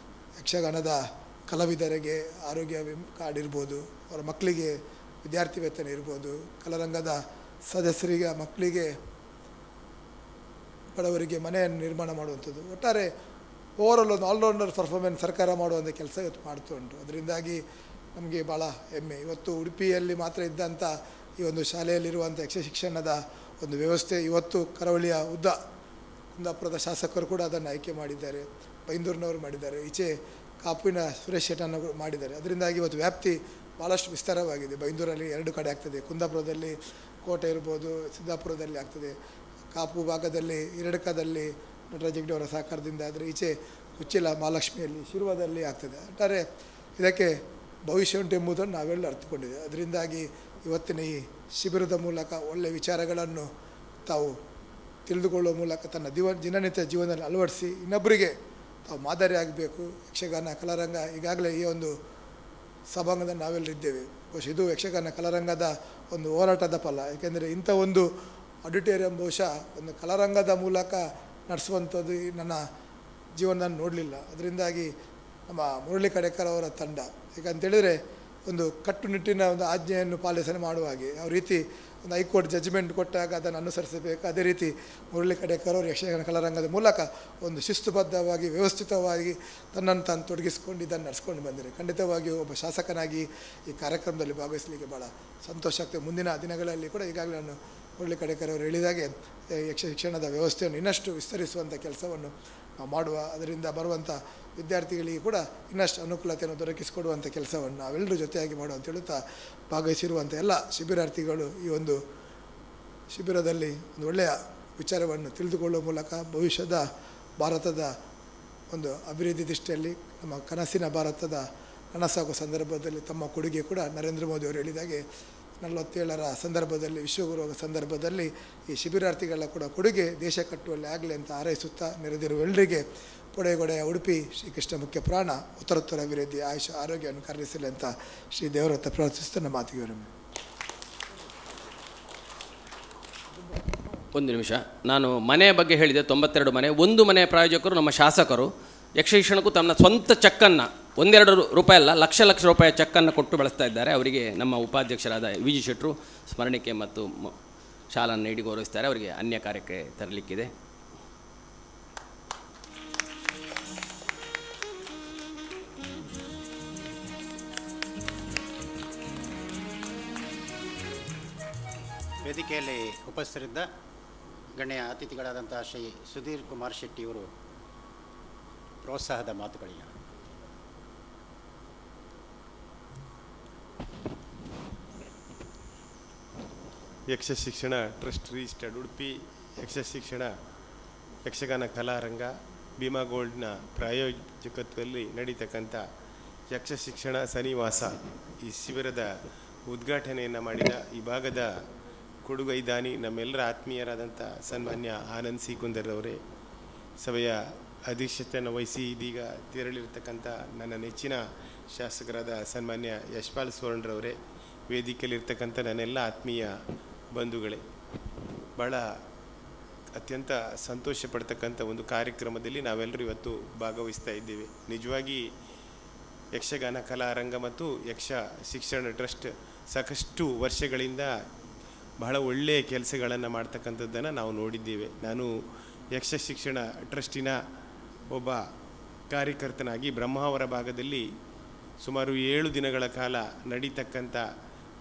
ಯಕ್ಷಗಾನದ ಕಲಾವಿದರಿಗೆ ಆರೋಗ್ಯ ಕಾರ್ಡ್ ಇರ್ಬೋದು, ಅವರ ಮಕ್ಕಳಿಗೆ ವಿದ್ಯಾರ್ಥಿ ವೇತನ ಇರ್ಬೋದು, ಕಲಾರಂಗದ ಸದಸ್ಯರಿಗೆ ಮಕ್ಕಳಿಗೆ ಬಡವರಿಗೆ ಮನೆಯನ್ನು ನಿರ್ಮಾಣ ಮಾಡುವಂಥದ್ದು, ಒಟ್ಟಾರೆ ಓವರಾಲ್ ಒಂದು ಆಲ್ರೌಂಡರ್ ಪರ್ಫಾರ್ಮೆನ್ಸ್ ಸರ್ಕಾರ ಮಾಡುವಂಥ ಕೆಲಸ ಇವತ್ತು ಮಾಡ್ತಾ ಉಂಟು. ಅದರಿಂದಾಗಿ ನಮಗೆ ಭಾಳ ಹೆಮ್ಮೆ. ಇವತ್ತು ಉಡುಪಿಯಲ್ಲಿ ಮಾತ್ರ ಇದ್ದಂಥ ಈ ಒಂದು ಶಾಲೆಯಲ್ಲಿರುವಂಥ ಯಕ್ಷ ಶಿಕ್ಷಣದ ಒಂದು ವ್ಯವಸ್ಥೆ ಇವತ್ತು ಕರಾವಳಿಯ ಕುಂದಾಪುರದ ಶಾಸಕರು ಕೂಡ ಅದನ್ನು ಆಯ್ಕೆ ಮಾಡಿದ್ದಾರೆ, ಬೈಂದೂರಿನವರು ಮಾಡಿದ್ದಾರೆ, ಈಚೆ ಕಾಪುವಿನ ಸುರೇಶ್ ಶೆಟ್ಟನ್ನು ಮಾಡಿದ್ದಾರೆ. ಅದರಿಂದಾಗಿ ಇವತ್ತು ವ್ಯಾಪ್ತಿ ಭಾಳಷ್ಟು ವಿಸ್ತಾರವಾಗಿದೆ. ಬೈಂದೂರಲ್ಲಿ 2 ಕಡೆ ಆಗ್ತದೆ, ಕುಂದಾಪುರದಲ್ಲಿ ಕೋಟೆ ಇರ್ಬೋದು, ಸಿದ್ದಾಪುರದಲ್ಲಿ ಆಗ್ತದೆ, ಕಾಪು ಭಾಗದಲ್ಲಿ ಇರಡಕದಲ್ಲಿ ನಟರಾಜ್ ಹೆಗ್ಡೆ ಅವರ ಸಹಕಾರದಿಂದ, ಆದರೆ ಈಚೆ ಕುಚ್ಚಿಲ ಮಹಾಲಕ್ಷ್ಮಿಯಲ್ಲಿ ಶಿರ್ವದಲ್ಲಿ ಆಗ್ತದೆ. ಒಟ್ಟಾರೆ ಇದಕ್ಕೆ ಭವಿಷ್ಯ ಉಂಟು ಎಂಬುದನ್ನು ನಾವೆಲ್ಲ ಅರ್ಥಕೊಂಡಿದ್ದೇವೆ. ಅದರಿಂದಾಗಿ ಇವತ್ತಿನ ಈ ಶಿಬಿರದ ಮೂಲಕ ಒಳ್ಳೆಯ ವಿಚಾರಗಳನ್ನು ತಾವು ತಿಳಿದುಕೊಳ್ಳುವ ಮೂಲಕ ತನ್ನ ದಿನನಿತ್ಯ ಜೀವನದಲ್ಲಿ ಅಳವಡಿಸಿ ಇನ್ನೊಬ್ಬರಿಗೆ ತಾವು ಮಾದರಿ ಆಗಬೇಕು. ಯಕ್ಷಗಾನ ಕಲಾರಂಗ ಈಗಾಗಲೇ ಈ ಒಂದು ಸಭಾಂಗದಲ್ಲಿ ನಾವೆಲ್ಲರೂ ಇದ್ದೇವೆ. ಬಹುಶಃ ಇದು ಯಕ್ಷಗಾನ ಕಲಾರಂಗದ ಒಂದು ಹೋರಾಟದ ಫಲ. ಏಕೆಂದರೆ ಇಂಥ ಒಂದು ಆಡಿಟೋರಿಯಂ ಬಹುಶಃ ಒಂದು ಕಲಾರಂಗದ ಮೂಲಕ ನಡೆಸುವಂಥದ್ದು ನನ್ನ ಜೀವನದಲ್ಲಿ ನೋಡಲಿಲ್ಲ. ಅದರಿಂದಾಗಿ ನಮ್ಮ ಮುರಳಿ ಕಡೆಕರ್ ಅವರ ತಂಡ, ಏಕಂತೇಳಿದರೆ ಒಂದು ಕಟ್ಟುನಿಟ್ಟಿನ ಒಂದು ಆಜ್ಞೆಯನ್ನು ಪಾಲನೆ ಮಾಡುವ ಹಾಗೆ ಯಾವ ರೀತಿ ಒಂದು ಹೈಕೋರ್ಟ್ ಜಡ್ಜ್ಮೆಂಟ್ ಕೊಟ್ಟಾಗ ಅದನ್ನು ಅನುಸರಿಸಬೇಕು, ಅದೇ ರೀತಿ ಮುರಳಿ ಕಡೆಕರ್ ಅವರು ಯಕ್ಷಗಾನ ಕಲಾರಂಗದ ಮೂಲಕ ಒಂದು ಶಿಸ್ತುಬದ್ಧವಾಗಿ ವ್ಯವಸ್ಥಿತವಾಗಿ ತನ್ನನ್ನು ತಾನು ತೊಡಗಿಸಿಕೊಂಡು ಇದನ್ನು ನಡೆಸ್ಕೊಂಡು ಬಂದಿದೆ. ಖಂಡಿತವಾಗಿಯೂ ಒಬ್ಬ ಶಾಸಕನಾಗಿ ಈ ಕಾರ್ಯಕ್ರಮದಲ್ಲಿ ಭಾಗವಹಿಸಲಿಕ್ಕೆ ಭಾಳ ಸಂತೋಷ ಆಗ್ತದೆ. ಮುಂದಿನ ದಿನಗಳಲ್ಲಿ ಕೂಡ ಈಗಾಗಲೇ ನಾನು ಮುರಳಿ ಕಡೆಕರ್ ಅವರು ಹೇಳಿದಾಗೆ ಶಿಕ್ಷಣದ ವ್ಯವಸ್ಥೆಯನ್ನು ಇನ್ನಷ್ಟು ವಿಸ್ತರಿಸುವಂಥ ಕೆಲಸವನ್ನು ನಾವು ಮಾಡುವ, ಅದರಿಂದ ಬರುವಂಥ ವಿದ್ಯಾರ್ಥಿಗಳಿಗೆ ಕೂಡ ಇನ್ನಷ್ಟು ಅನುಕೂಲತೆಯನ್ನು ದೊರಕಿಸಿಕೊಡುವಂಥ ಕೆಲಸವನ್ನು ನಾವೆಲ್ಲರೂ ಜೊತೆಯಾಗಿ ಮಾಡುವ ಅಂತ ಹೇಳುತ್ತಾ, ಭಾಗವಹಿಸಿರುವಂಥ ಎಲ್ಲ ಶಿಬಿರಾರ್ಥಿಗಳು ಈ ಒಂದು ಶಿಬಿರದಲ್ಲಿ ಒಂದು ಒಳ್ಳೆಯ ವಿಚಾರವನ್ನು ತಿಳಿದುಕೊಳ್ಳುವ ಮೂಲಕ ಭವಿಷ್ಯದ ಭಾರತದ ಒಂದು ಅಭಿವೃದ್ಧಿ ದೃಷ್ಟಿಯಲ್ಲಿ ನಮ್ಮ ಕನಸಿನ ಭಾರತದ ನನಸಾಗುವ ಸಂದರ್ಭದಲ್ಲಿ ತಮ್ಮ ಕೊಡುಗೆ ಕೂಡ ನರೇಂದ್ರ ಮೋದಿ ಅವರು ಹೇಳಿದಾಗೆ 47ರ ಸಂದರ್ಭದಲ್ಲಿ ವಿಶ್ವಗುರು ಸಂದರ್ಭದಲ್ಲಿ ಈ ಶಿಬಿರಾರ್ಥಿಗಳ ಕೂಡ ಕೊಡುಗೆ ದೇಶ ಕಟ್ಟುವಲ್ಲಿ ಆಗಲಿ ಅಂತ ಹಾರೈಸುತ್ತಾ, ನೆರೆದಿರುವ ಎಲ್ಲರಿಗೆ ಪೊಡೆಗೊಡೆಯ ಉಡುಪಿ ಶ್ರೀಕೃಷ್ಣ ಮುಖ್ಯ ಪ್ರಾಣ ಉತ್ತರೋತ್ತರ ಅಭಿವೃದ್ಧಿ ಆಯುಷ ಆರೋಗ್ಯವನ್ನು ಕರುಣಿಸಲಿ ಅಂತ ಶ್ರೀ ದೇವರತ್ತ ಪ್ರಾರ್ಥಿಸುತ್ತಾ ಮಾತಿಗೆ ವಿರಮಣೆ. ಒಂದು ನಿಮಿಷ, ನಾನು ಮನೆ ಬಗ್ಗೆ ಹೇಳಿದೆ, 92 ಮನೆ. ಒಂದು ಮನೆಯ ಪ್ರಾಯೋಜಕರು ನಮ್ಮ ಶಾಸಕರು ಯಕ್ಷಶಿಕ್ಷಣಕ್ಕೂ ತಮ್ಮ ಸ್ವಂತ ಚೆಕ್ಕನ್ನು, 1-2 ರೂಪಾಯಿ ಅಲ್ಲ, ಲಕ್ಷ ರೂಪಾಯಿ ಚೆಕ್ಕನ್ನು ಕೊಟ್ಟು ಬೆಳೆಸ್ತಾ ಇದ್ದಾರೆ. ಅವರಿಗೆ ನಮ್ಮ ಉಪಾಧ್ಯಕ್ಷರಾದ ವಿ ಜಿ ಶೆಟ್ಟರು ಸ್ಮರಣಿಕೆ ಮತ್ತು ಶಾಲನ್ನು ನೀಡಿ ಗೌರವಿಸ್ತಾರೆ. ಅವರಿಗೆ ಅನ್ಯ ಕಾರ್ಯಕ್ಕೆ ತರಲಿಕ್ಕಿದೆ. ವೇದಿಕೆಯಲ್ಲಿ ಉಪಸ್ಥಿತರಿದ್ದ ಗಣ್ಯ ಅತಿಥಿಗಳಾದಂಥ ಶ್ರೀ ಸುಧೀರ್ ಕುಮಾರ್ ಶೆಟ್ಟಿಯವರು ಪ್ರೋತ್ಸಾಹದ ಮಾತುಗಳಿಗೆ. ಯಕ್ಷ ಶಿಕ್ಷಣ ಟ್ರಸ್ಟ್ ರಿಜಿಸ್ಟರ್ಡ್ ಉಡುಪಿ ಯಕ್ಷಗಾನ ಕಲಾರಂಗ ಭೀಮಾ ಗೋಲ್ಡ್ನ ಪ್ರಾಯೋಜಕತ್ವದಲ್ಲಿ ನಡೀತಕ್ಕಂಥ ಯಕ್ಷ ಶಿಕ್ಷಣ ಸನ್ನಿವಾಸ ಈ ಶಿಬಿರದ ಉದ್ಘಾಟನೆಯನ್ನು ಮಾಡಿದ ಈ ಭಾಗದ ಕೊಡುಗೈದಾನಿ ನಮ್ಮೆಲ್ಲರ ಆತ್ಮೀಯರಾದಂಥ ಸನ್ಮಾನ್ಯ ಆನಂದ್ ಸಿ ಕುಂದರ್ರವರೇ, ಸಭೆಯ ಅಧ್ಯಕ್ಷತೆಯನ್ನು ವಹಿಸಿ ಇದೀಗ ತೆರಳಿರ್ತಕ್ಕಂಥ ನನ್ನ ನೆಚ್ಚಿನ ಶಾಸಕರಾದ ಸನ್ಮಾನ್ಯ ಯಶ್ಪಾಲ್ ಸುವರ್ಣರವರೇ, ವೇದಿಕೆಯಲ್ಲಿರ್ತಕ್ಕಂಥ ನನ್ನೆಲ್ಲ ಆತ್ಮೀಯ ಬಂಧುಗಳೇ, ಭಾಳ ಅತ್ಯಂತ ಸಂತೋಷ ಪಡ್ತಕ್ಕಂಥ ಒಂದು ಕಾರ್ಯಕ್ರಮದಲ್ಲಿ ನಾವೆಲ್ಲರೂ ಇವತ್ತು ಭಾಗವಹಿಸ್ತಾ ಇದ್ದೇವೆ. ನಿಜವಾಗಿ ಯಕ್ಷಗಾನ ಕಲಾರಂಗ ಮತ್ತು ಯಕ್ಷ ಶಿಕ್ಷಣ ಟ್ರಸ್ಟ್ ಸಾಕಷ್ಟು ವರ್ಷಗಳಿಂದ ಬಹಳ ಒಳ್ಳೆಯ ಕೆಲಸಗಳನ್ನು ಮಾಡ್ತಕ್ಕಂಥದ್ದನ್ನು ನಾವು ನೋಡಿದ್ದೇವೆ. ನಾನು ಯಕ್ಷ ಶಿಕ್ಷಣ ಟ್ರಸ್ಟಿನ ಒಬ್ಬ ಕಾರ್ಯಕರ್ತನಾಗಿ ಬ್ರಹ್ಮಾವರ ಭಾಗದಲ್ಲಿ ಸುಮಾರು 7 ದಿನಗಳ ಕಾಲ ನಡೀತಕ್ಕಂಥ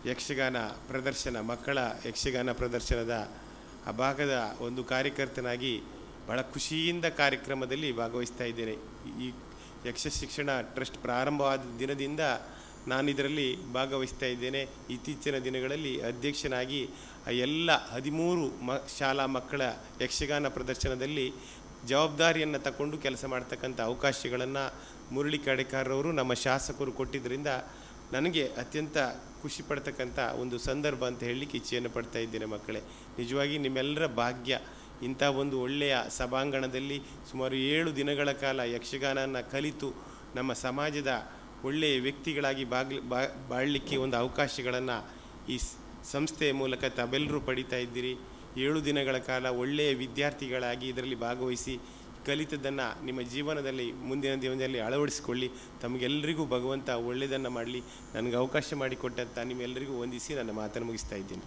ಯಕ್ಷಗಾನ ಪ್ರದರ್ಶನ, ಮಕ್ಕಳ ಯಕ್ಷಗಾನ ಪ್ರದರ್ಶನದ ಆ ಭಾಗದ ಒಂದು ಕಾರ್ಯಕರ್ತನಾಗಿ ಭಾಳ ಖುಷಿಯಿಂದ ಕಾರ್ಯಕ್ರಮದಲ್ಲಿ ಭಾಗವಹಿಸ್ತಾ ಇದ್ದೇನೆ. ಈ ಯಕ್ಷ ಶಿಕ್ಷಣ ಟ್ರಸ್ಟ್ ಪ್ರಾರಂಭವಾದ ದಿನದಿಂದ ನಾನು ಇದರಲ್ಲಿ ಭಾಗವಹಿಸ್ತಾ ಇದ್ದೇನೆ. ಇತ್ತೀಚಿನ ದಿನಗಳಲ್ಲಿ ಅಧ್ಯಕ್ಷನಾಗಿ ಎಲ್ಲ 13 ಶಾಲಾ ಮಕ್ಕಳ ಯಕ್ಷಗಾನ ಪ್ರದರ್ಶನದಲ್ಲಿ ಜವಾಬ್ದಾರಿಯನ್ನು ತಗೊಂಡು ಕೆಲಸ ಮಾಡ್ತಕ್ಕಂಥ ಅವಕಾಶಗಳನ್ನು ಮುರಳಿ ಕಡೆಕಾರವರು ನಮ್ಮ ಶಾಸಕರು ಕೊಟ್ಟಿದ್ದರಿಂದ ನನಗೆ ಅತ್ಯಂತ ಖುಷಿ ಪಡ್ತಕ್ಕಂಥ ಒಂದು ಸಂದರ್ಭ ಅಂತ ಹೇಳಲಿಕ್ಕೆ ಇಚ್ಛೆಯನ್ನು ಪಡ್ತಾ ಇದ್ದೇನೆ. ಮಕ್ಕಳೇ, ನಿಜವಾಗಿ ನಿಮ್ಮೆಲ್ಲರ ಭಾಗ್ಯ ಇಂಥ ಒಂದು ಒಳ್ಳೆಯ ಸಭಾಂಗಣದಲ್ಲಿ ಸುಮಾರು 7 ದಿನಗಳ ಕಾಲ ಯಕ್ಷಗಾನನ ಕಲಿತು ನಮ್ಮ ಸಮಾಜದ ಒಳ್ಳೆಯ ವ್ಯಕ್ತಿಗಳಾಗಿ ಬಾಳಲಿಕ್ಕೆ ಒಂದು ಅವಕಾಶಗಳನ್ನು ಈ ಸಂಸ್ಥೆಯ ಮೂಲಕ ತಾವೆಲ್ಲರೂ ಪಡಿತಾ ಇದ್ದೀರಿ. 7 ದಿನಗಳ ಕಾಲ ಒಳ್ಳೆಯ ವಿದ್ಯಾರ್ಥಿಗಳಾಗಿ ಇದರಲ್ಲಿ ಭಾಗವಹಿಸಿ ಕಲಿತದ್ದನ್ನು ನಿಮ್ಮ ಜೀವನದಲ್ಲಿ ಮುಂದಿನ ದಿನದಲ್ಲಿ ಅಳವಡಿಸಿಕೊಳ್ಳಿ. ತಮಗೆಲ್ಲರಿಗೂ ಭಗವಂತ ಒಳ್ಳೆಯದನ್ನು ಮಾಡಲಿ. ನನಗೆ ಅವಕಾಶ ಮಾಡಿಕೊಟ್ಟಂಥ ನಿಮ್ಮೆಲ್ಲರಿಗೂ ವಂದಿಸಿ ನನ್ನ ಮಾತನ್ನು ಮುಗಿಸ್ತಾ ಇದ್ದೀನಿ.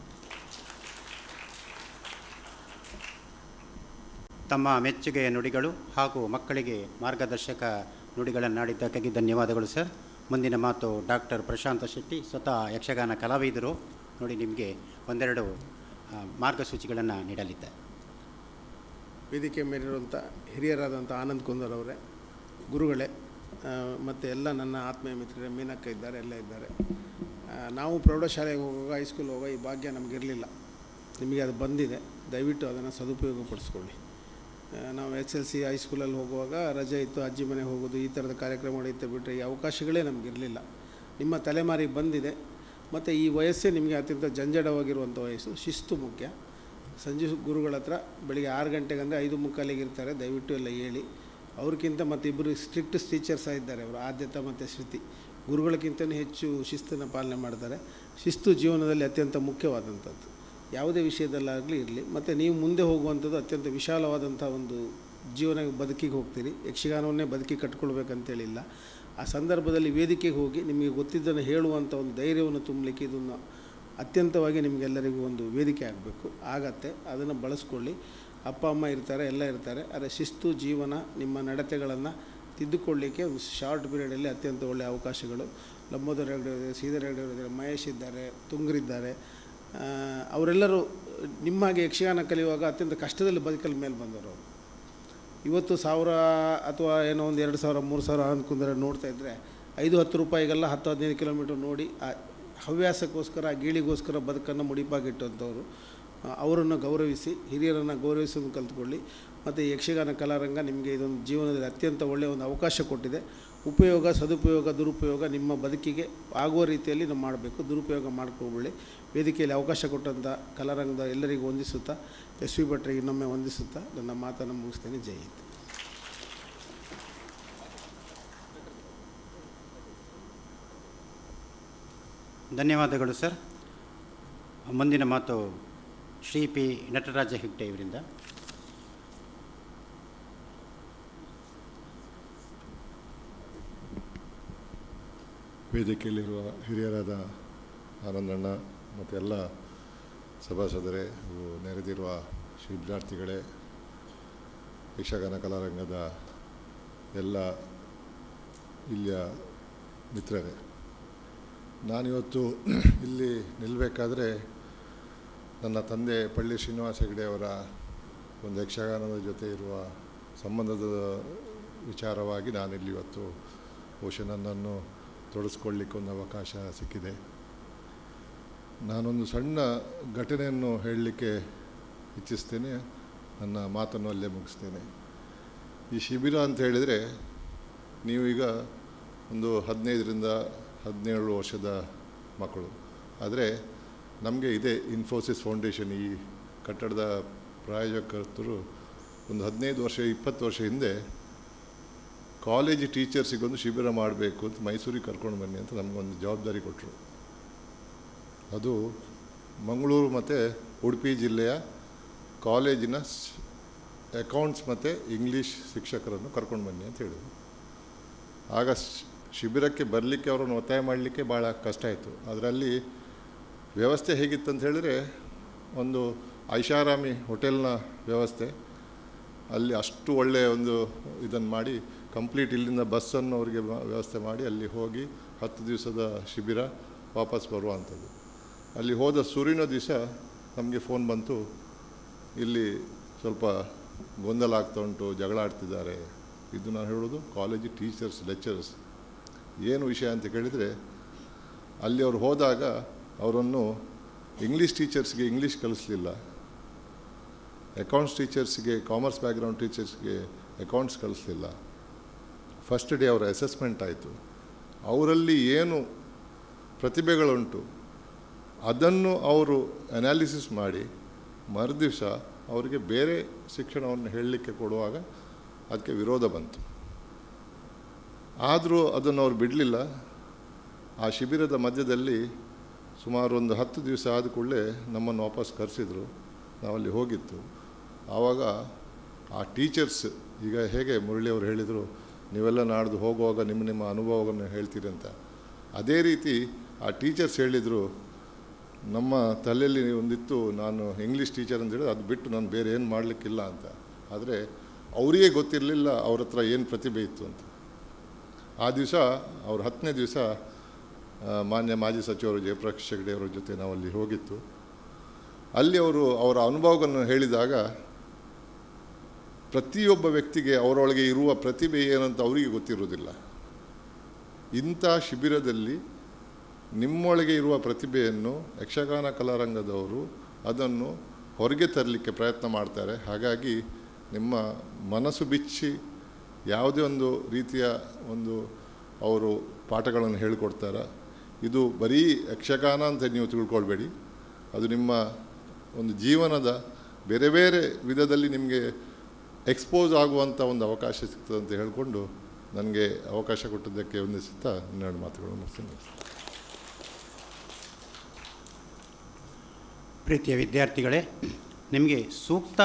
ತಮ್ಮ ಮೆಚ್ಚುಗೆಯ ನುಡಿಗಳು ಹಾಗೂ ಮಕ್ಕಳಿಗೆ ಮಾರ್ಗದರ್ಶಕ ನುಡಿಗಳನ್ನಾಡಿದ್ದಕ್ಕಾಗಿ ಧನ್ಯವಾದಗಳು ಸರ್. ಮುಂದಿನ ಮಾತು ಡಾಕ್ಟರ್ ಪ್ರಶಾಂತ ಶೆಟ್ಟಿ, ಸ್ವತಃ ಯಕ್ಷಗಾನ ಕಲಾವಿದರು. ನೋಡಿ, ನಿಮಗೆ 1-2 ಮಾರ್ಗಸೂಚಿಗಳನ್ನು ನೀಡಲಿದ್ದಾರೆ. ವೇದಿಕೆ ಮೇಲಿರುವಂಥ ಹಿರಿಯರಾದಂಥ ಆನಂದ್ ಕುಂದರ್ ಅವರೇ, ಗುರುಗಳೇ, ಮತ್ತು ಎಲ್ಲ ನನ್ನ ಆತ್ಮೀಯ ಮಿತ್ರರೇ, ಮೀನಕ್ಕ ಇದ್ದಾರೆ, ಎಲ್ಲ ಇದ್ದಾರೆ. ನಾವು ಪ್ರೌಢಶಾಲೆಗೆ ಹೋಗುವಾಗ, ಹೈಸ್ಕೂಲ್ ಹೋಗುವಾಗ ಈ ಭಾಗ್ಯ ನಮಗಿರಲಿಲ್ಲ. ನಿಮಗೆ ಅದು ಬಂದಿದೆ, ದಯವಿಟ್ಟು ಅದನ್ನು ಸದುಪಯೋಗಪಡಿಸ್ಕೊಳ್ಳಿ. ನಾವು SLC ಹೈಸ್ಕೂಲಲ್ಲಿ ಹೋಗುವಾಗ ರಜೆ ಇತ್ತು, ಅಜ್ಜಿ ಮನೆಗೆ ಹೋಗೋದು, ಈ ಥರದ ಕಾರ್ಯಕ್ರಮಗಳು ಇತ್ತು, ಬಿಟ್ಟರೆ ಈ ಅವಕಾಶಗಳೇ ನಮಗಿರಲಿಲ್ಲ. ನಿಮ್ಮ ತಲೆಮಾರಿಗೆ ಬಂದಿದೆ. ಮತ್ತು ಈ ವಯಸ್ಸೇ ನಿಮಗೆ ಅತ್ಯಂತ ಜಂಜಡವಾಗಿರುವಂಥ ವಯಸ್ಸು. ಶಿಸ್ತು ಮುಖ್ಯ. ಸಂಜೆ ಗುರುಗಳ ಹತ್ರ ಬೆಳಿಗ್ಗೆ 6 ಗಂಟೆಗೆ ಅಂದರೆ 5:45 ಇರ್ತಾರೆ, ದಯವಿಟ್ಟು ಎಲ್ಲ ಹೇಳಿ. ಅವ್ರಿಗಿಂತ ಮತ್ತು ಇಬ್ಬರು ಸ್ಟ್ರಿಕ್ಟ್ ಟೀಚರ್ಸ್ ಇದ್ದಾರೆ, ಅವರು ಆದ್ಯತಾ ಮತ್ತು ಶ್ರುತಿ. ಗುರುಗಳಿಗಿಂತಲೂ ಹೆಚ್ಚು ಶಿಸ್ತನ್ನು ಪಾಲನೆ ಮಾಡ್ತಾರೆ. ಶಿಸ್ತು ಜೀವನದಲ್ಲಿ ಅತ್ಯಂತ ಮುಖ್ಯವಾದಂಥದ್ದು, ಯಾವುದೇ ವಿಷಯದಲ್ಲಾಗಲಿ ಇರಲಿ. ಮತ್ತು ನೀವು ಮುಂದೆ ಹೋಗುವಂಥದ್ದು ಅತ್ಯಂತ ವಿಶಾಲವಾದಂಥ ಒಂದು ಜೀವನ ಬದುಕಿಗೆ ಹೋಗ್ತೀರಿ. ಯಕ್ಷಗಾನವನ್ನೇ ಬದುಕಿ ಕಟ್ಕೊಳ್ಬೇಕಂತೇಳಿಲ್ಲ. ಆ ಸಂದರ್ಭದಲ್ಲಿ ವೇದಿಕೆಗೆ ಹೋಗಿ ನಿಮಗೆ ಗೊತ್ತಿದ್ದನ್ನು ಹೇಳುವಂಥ ಒಂದು ಧೈರ್ಯವನ್ನು ತುಂಬಲಿಕ್ಕೆ ಇದನ್ನು ಅತ್ಯಂತವಾಗಿ ನಿಮಗೆಲ್ಲರಿಗೂ ಒಂದು ವೇದಿಕೆ ಆಗಬೇಕು. ಆಗತ್ತೆ, ಅದನ್ನು ಬಳಸ್ಕೊಳ್ಳಿ. ಅಪ್ಪ ಅಮ್ಮ ಇರ್ತಾರೆ, ಎಲ್ಲ ಇರ್ತಾರೆ. ಆದರೆ ಶಿಸ್ತು ಜೀವನ ನಿಮ್ಮ ನಡತೆಗಳನ್ನು ತಿದ್ದುಕೊಳ್ಳಿಕ್ಕೆ ಒಂದು ಶಾರ್ಟ್ ಪೀರಿಯಡಲ್ಲಿ ಅತ್ಯಂತ ಒಳ್ಳೆಯ ಅವಕಾಶಗಳು. ಲಂಬೋದರ ಹೆಗ್ಡೆ ಇದ್ದಾರೆ, ಶ್ರೀಧರ ಹೆಗ್ಡೆ ಇದ್ದಾರೆ, ಮಹೇಶ್ ಇದ್ದಾರೆ, ತುಂಗರಿದ್ದಾರೆ. ಅವರೆಲ್ಲರೂ ನಿಮ್ಮಾಗೆ ಯಕ್ಷಗಾನ ಕಲಿಯುವಾಗ ಅತ್ಯಂತ ಕಷ್ಟದಲ್ಲಿ ಬದುಕಲ್ ಮೇಲೆ ಬಂದವರು. ಅವರು ಇವತ್ತು 1000 ಅಥವಾ ಏನೋ ಒಂದು 2000 3000 ಅಂದ್ಕೊಂಡ್ರೆ ನೋಡ್ತಾ ಇದ್ದರೆ 5-10 ರೂಪಾಯಿಗೆಲ್ಲ 10-15 ಕಿಲೋಮೀಟ್ರ್ ನೋಡಿ ಆ ಹವ್ಯಾಸಕ್ಕೋಸ್ಕರ, ಆ ಗೀಳಿಗೋಸ್ಕರ ಬದುಕನ್ನು ಮುಡಿಪಾಗಿಟ್ಟಂಥವ್ರು. ಅವರನ್ನು ಗೌರವಿಸಿ, ಹಿರಿಯರನ್ನು ಗೌರವಿಸೋದನ್ನು ಕಲ್ತ್ಕೊಳ್ಳಿ. ಮತ್ತು ಯಕ್ಷಗಾನ ಕಲಾರಂಗ ನಿಮಗೆ ಇದೊಂದು ಜೀವನದಲ್ಲಿ ಅತ್ಯಂತ ಒಳ್ಳೆಯ ಒಂದು ಅವಕಾಶ ಕೊಟ್ಟಿದೆ. ಉಪಯೋಗ, ಸದುಪಯೋಗ, ದುರುಪಯೋಗ ನಿಮ್ಮ ಬದುಕಿಗೆ ಆಗುವ ರೀತಿಯಲ್ಲಿ ನಾವು ಮಾಡಬೇಕು. ದುರುಪಯೋಗ ಮಾಡ್ಕೊಬೇಡಿ. ವೇದಿಕೆಯಲ್ಲಿ ಅವಕಾಶ ಕೊಟ್ಟಂಥ ಕಲಾರಂಗದ ಎಲ್ಲರಿಗೂ ವಂದಿಸುತ್ತಾ, ಎಸ್ ವಿ ಭಟ್ರಿಗೆ ಇನ್ನೊಮ್ಮೆ ವಂದಿಸುತ್ತಾ ನನ್ನ ಮಾತನ್ನು ಮುಗಿಸ್ತೇನೆ. ಜೈ ಹಿಂದ್. ಧನ್ಯವಾದಗಳು ಸರ್. ಮುಂದಿನ ಮಾತು ಶ್ರೀ ಪಿ ನಟರಾಜ ಹೆಗ್ಡೆ ಇವರಿಂದ. ವೇದಿಕೆಯಲ್ಲಿರುವ ಹಿರಿಯರಾದ ಆನಂದಣ್ಣ ಮತ್ತು ಎಲ್ಲ ಸಭಾಸದರೇ, ನೆರೆದಿರುವ ವಿದ್ಯಾರ್ಥಿಗಳೇ, ಯಕ್ಷಗಾನ ಕಲಾರಂಗದ ಎಲ್ಲ ಇಲ್ಲಿಯ ಮಿತ್ರರೇ, ನಾನಿವತ್ತು ಇಲ್ಲಿ ನಿಲ್ಲಬೇಕಾದ್ರೆ ನನ್ನ ತಂದೆ ಪಳ್ಳಿ ಶ್ರೀನಿವಾಸ ಹೆಗ್ಡೆ ಅವರ ಒಂದು ಯಕ್ಷಗಾನದ ಜೊತೆ ಇರುವ ಸಂಬಂಧದ ವಿಚಾರವಾಗಿ ನಾನಿಲ್ಲಿ ಇವತ್ತು ಬಹುಶಃ ನನ್ನನ್ನು ತೊಡಗಿಸ್ಕೊಳ್ಳಿಕ್ಕೆ ಒಂದು ಅವಕಾಶ ಸಿಕ್ಕಿದೆ. ನಾನೊಂದು ಸಣ್ಣ ಘಟನೆಯನ್ನು ಹೇಳಲಿಕ್ಕೆ ಇಚ್ಛಿಸ್ತೇನೆ, ನನ್ನ ಮಾತನ್ನು ಅಲ್ಲೇ ಮುಗಿಸ್ತೇನೆ. ಈ ಶಿಬಿರ ಅಂತ ಹೇಳಿದರೆ, ನೀವೀಗ ಒಂದು 15-17 ವರ್ಷದ ಮಕ್ಕಳು. ಆದರೆ ನಮಗೆ ಇದೆ ಇನ್ಫೋಸಿಸ್ ಫೌಂಡೇಶನ್, ಈ ಕಟ್ಟಡದ ಪ್ರಾಯೋಜಕರು ಒಂದು 15 ವರ್ಷ 20 ವರ್ಷ ಹಿಂದೆ ಕಾಲೇಜ್ ಟೀಚರ್ಸಿಗೊಂದು ಶಿಬಿರ ಮಾಡಬೇಕು ಅಂತ ಮೈಸೂರಿಗೆ ಕರ್ಕೊಂಡು ಬನ್ನಿ ಅಂತ ನಮಗೊಂದು ಜವಾಬ್ದಾರಿ ಕೊಟ್ಟರು. ಅದು ಮಂಗಳೂರು ಮತ್ತು ಉಡುಪಿ ಜಿಲ್ಲೆಯ ಕಾಲೇಜಿನ ಅಕೌಂಟ್ಸ್ ಮತ್ತು ಇಂಗ್ಲೀಷ್ ಶಿಕ್ಷಕರನ್ನು ಕರ್ಕೊಂಡು ಬನ್ನಿ ಅಂತ ಹೇಳಿದರು. ಆಗ ಶಿಬಿರಕ್ಕೆ ಬರಲಿಕ್ಕೆ ಅವರನ್ನು ಒತ್ತಾಯ ಮಾಡಲಿಕ್ಕೆ ಭಾಳ ಕಷ್ಟ ಆಯಿತು. ಅದರಲ್ಲಿ ವ್ಯವಸ್ಥೆ ಹೇಗಿತ್ತಂತ ಹೇಳಿದರೆ, ಒಂದು ಐಷಾರಾಮಿ ಹೋಟೆಲ್ನ ವ್ಯವಸ್ಥೆ, ಅಲ್ಲಿ ಅಷ್ಟು ಒಳ್ಳೆಯ ಒಂದು ಇದನ್ನು ಮಾಡಿ ಕಂಪ್ಲೀಟ್ ಇಲ್ಲಿಂದ ಬಸ್ಸನ್ನು ಅವರಿಗೆ ವ್ಯವಸ್ಥೆ ಮಾಡಿ ಅಲ್ಲಿ ಹೋಗಿ 10 ದಿವಸದ ಶಿಬಿರ ವಾಪಸ್ ಬರುವಂಥದ್ದು. ಅಲ್ಲಿ ಹೋದ ಸೂರ್ಯನ ದಿವಸ ನಮಗೆ ಫೋನ್ ಬಂತು, ಇಲ್ಲಿ ಸ್ವಲ್ಪ ಗೊಂದಲ ಆಗ್ತಾ ಉಂಟು, ಜಗಳ ಆಡ್ತಿದ್ದಾರೆ. ಇದು ನಾನು ಹೇಳೋದು ಕಾಲೇಜ್ ಟೀಚರ್ಸ್, ಲೆಕ್ಚರರ್ಸ್. ಏನು ವಿಷಯ ಅಂತ ಕೇಳಿದರೆ, ಅಲ್ಲಿ ಅವರು ಹೋದಾಗ ಅವರನ್ನು ಇಂಗ್ಲೀಷ್ ಟೀಚರ್ಸ್ಗೆ ಇಂಗ್ಲೀಷ್ ಕಲಿಸಲಿಲ್ಲ, ಅಕೌಂಟ್ಸ್ ಟೀಚರ್ಸ್ಗೆ, ಕಾಮರ್ಸ್ ಬ್ಯಾಕ್ಗ್ರೌಂಡ್ ಟೀಚರ್ಸ್ಗೆ ಅಕೌಂಟ್ಸ್ ಕಲಿಸಲಿಲ್ಲ. ಫಸ್ಟ್ ಡೇ ಅವರ ಅಸೆಸ್ಮೆಂಟ್ ಆಯಿತು. ಅವರಲ್ಲಿ ಏನು ಪ್ರತಿಭೆಗಳುಂಟು ಅದನ್ನು ಅವರು ಅನಾಲಿಸಿಸ್ ಮಾಡಿ ಮರುದಿವಸ ಅವರಿಗೆ ಬೇರೆ ಶಿಕ್ಷಣವನ್ನು ಹೇಳಲಿಕ್ಕೆ ಕೊಡುವಾಗ ಅದಕ್ಕೆ ವಿರೋಧ ಬಂತು. ಆದರೂ ಅದನ್ನು ಅವರು ಬಿಡಲಿಲ್ಲ. ಆ ಶಿಬಿರದ ಮಧ್ಯದಲ್ಲಿ ಸುಮಾರು ಒಂದು 10 ದಿವಸ ಆದ ಕೂಡಲೇ ನಮ್ಮನ್ನು ವಾಪಸ್ ಕರೆಸಿದರು. ನಾವಲ್ಲಿ ಹೋಗಿತ್ತು. ಆವಾಗ ಆ ಟೀಚರ್ಸ್, ಈಗ ಹೇಗೆ ಮುರಳಿಯವರು ಹೇಳಿದರು, ನೀವೆಲ್ಲ ನಾಡ್ದು ಹೋಗುವಾಗ ನಿಮ್ಮ ಅನುಭವವನ್ನು ಹೇಳ್ತೀರಿ ಅಂತ, ಅದೇ ರೀತಿ ಆ ಟೀಚರ್ಸ್ ಹೇಳಿದರು, ನಮ್ಮ ತಲೆಯಲ್ಲಿ ಒಂದಿತ್ತು, ನಾನು ಇಂಗ್ಲೀಷ್ ಟೀಚರ್ ಅಂತ ಹೇಳಿದ್ರೆ ಅದು ಬಿಟ್ಟು ನಾನು ಬೇರೆ ಏನು ಮಾಡಲಿಕ್ಕಿಲ್ಲ ಅಂತ. ಆದರೆ ಅವರಿಗೆ ಗೊತ್ತಿರಲಿಲ್ಲ ಅವ್ರ ಹತ್ರ ಏನು ಪ್ರತಿಭೆ ಇತ್ತು ಅಂತ. ಆ ದಿವಸ ಅವ್ರ 10ನೇ ದಿವಸ ಮಾನ್ಯ ಮಾಜಿ ಸಚಿವರು ಜಯಪ್ರಕಾಶ್ ಹೆಗ್ಡೆ ಅವರ ಜೊತೆ ನಾವಲ್ಲಿ ಹೋಗಿತ್ತು. ಅಲ್ಲಿ ಅವರು ಅವರ ಅನುಭವವನ್ನು ಹೇಳಿದಾಗ ಪ್ರತಿಯೊಬ್ಬ ವ್ಯಕ್ತಿಗೆ ಅವರೊಳಗೆ ಇರುವ ಪ್ರತಿಭೆ ಏನಂತ ಅವರಿಗೆ ಗೊತ್ತಿರುವುದಿಲ್ಲ. ಇಂಥ ಶಿಬಿರದಲ್ಲಿ ನಿಮ್ಮೊಳಗೆ ಇರುವ ಪ್ರತಿಭೆಯನ್ನು ಯಕ್ಷಗಾನ ಕಲಾರಂಗದವರು ಅದನ್ನು ಹೊರಗೆ ತರಲಿಕ್ಕೆ ಪ್ರಯತ್ನ ಮಾಡ್ತಾರೆ. ಹಾಗಾಗಿ ನಿಮ್ಮ ಮನಸ್ಸು ಬಿಚ್ಚಿ ಯಾವುದೇ ಒಂದು ರೀತಿಯ ಒಂದು ಅವರು ಪಾಠಗಳನ್ನು ಹೇಳಿಕೊಡ್ತಾರೆ. ಇದು ಬರೀ ಯಕ್ಷಗಾನ ಅಂತ ನೀವು ತಿಳ್ಕೊಳ್ಬೇಡಿ, ಅದು ನಿಮ್ಮ ಒಂದು ಜೀವನದ ಬೇರೆ ಬೇರೆ ವಿಧದಲ್ಲಿ ನಿಮಗೆ ಎಕ್ಸ್ಪೋಸ್ ಆಗುವಂಥ ಒಂದು ಅವಕಾಶ ಸಿಗ್ತದೆ ಅಂತ ಹೇಳಿಕೊಂಡು ನನಗೆ ಅವಕಾಶ ಕೊಟ್ಟಿದ್ದಕ್ಕೆ ವಂದಿಸುತ್ತಾ ಇನ್ನೆರಡು ಮಾತುಗಳು ಮುಗಿಸ್ತೀನಿ. ಪ್ರೀತಿಯ ವಿದ್ಯಾರ್ಥಿಗಳೇ, ನಿಮಗೆ ಸೂಕ್ತ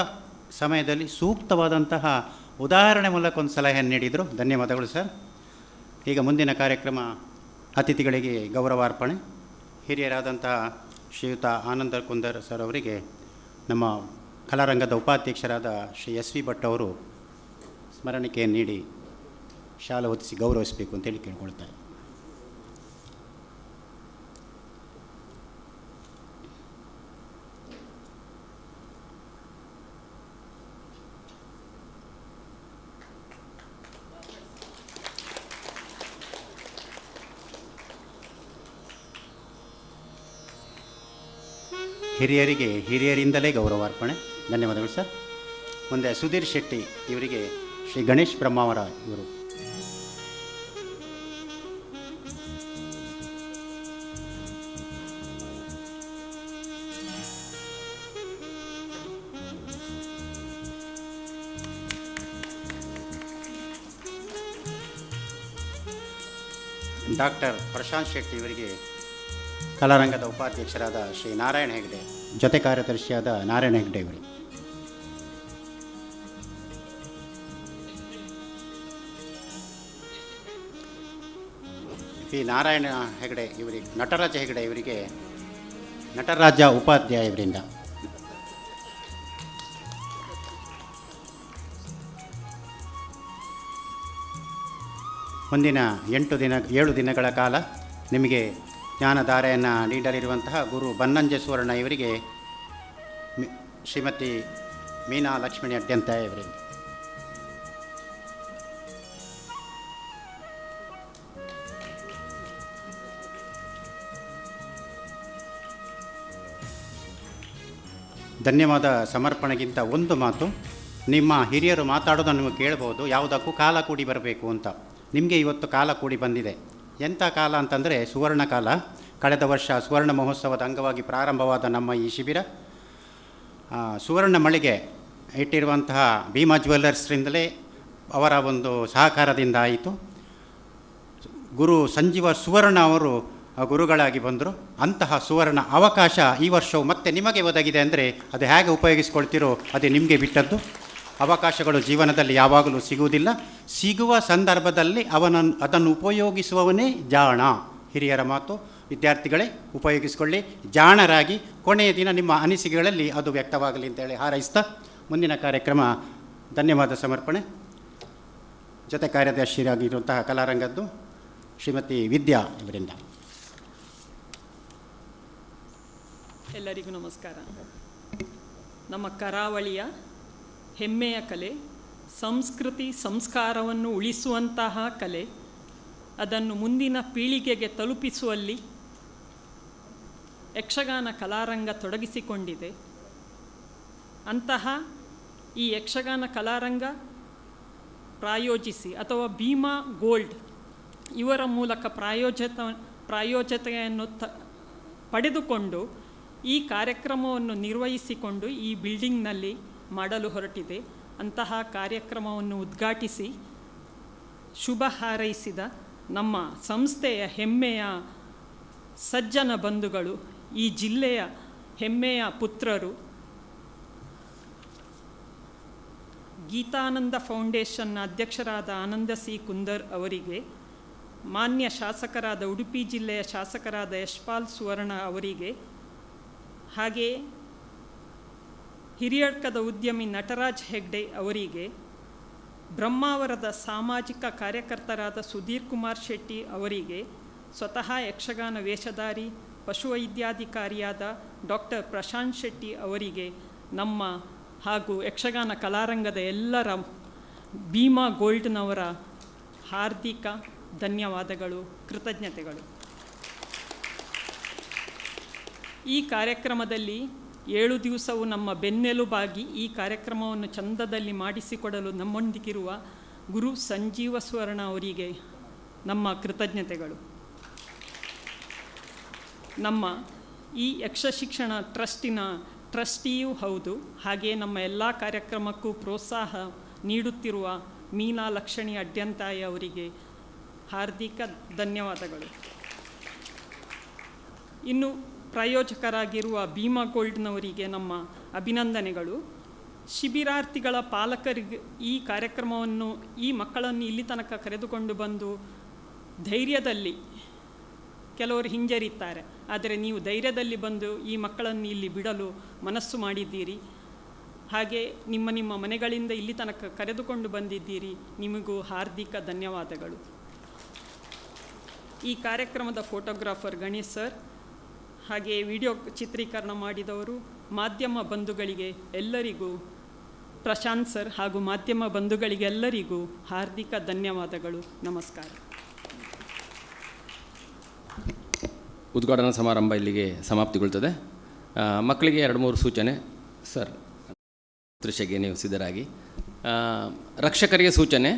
ಸಮಯದಲ್ಲಿ ಸೂಕ್ತವಾದಂತಹ ಉದಾಹರಣೆ ಮೂಲಕ ಒಂದು ಸಲಹೆಯನ್ನು ನೀಡಿದರು. ಧನ್ಯವಾದಗಳು ಸರ್. ಈಗ ಮುಂದಿನ ಕಾರ್ಯಕ್ರಮ ಅತಿಥಿಗಳಿಗೆ ಗೌರವಾರ್ಪಣೆ. ಹಿರಿಯರಾದಂತಹ ಶ್ರೀಯುತ ಆನಂದ ಕುಂದರ್ ಸರ್ ಅವರಿಗೆ ನಮ್ಮ ಕಲಾರಂಗದ ಉಪಾಧ್ಯಕ್ಷರಾದ ಶ್ರೀ ಎಸ್ ವಿ ಭಟ್ ಅವರು ಸ್ಮರಣಿಕೆಯನ್ನು ನೀಡಿ ಶಾಲೆ ಹೊತ್ತಿಸಿ ಗೌರವಿಸಬೇಕು ಅಂತೇಳಿ ಕೇಳ್ಕೊಳ್ತಾರೆ. ಹಿರಿಯರಿಗೆ ಹಿರಿಯರಿಂದಲೇ ಗೌರವಾರ್ಪಣೆ. ಧನ್ಯವಾದಗಳು ಸರ್. ಮುಂದೆ ಸುಧೀರ್ ಶೆಟ್ಟಿ ಇವರಿಗೆ ಶ್ರೀ ಗಣೇಶ್ ಬ್ರಹ್ಮಾವರ ಇವರು. ಡಾಕ್ಟರ್ ಪ್ರಶಾಂತ್ ಶೆಟ್ಟಿ ಇವರಿಗೆ ಕಲಾರಂಗದ ಉಪಾಧ್ಯಕ್ಷರಾದ ಶ್ರೀ ನಾರಾಯಣ ಹೆಗ್ಡೆ, ಜೊತೆ ಕಾರ್ಯದರ್ಶಿಯಾದ ನಾರಾಯಣ ಹೆಗ್ಡೆ ಇವರಿಗೆ. ಪಿ ನಾರಾಯಣ ಹೆಗ್ಡೆ ಇವರಿಗೆ, ನಟರಾಜ ಹೆಗ್ಡೆ ಇವರಿಗೆ ನಟರಾಜ ಉಪಾಧ್ಯಾಯ ಇವರಿಂದ. ಮುಂದಿನ 7 ದಿನಗಳ ಕಾಲ ನಿಮಗೆ ಜ್ಞಾನಧಾರೆಯನ್ನು ನೀಡಲಿರುವಂತಹ ಗುರು ಬನ್ನಂಜೆ ಸುವರ್ಣ ಇವರಿಗೆ ಶ್ರೀಮತಿ ಮೀನಾ ಲಕ್ಷ್ಮಣಿ ಅಡ್ಯಂತ ಇವರಿಂದ. ಧನ್ಯವಾದ ಸಮರ್ಪಣೆಗಿಂತ ಒಂದು ಮಾತು, ನಿಮ್ಮ ಹಿರಿಯರು ಮಾತಾಡೋದನ್ನು ನೀವು ಕೇಳ್ಬೋದು, ಯಾವುದಕ್ಕೂ ಕಾಲ ಕೂಡಿ ಬರಬೇಕು ಅಂತ. ನಿಮಗೆ ಇವತ್ತು ಕಾಲ ಕೂಡಿ ಬಂದಿದೆ. ಎಂಥ ಕಾಲ ಅಂತಂದರೆ ಸುವರ್ಣ ಕಾಲ. ಕಳೆದ ವರ್ಷ ಸುವರ್ಣ ಮಹೋತ್ಸವದ ಅಂಗವಾಗಿ ಪ್ರಾರಂಭವಾದ ನಮ್ಮ ಈ ಶಿಬಿರ ಸುವರ್ಣ ಮಳಿಗೆ ಇಟ್ಟಿರುವಂತಹ ಭೀಮಾ ಜ್ಯುವೆಲ್ಲರ್ಸ್ರಿಂದಲೇ ಅವರ ಒಂದು ಸಹಕಾರದಿಂದ ಆಯಿತು. ಗುರು ಸಂಜೀವ ಸುವರ್ಣ ಅವರು ಗುರುಗಳಾಗಿ ಬಂದರು. ಅಂತಹ ಸುವರ್ಣ ಅವಕಾಶ ಈ ವರ್ಷವು ಮತ್ತೆ ನಿಮಗೆ ಒದಗಿದೆ. ಅಂದರೆ ಅದು ಹೇಗೆ ಉಪಯೋಗಿಸ್ಕೊಳ್ತೀರೋ ಅದು ನಿಮಗೆ ಬಿಟ್ಟದ್ದು. ಅವಕಾಶಗಳು ಜೀವನದಲ್ಲಿ ಯಾವಾಗಲೂ ಸಿಗುವುದಿಲ್ಲ. ಸಿಗುವ ಸಂದರ್ಭದಲ್ಲಿ ಅದನ್ನು ಉಪಯೋಗಿಸುವವನೇ ಜಾಣ. ಹಿರಿಯರ ಮಾತು. ವಿದ್ಯಾರ್ಥಿಗಳೇ, ಉಪಯೋಗಿಸಿಕೊಳ್ಳಿ, ಜಾಣರಾಗಿ. ಕೊನೆಯ ದಿನ ನಿಮ್ಮ ಅನಿಸಿಕೆಗಳಲ್ಲಿ ಅದು ವ್ಯಕ್ತವಾಗಲಿ ಅಂತೇಳಿ ಹಾರೈಸ್ತಾ ಮುಂದಿನ ಕಾರ್ಯಕ್ರಮ ಧನ್ಯವಾದ ಸಮರ್ಪಣೆ. ಜೊತೆ ಕಾರ್ಯದರ್ಶಿಯಾಗಿರುವಂತಹ ಕಲಾರಂಗದ್ದು ಶ್ರೀಮತಿ ವಿದ್ಯಾ ಇವರಿಂದ. ಎಲ್ಲರಿಗೂ ನಮಸ್ಕಾರ. ನಮ್ಮ ಕರಾವಳಿಯ ಹೆಮ್ಮೆಯ ಕಲೆ, ಸಂಸ್ಕೃತಿ ಸಂಸ್ಕಾರವನ್ನು ಉಳಿಸುವಂತಹ ಕಲೆ, ಅದನ್ನು ಮುಂದಿನ ಪೀಳಿಗೆಗೆ ತಲುಪಿಸುವಲ್ಲಿ ಯಕ್ಷಗಾನ ಕಲಾರಂಗ ತೊಡಗಿಸಿಕೊಂಡಿದೆ. ಅಂತಹ ಈ ಯಕ್ಷಗಾನ ಕಲಾರಂಗ ಪ್ರಾಯೋಜಿಸಿ ಅಥವಾ ಭೀಮಾ ಗೋಲ್ಡ್ ಇವರ ಮೂಲಕ ಪ್ರಾಯೋಜತೆಯನ್ನು ಪಡೆದುಕೊಂಡು ಈ ಕಾರ್ಯಕ್ರಮವನ್ನು ನಿರ್ವಹಿಸಿಕೊಂಡು ಈ ಬಿಲ್ಡಿಂಗ್ನಲ್ಲಿ ಮಾಡಲು ಹೊರಟಿದೆ. ಅಂತಹ ಕಾರ್ಯಕ್ರಮವನ್ನು ಉದ್ಘಾಟಿಸಿ ಶುಭ ಹಾರೈಸಿದ ನಮ್ಮ ಸಂಸ್ಥೆಯ ಹೆಮ್ಮೆಯ ಸಜ್ಜನ ಬಂಧುಗಳು, ಈ ಜಿಲ್ಲೆಯ ಹೆಮ್ಮೆಯ ಪುತ್ರರು, ಗೀತಾನಂದ ಫೌಂಡೇಶನ್ನ ಅಧ್ಯಕ್ಷರಾದ ಆನಂದ ಸಿ ಕುಂದರ್ ಅವರಿಗೆ, ಮಾನ್ಯ ಶಾಸಕರಾದ ಉಡುಪಿ ಜಿಲ್ಲೆಯ ಶಾಸಕರಾದ ಯಶ್ಪಾಲ್ ಸುವರ್ಣ ಅವರಿಗೆ, ಹಾಗೆಯೇ ಹಿರಿಯಡ್ಕದ ಉದ್ಯಮಿ ನಟರಾಜ್ ಹೆಗ್ಡೆ ಅವರಿಗೆ, ಬ್ರಹ್ಮಾವರದ ಸಾಮಾಜಿಕ ಕಾರ್ಯಕರ್ತರಾದ ಸುಧೀರ್ ಕುಮಾರ್ ಶೆಟ್ಟಿ ಅವರಿಗೆ, ಸ್ವತಃ ಯಕ್ಷಗಾನ ವೇಷಧಾರಿ ಪಶುವೈದ್ಯಾಧಿಕಾರಿಯಾದ ಡಾಕ್ಟರ್ ಪ್ರಶಾಂತ್ ಶೆಟ್ಟಿ ಅವರಿಗೆ, ನಮ್ಮ ಹಾಗೂ ಯಕ್ಷಗಾನ ಕಲಾರಂಗದ ಎಲ್ಲರ ಭೀಮಾ ಗೋಲ್ಡ್ನವರ ಹಾರ್ದಿಕ ಧನ್ಯವಾದಗಳು, ಕೃತಜ್ಞತೆಗಳು. ಈ ಕಾರ್ಯಕ್ರಮದಲ್ಲಿ 7 ದಿವಸವೂ ನಮ್ಮ ಬೆನ್ನೆಲುಬಾಗಿ ಈ ಕಾರ್ಯಕ್ರಮವನ್ನು ಚಂದದಲ್ಲಿ ಮಾಡಿಸಿಕೊಡಲು ನಮ್ಮೊಂದಿಗಿರುವ ಗುರು ಸಂಜೀವ ಸುವರ್ಣ ಅವರಿಗೆ ನಮ್ಮ ಕೃತಜ್ಞತೆಗಳು. ನಮ್ಮ ಈ ಯಕ್ಷಶಿಕ್ಷಣ ಟ್ರಸ್ಟಿನ ಟ್ರಸ್ಟಿಯೂ ಹೌದು, ಹಾಗೆಯೇ ನಮ್ಮ ಎಲ್ಲ ಕಾರ್ಯಕ್ರಮಕ್ಕೂ ಪ್ರೋತ್ಸಾಹ ನೀಡುತ್ತಿರುವ ಮೀನಾ ಲಕ್ಷಣಿ ಅಡ್ಯಂತಾಯಿ ಅವರಿಗೆ ಹಾರ್ದಿಕ ಧನ್ಯವಾದಗಳು. ಇನ್ನು ಪ್ರಾಯೋಜಕರಾಗಿರುವ ಭೀಮಾ ಗೋಲ್ಡ್ನವರಿಗೆ ನಮ್ಮ ಅಭಿನಂದನೆಗಳು. ಶಿಬಿರಾರ್ಥಿಗಳ ಪಾಲಕರಿಗೆ ಈ ಕಾರ್ಯಕ್ರಮವನ್ನು, ಈ ಮಕ್ಕಳನ್ನು ಇಲ್ಲಿ ತನಕ ಕರೆದುಕೊಂಡು ಬಂದು ಧೈರ್ಯದಲ್ಲಿ, ಕೆಲವರು ಹಿಂಜರಿತಾರೆ, ಆದರೆ ನೀವು ಧೈರ್ಯದಲ್ಲಿ ಬಂದು ಈ ಮಕ್ಕಳನ್ನು ಇಲ್ಲಿ ಬಿಡಲು ಮನಸ್ಸು ಮಾಡಿದ್ದೀರಿ. ಹಾಗೆ ನಿಮ್ಮ ಮನೆಗಳಿಂದ ಇಲ್ಲಿ ತನಕ ಕರೆದುಕೊಂಡು ಬಂದಿದ್ದೀರಿ. ನಿಮಗೂ ಹಾರ್ದಿಕ ಧನ್ಯವಾದಗಳು. ಈ ಕಾರ್ಯಕ್ರಮದ ಫೋಟೋಗ್ರಾಫರ್ ಗಣೇಶ್ ಸರ್, ಹಾಗೆ ವಿಡಿಯೋ ಚಿತ್ರೀಕರಣ ಮಾಡಿದವರು ಮಾಧ್ಯಮ ಬಂಧುಗಳಿಗೆ ಎಲ್ಲರಿಗೂ, ಪ್ರಶಾಂತ್ ಸರ್ ಹಾಗೂ ಮಾಧ್ಯಮ ಬಂಧುಗಳಿಗೆಲ್ಲರಿಗೂ ಹಾರ್ದಿಕ ಧನ್ಯವಾದಗಳು. ನಮಸ್ಕಾರ. ಉದ್ಘಾಟನಾ ಸಮಾರಂಭ ಇಲ್ಲಿಗೆ ಸಮಾಪ್ತಿಗೊಳ್ತದೆ. ಮಕ್ಕಳಿಗೆ 2-3 ಸೂಚನೆ. ಸರ್ ದೃಶ್ಯಕ್ಕೆ ನೀವು ಸಿದ್ಧರಾಗಿ. ರಕ್ಷಕರಿಗೆ ಸೂಚನೆ.